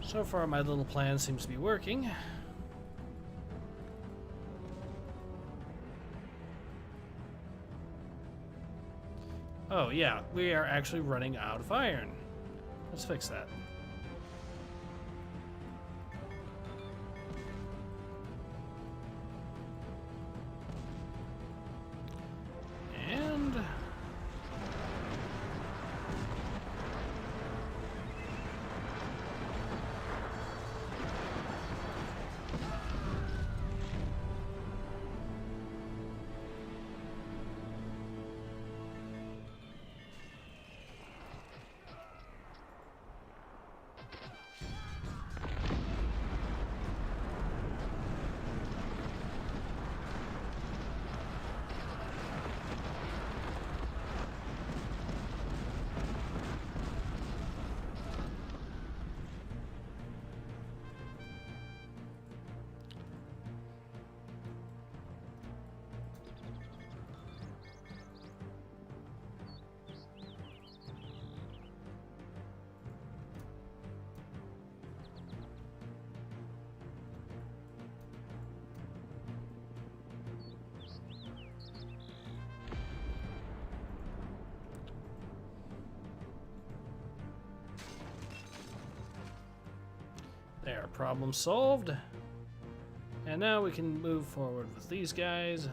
S1: So far, my little plan seems to be working. Oh, yeah, we are actually running out of iron. Let's fix that. And... there, problem solved. And now we can move forward with these guys.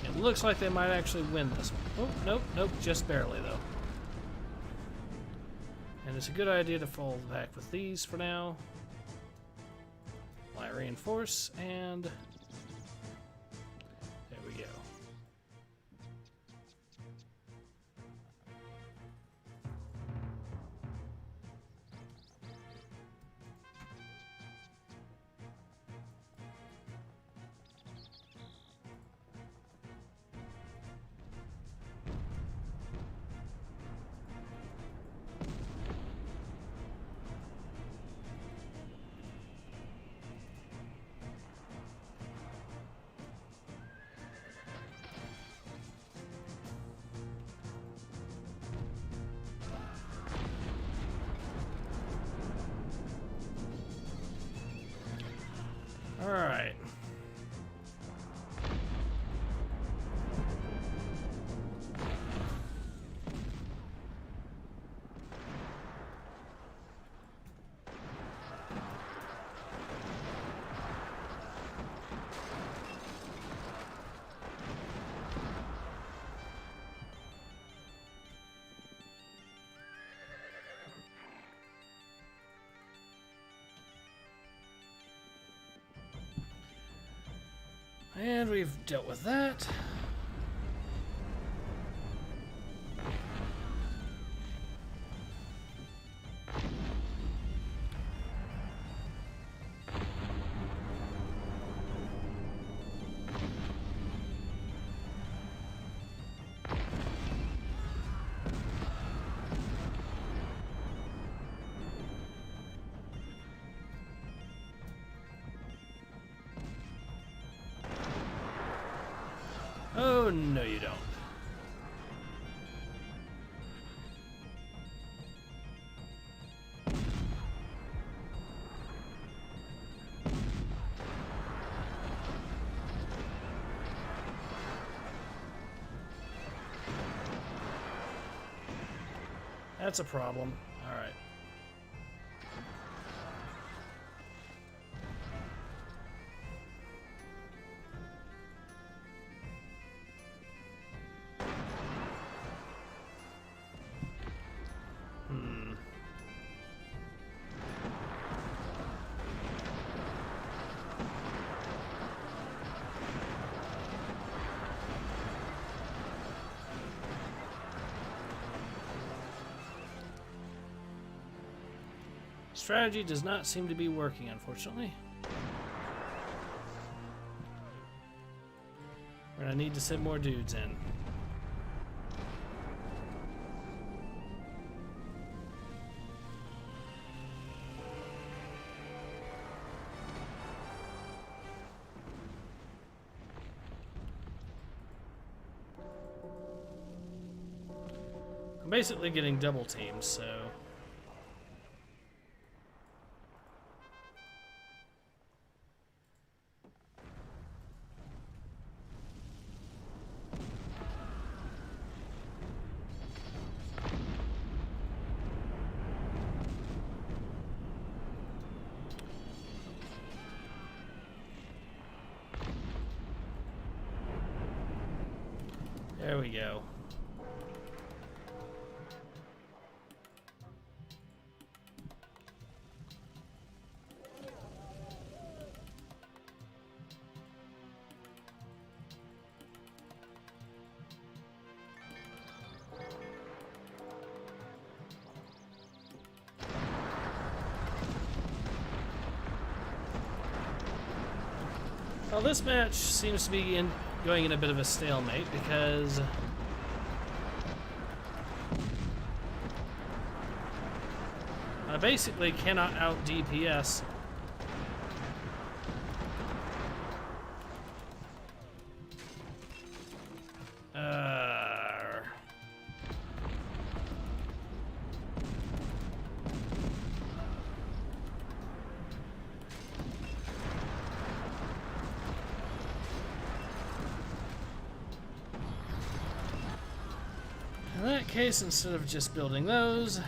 S1: It looks like they might actually win this one. Oh, nope, nope, just barely though. And it's a good idea to fall back with these for now. While I reinforce, and there we go. All right. And we've dealt with that. Oh, no you don't. That's a problem. All right. Strategy does not seem to be working, unfortunately. We're gonna need to send more dudes in. basically getting double teamed, so... There we go. Well, this match seems to be going in a bit of a stalemate because I basically cannot out DPS. In that case, instead of just building those,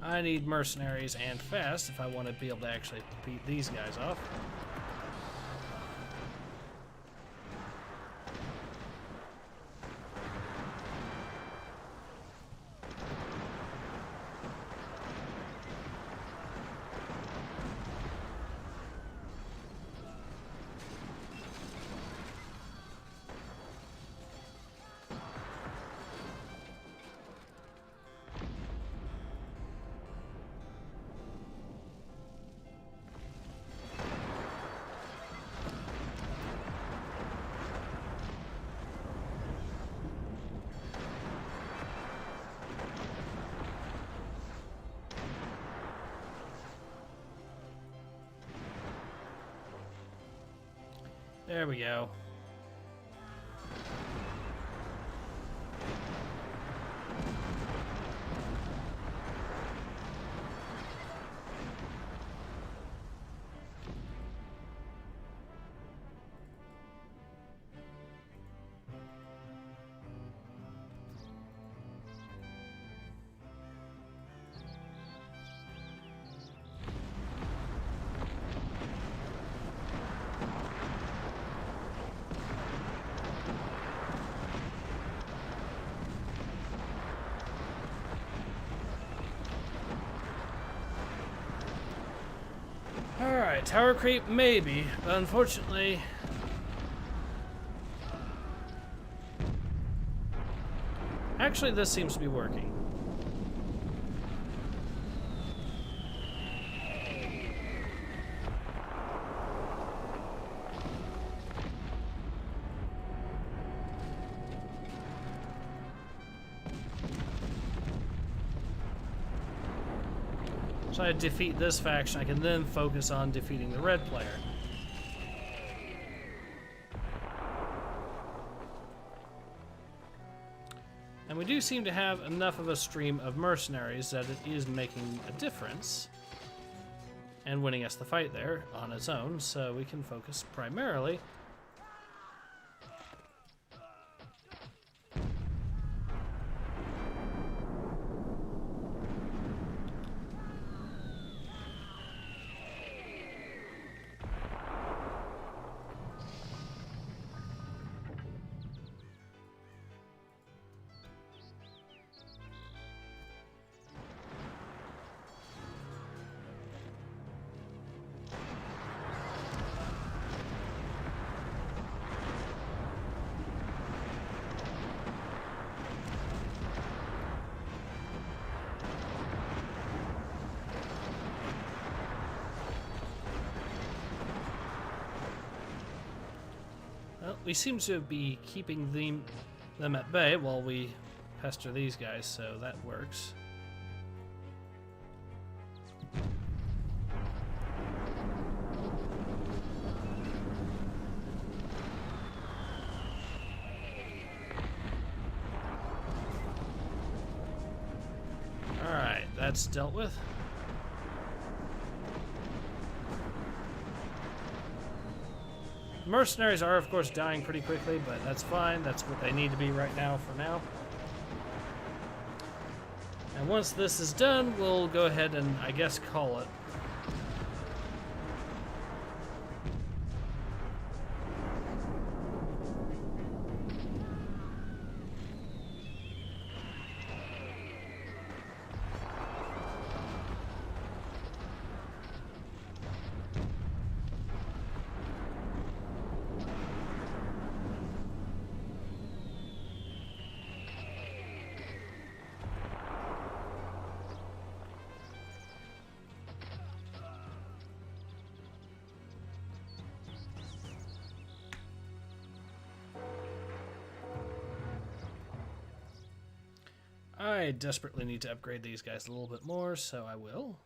S1: I need mercenaries and fast if I want to be able to actually beat these guys off. There we go. Alright, tower creep maybe, but unfortunately actually this seems to be working. So I defeat this faction, I can then focus on defeating the red player. And we do seem to have enough of a stream of mercenaries that it is making a difference and winning us the fight there on its own, so we can focus primarily we seem to be keeping them at bay while we pester these guys, so that works. Alright, that's dealt with. Mercenaries are, of course, dying pretty quickly, but that's fine. That's what they need to be right now for now. And once this is done, we'll go ahead and, I guess, call it. I desperately need to upgrade these guys a little bit more, so I will.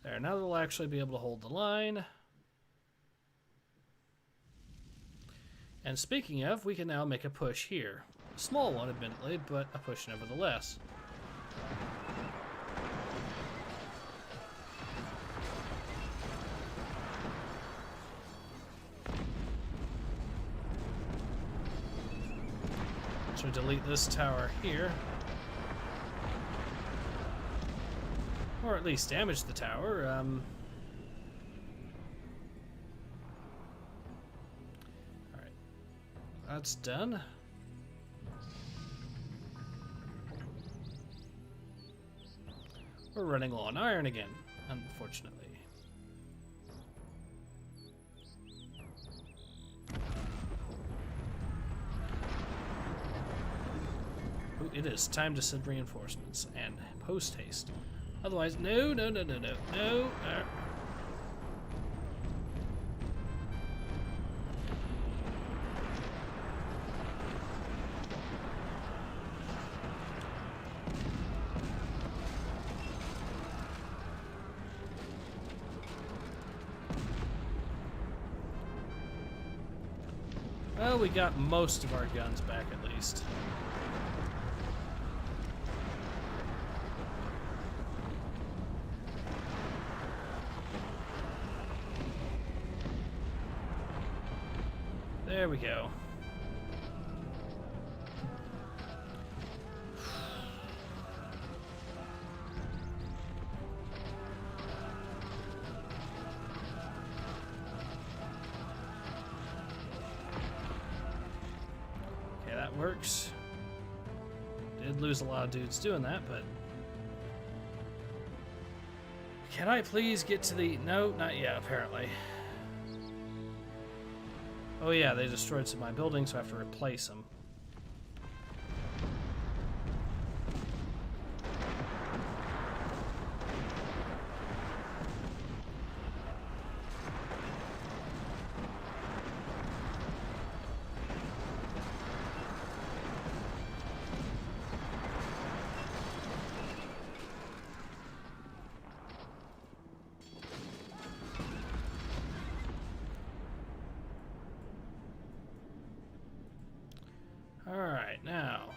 S1: There, now they'll actually be able to hold the line. And speaking of, we can now make a push here. A small one, admittedly, but a push nevertheless. So delete this tower here. Or at least damage the tower. Alright. That's done. We're running low on iron again, unfortunately. Ooh, it is time to send reinforcements and post haste. Otherwise, no. Well, we got most of our guns back at least. There we go. Okay, that works. Did lose a lot of dudes doing that, but... Can I please get to the... No, not yet, apparently. Oh yeah, they destroyed some of my buildings, so I have to replace them. Alright, now.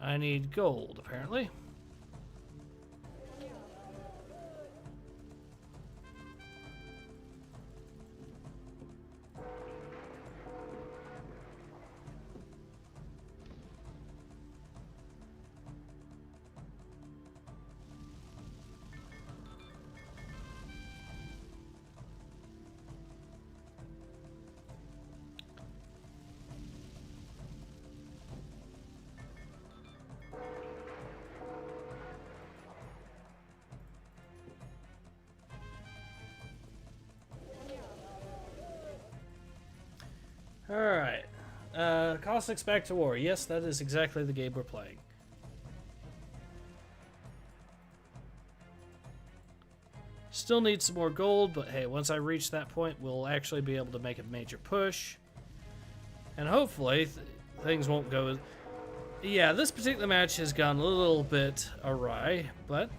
S1: I need gold, apparently. Alright, Cossacks Back to War. Yes, that is exactly the game we're playing. Still need some more gold, but hey, once I reach that point, we'll actually be able to make a major push. And hopefully, things won't go... Yeah, this particular match has gone a little bit awry, but...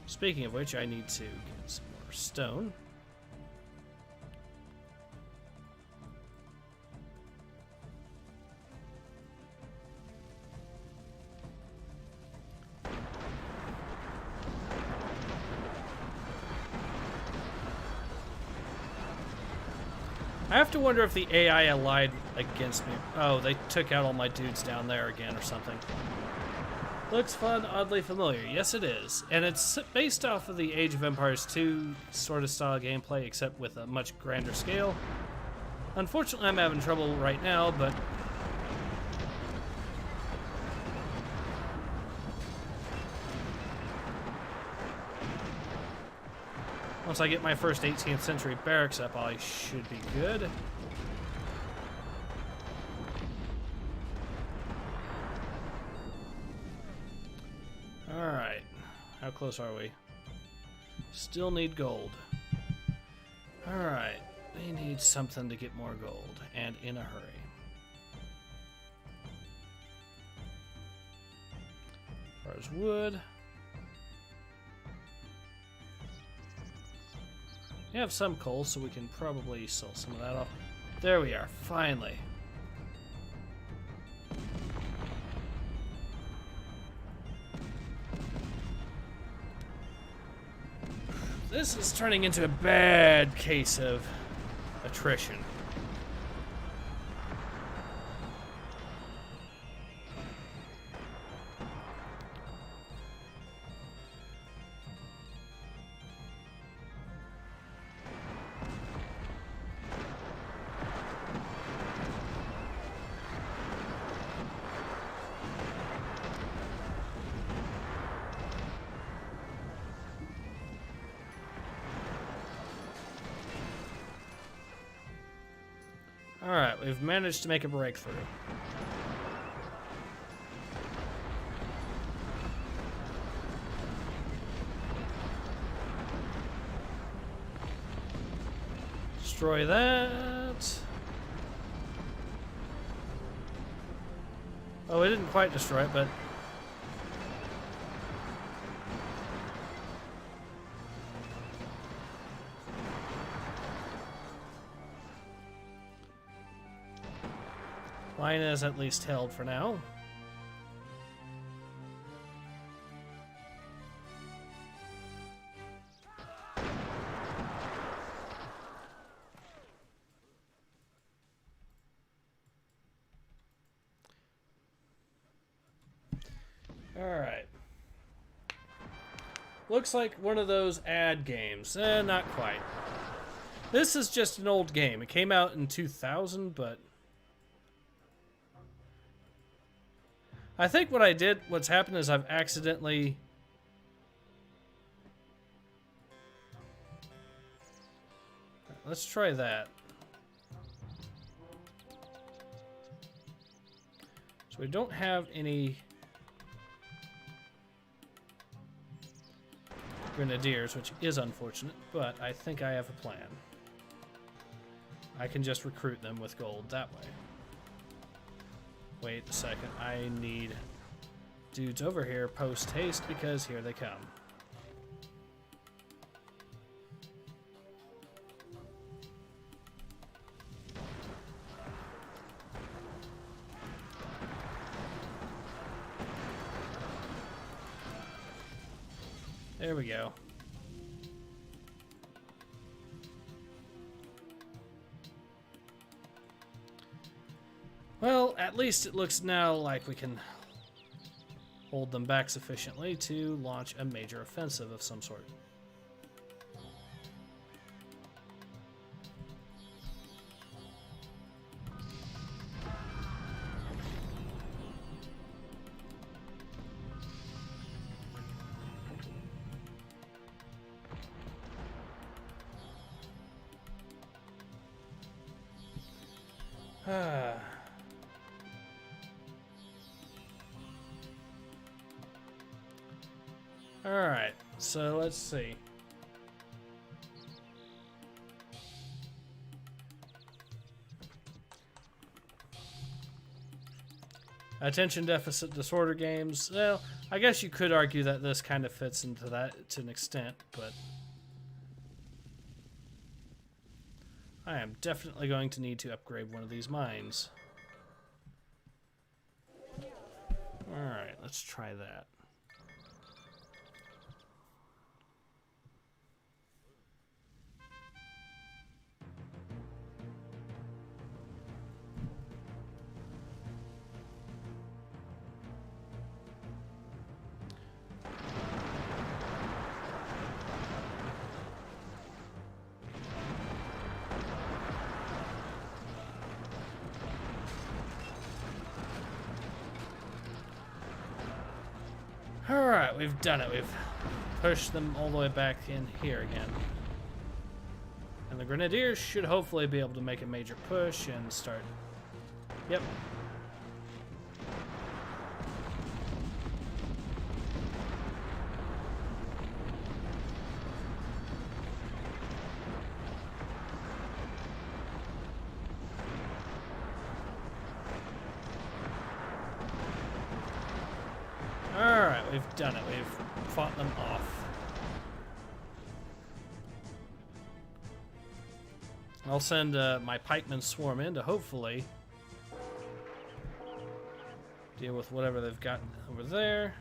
S1: Speaking of which, I need to get some more stone. I have to wonder if the AI allied against me. Oh, they took out all my dudes down there again or something. Looks fun, oddly familiar. Yes, it is. And it's based off of the Age of Empires 2 sort of style gameplay, except with a much grander scale. Unfortunately, I'm having trouble right now, but... Once I get my first 18th century barracks up, I should be good. Alright. How close are we? Still need gold. Alright. We need something to get more gold, and in a hurry. As far as wood... We have some coal, so we can probably sell some of that off. There we are, finally. This is turning into a bad case of attrition. Alright, we've managed to make a breakthrough. Destroy that. Oh, we didn't quite destroy it, but... Line is at least held for now. Alright. Looks like one of those ad games. Not quite. This is just an old game. It came out in 2000, but... I think what's happened is I've accidentally... Let's try that. So we don't have any grenadiers, which is unfortunate, but I think I have a plan. I can just recruit them with gold that way. Wait a second, I need dudes over here post haste because here they come. There we go. Well, at least it looks now like we can hold them back sufficiently to launch a major offensive of some sort. Alright, so let's see. Attention deficit disorder games. Well, I guess you could argue that this kind of fits into that to an extent, but I am definitely going to need to upgrade one of these mines. Alright, let's try that. Alright, we've done it. We've pushed them all the way back in here again. And the Grenadiers should hopefully be able to make a major push and start. Yep. Alright, we've done it. We've fought them off. I'll send my pikemen swarm in to hopefully deal with whatever they've got over there.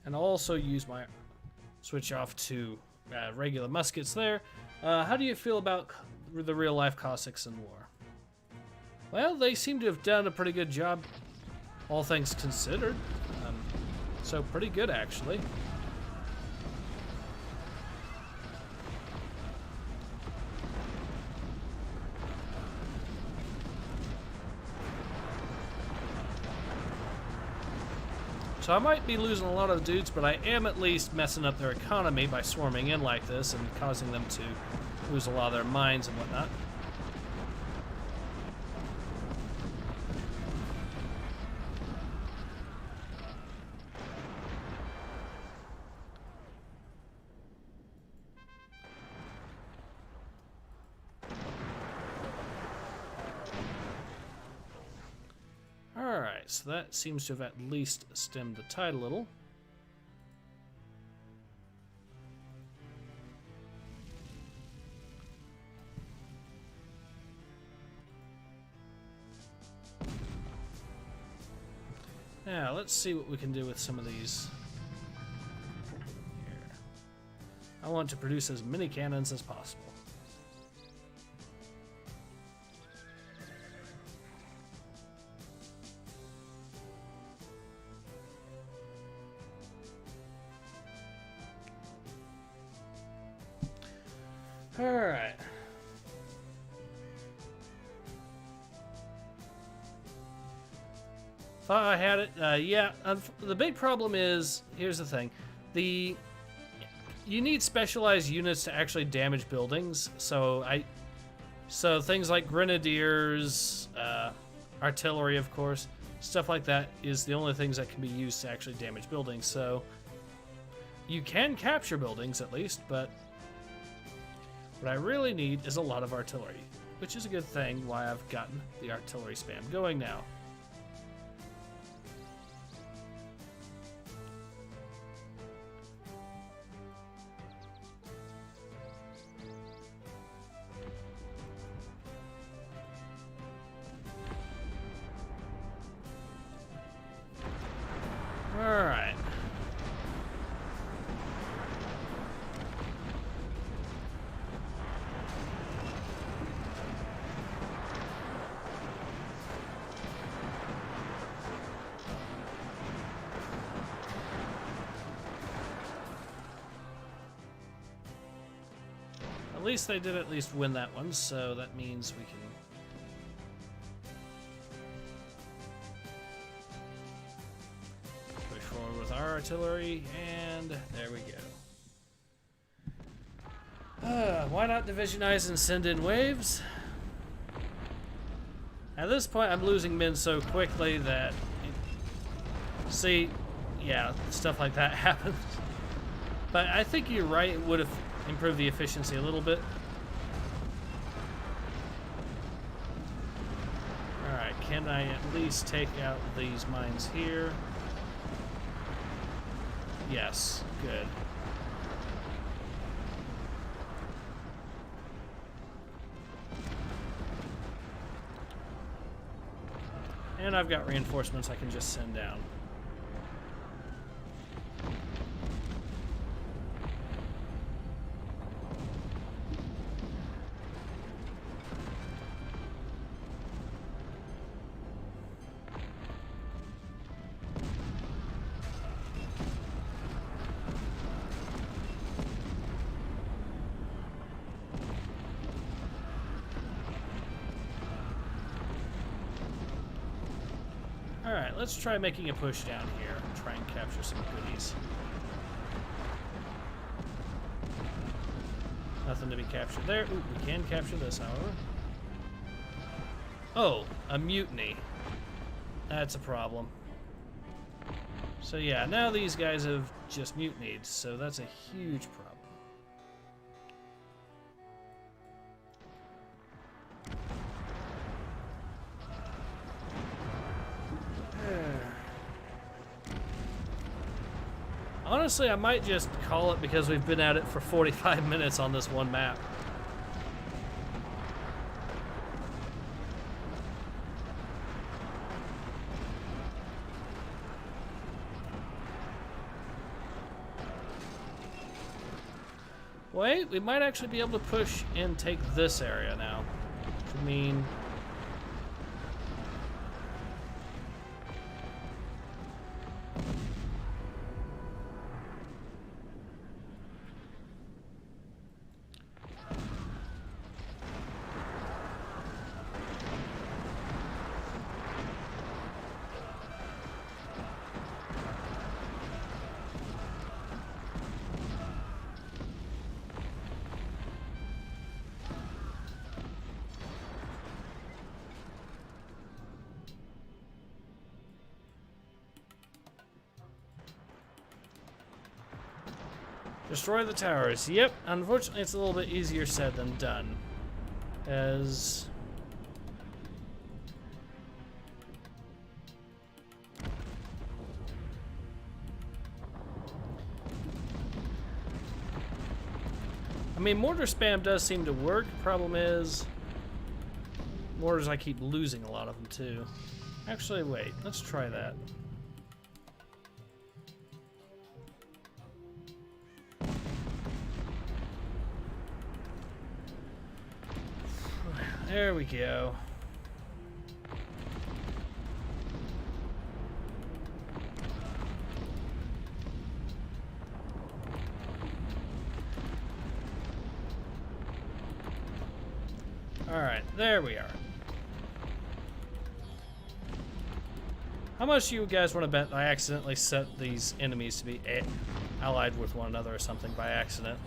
S1: And I'll also use my switch off to regular muskets there. How do you feel about the real-life Cossacks in war? Well, they seem to have done a pretty good job, all things considered. So pretty good, actually. So I might be losing a lot of dudes, but I am at least messing up their economy by swarming in like this and causing them to lose a lot of their mines and whatnot. Alright, so that seems to have at least stemmed the tide a little. Now, let's see what we can do with some of these. Here. I want to produce as many cannons as possible. Alright. Thought I had it. Yeah, the big problem is, here's the thing. You need specialized units to actually damage buildings. So things like grenadiers, artillery, of course, stuff like that is the only things that can be used to actually damage buildings. So you can capture buildings at least, but what I really need is a lot of artillery, which is a good thing why I've gotten the artillery spam going now. Alright. At least they did at least win that one, so that means we can push forward with our artillery, and there we go. Why not divisionize and send in waves? At this point, I'm losing men so quickly that... See, yeah, stuff like that happens. But I think you're right, it would have improved the efficiency a little bit. Alright, can I at least take out these mines here? Yes, good. And I've got reinforcements I can just send down. Alright, let's try making a push down here and try and capture some goodies. Nothing to be captured there. Ooh, we can capture this, however. Oh, a mutiny. That's a problem. So yeah, now these guys have just mutinied, so that's a huge problem. Honestly, I might just call it because we've been at it for 45 minutes on this one map. Wait, we might actually be able to push and take this area now. Which would mean... Destroy the towers. Yep, unfortunately it's a little bit easier said than done. As... I mean, mortar spam does seem to work. Problem is... mortars, I keep losing a lot of them too. Actually, wait, let's try that. There we go. All right, there we are. How much do you guys want to bet I accidentally set these enemies to be allied with one another or something by accident?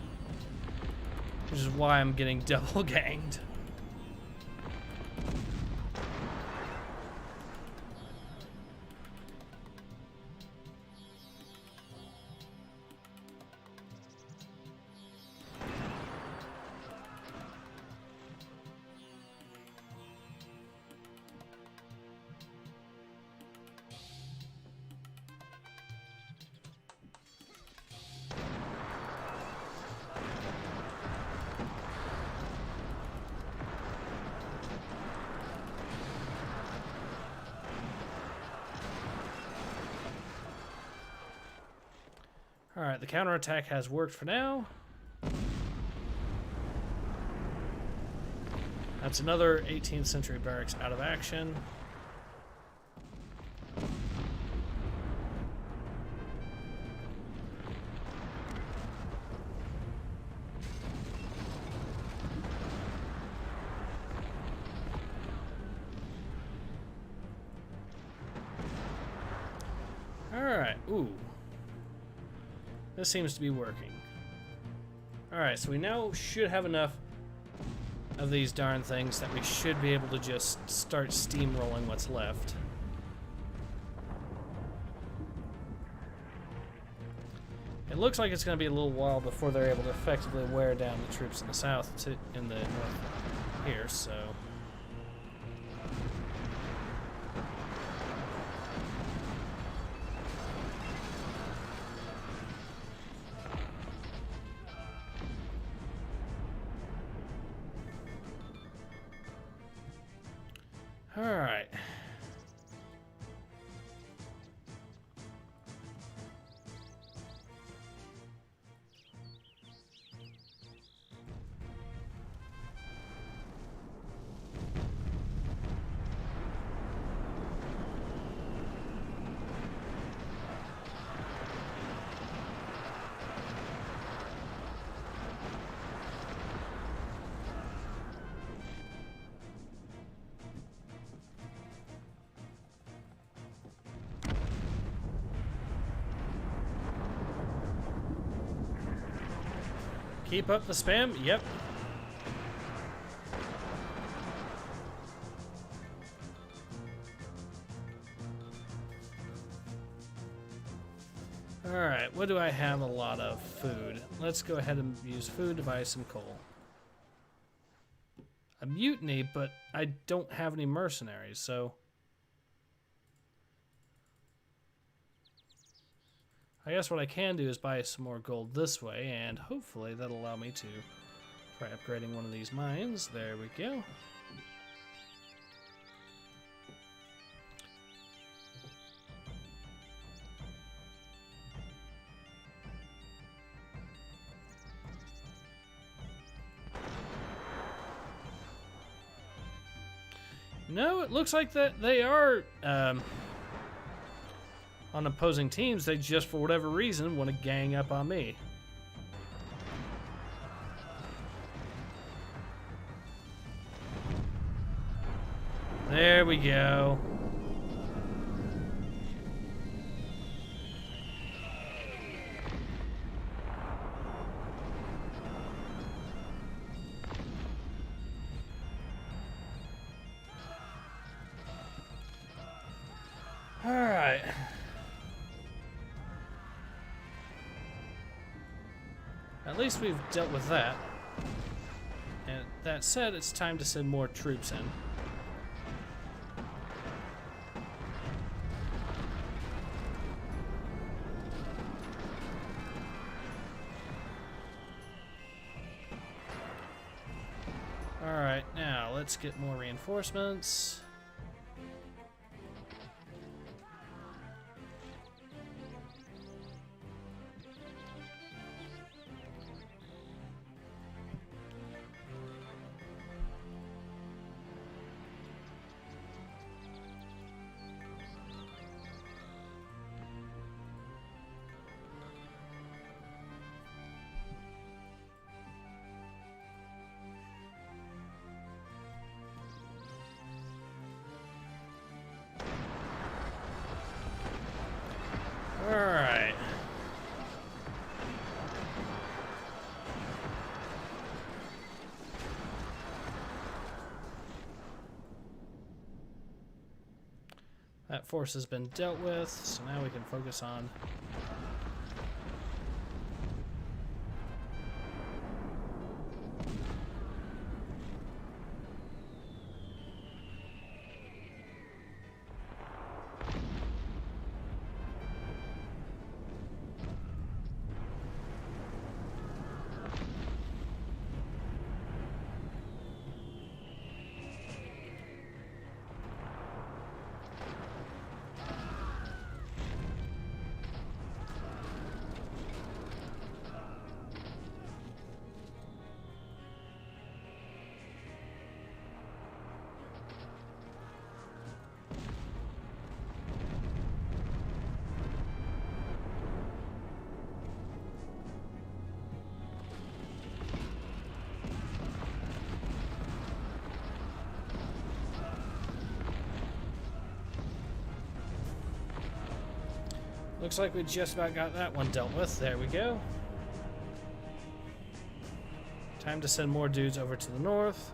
S1: Which is why I'm getting double ganged. Alright, the counterattack has worked for now. That's another 18th century barracks out of action. Alright, ooh. This seems to be working. Alright, so we now should have enough of these darn things that we should be able to just start steamrolling what's left. It looks like it's going to be a little while before they're able to effectively wear down the troops in the south, in the north here, so... Alright. Keep up the spam? Yep. Alright, what do I have a lot of? Food. Let's go ahead and use food to buy some coal. A mutiny, but I don't have any mercenaries, so... I guess what I can do is buy some more gold this way, and hopefully that'll allow me to try upgrading one of these mines. There we go. No, it looks like that they are... on opposing teams, they just, for whatever reason, want to gang up on me. There we go. All right. At least we've dealt with that. And that said, it's time to send more troops in. Alright, now let's get more reinforcements. Alright. That force has been dealt with, so now we can focus on Looks like we just about got that one dealt with. There we go. Time to send more dudes over to the north.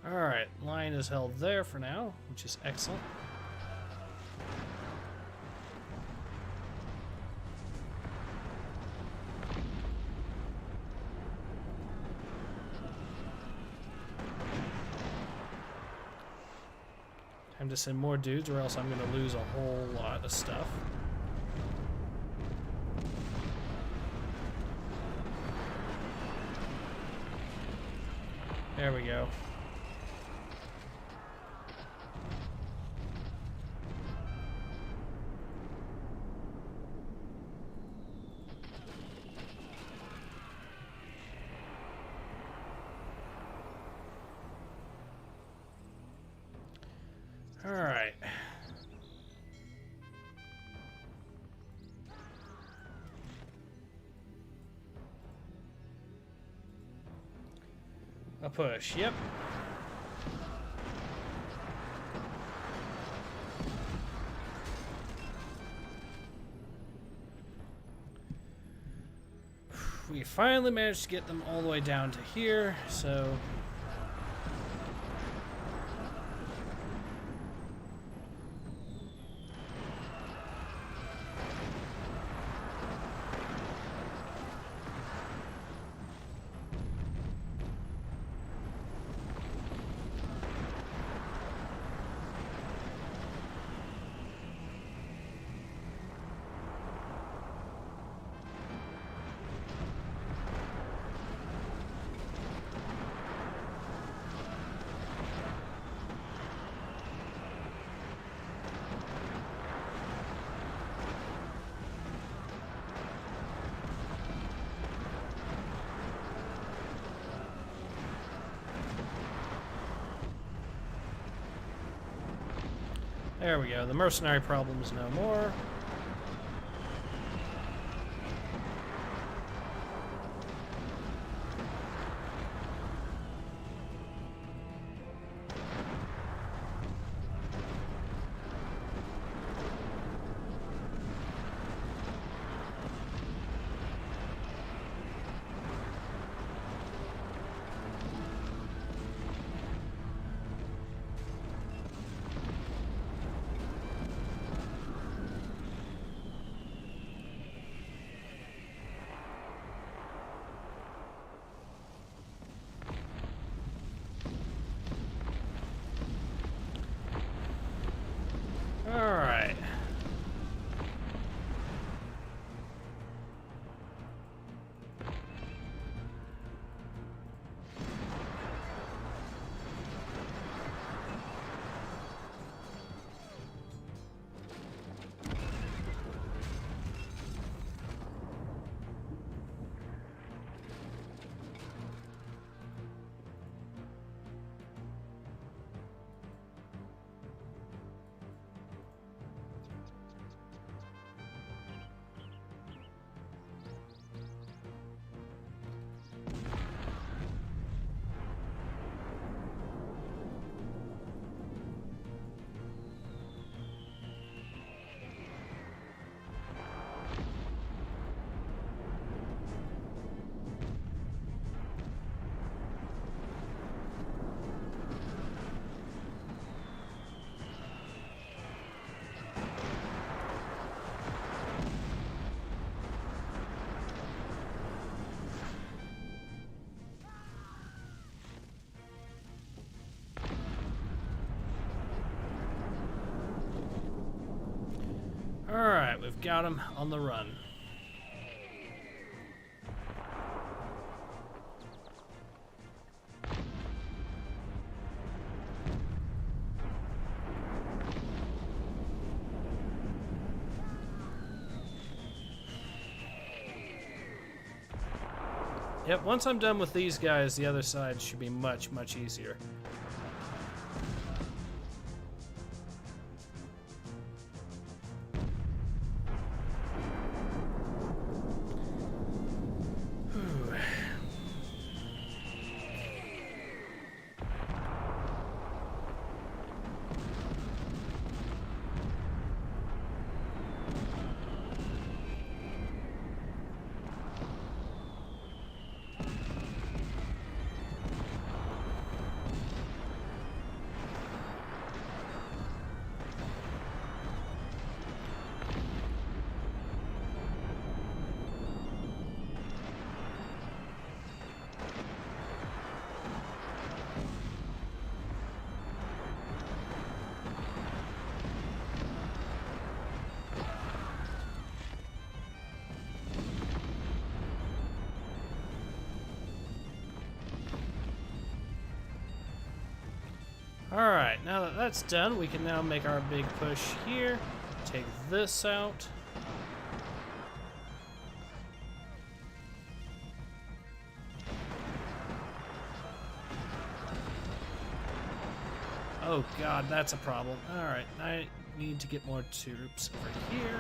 S1: Alright, line is held there for now, which is excellent. Time to send more dudes or else I'm going to lose a whole lot of stuff. There we go. All right. A push, yep. We finally managed to get them all the way down to here, so... There we go. The mercenary problem is no more. Alright. Alright, we've got him on the run. Yep, once I'm done with these guys, the other side should be much, much easier. Alright, now that that's done, we can now make our big push here. Take this out. Oh god, that's a problem. Alright, I need to get more troops over here.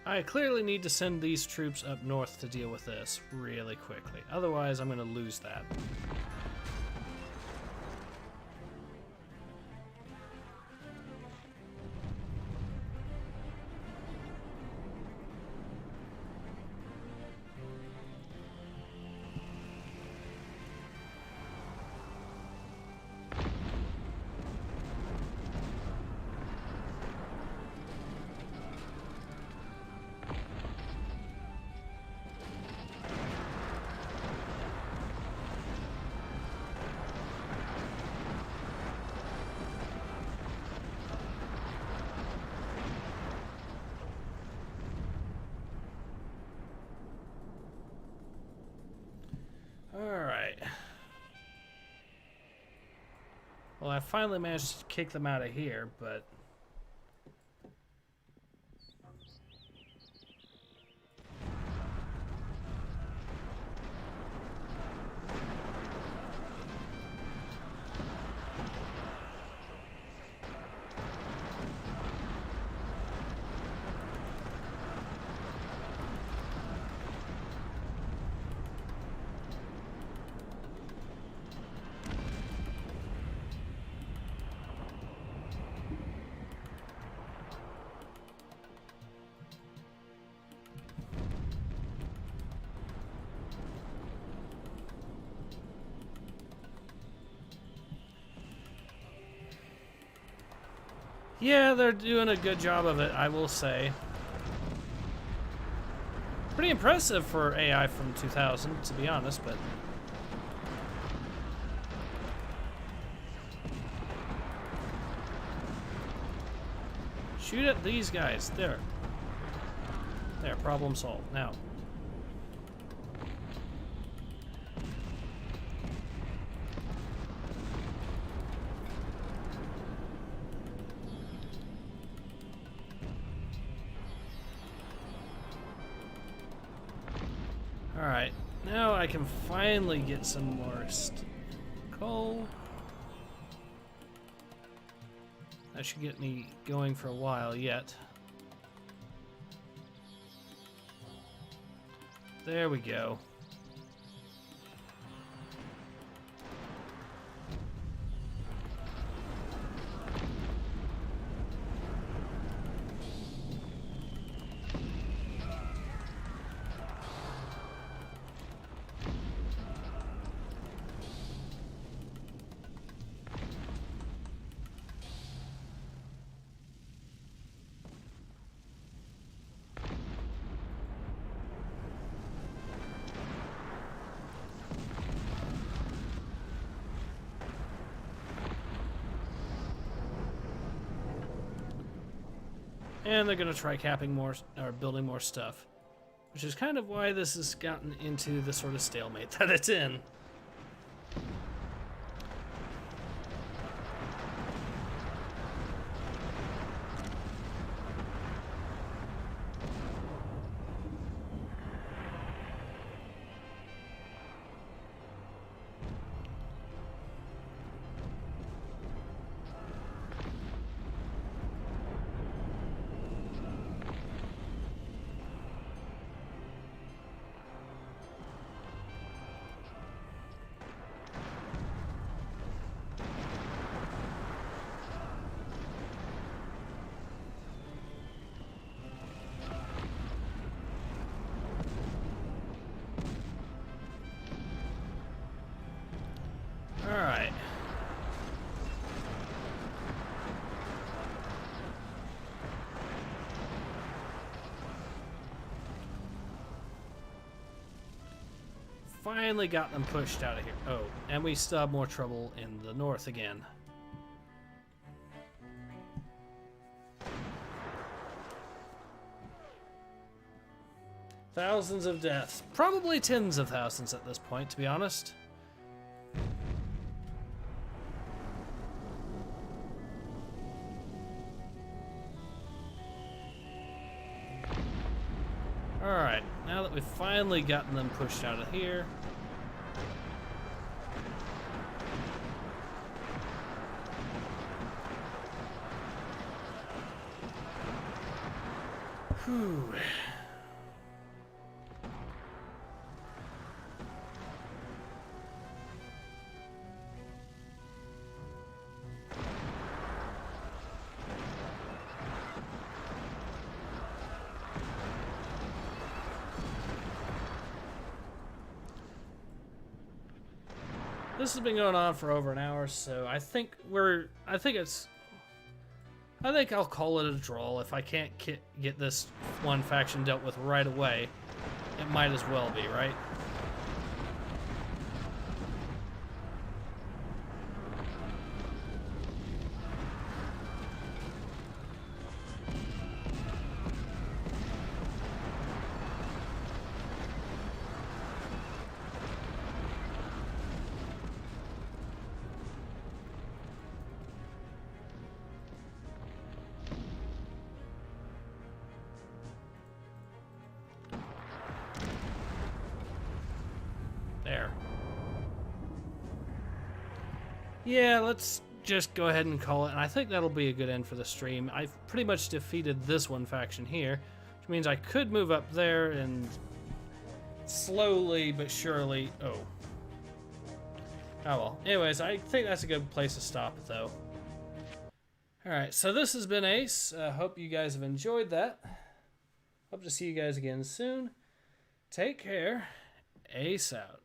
S1: I clearly need to send these troops up north to deal with this really quickly. Otherwise, I'm going to lose that. Alright. Well, I finally managed to kick them out of here, but... yeah, they're doing a good job of it, I will say. Pretty impressive for AI from 2000, to be honest, but... shoot at these guys. There. There, problem solved. Now. Alright, now I can finally get some more coal. That should get me going for a while yet. There we go. And they're going to try capping more, or building more stuff. Which is kind of why this has gotten into the sort of stalemate that it's in. finally got them pushed out of here. Oh, and we still have more trouble in the north again. Thousands of deaths. Probably tens of thousands at this point, to be honest. Alright, now that we've finally gotten them pushed out of here. Whew. This has been going on for over an hour, so I think I'll call it a draw. If I can't get this one faction dealt with right away, it might as well be, right? There. Yeah, let's just go ahead and call it, and I think that'll be a good end for the stream. I've pretty much defeated this one faction here, which means I could move up there and slowly but surely... Oh well. Anyways, I think that's a good place to stop it, though. Alright, so this has been Ace. Hope you guys have enjoyed that. Hope to see you guys again soon. Take care. Ace out.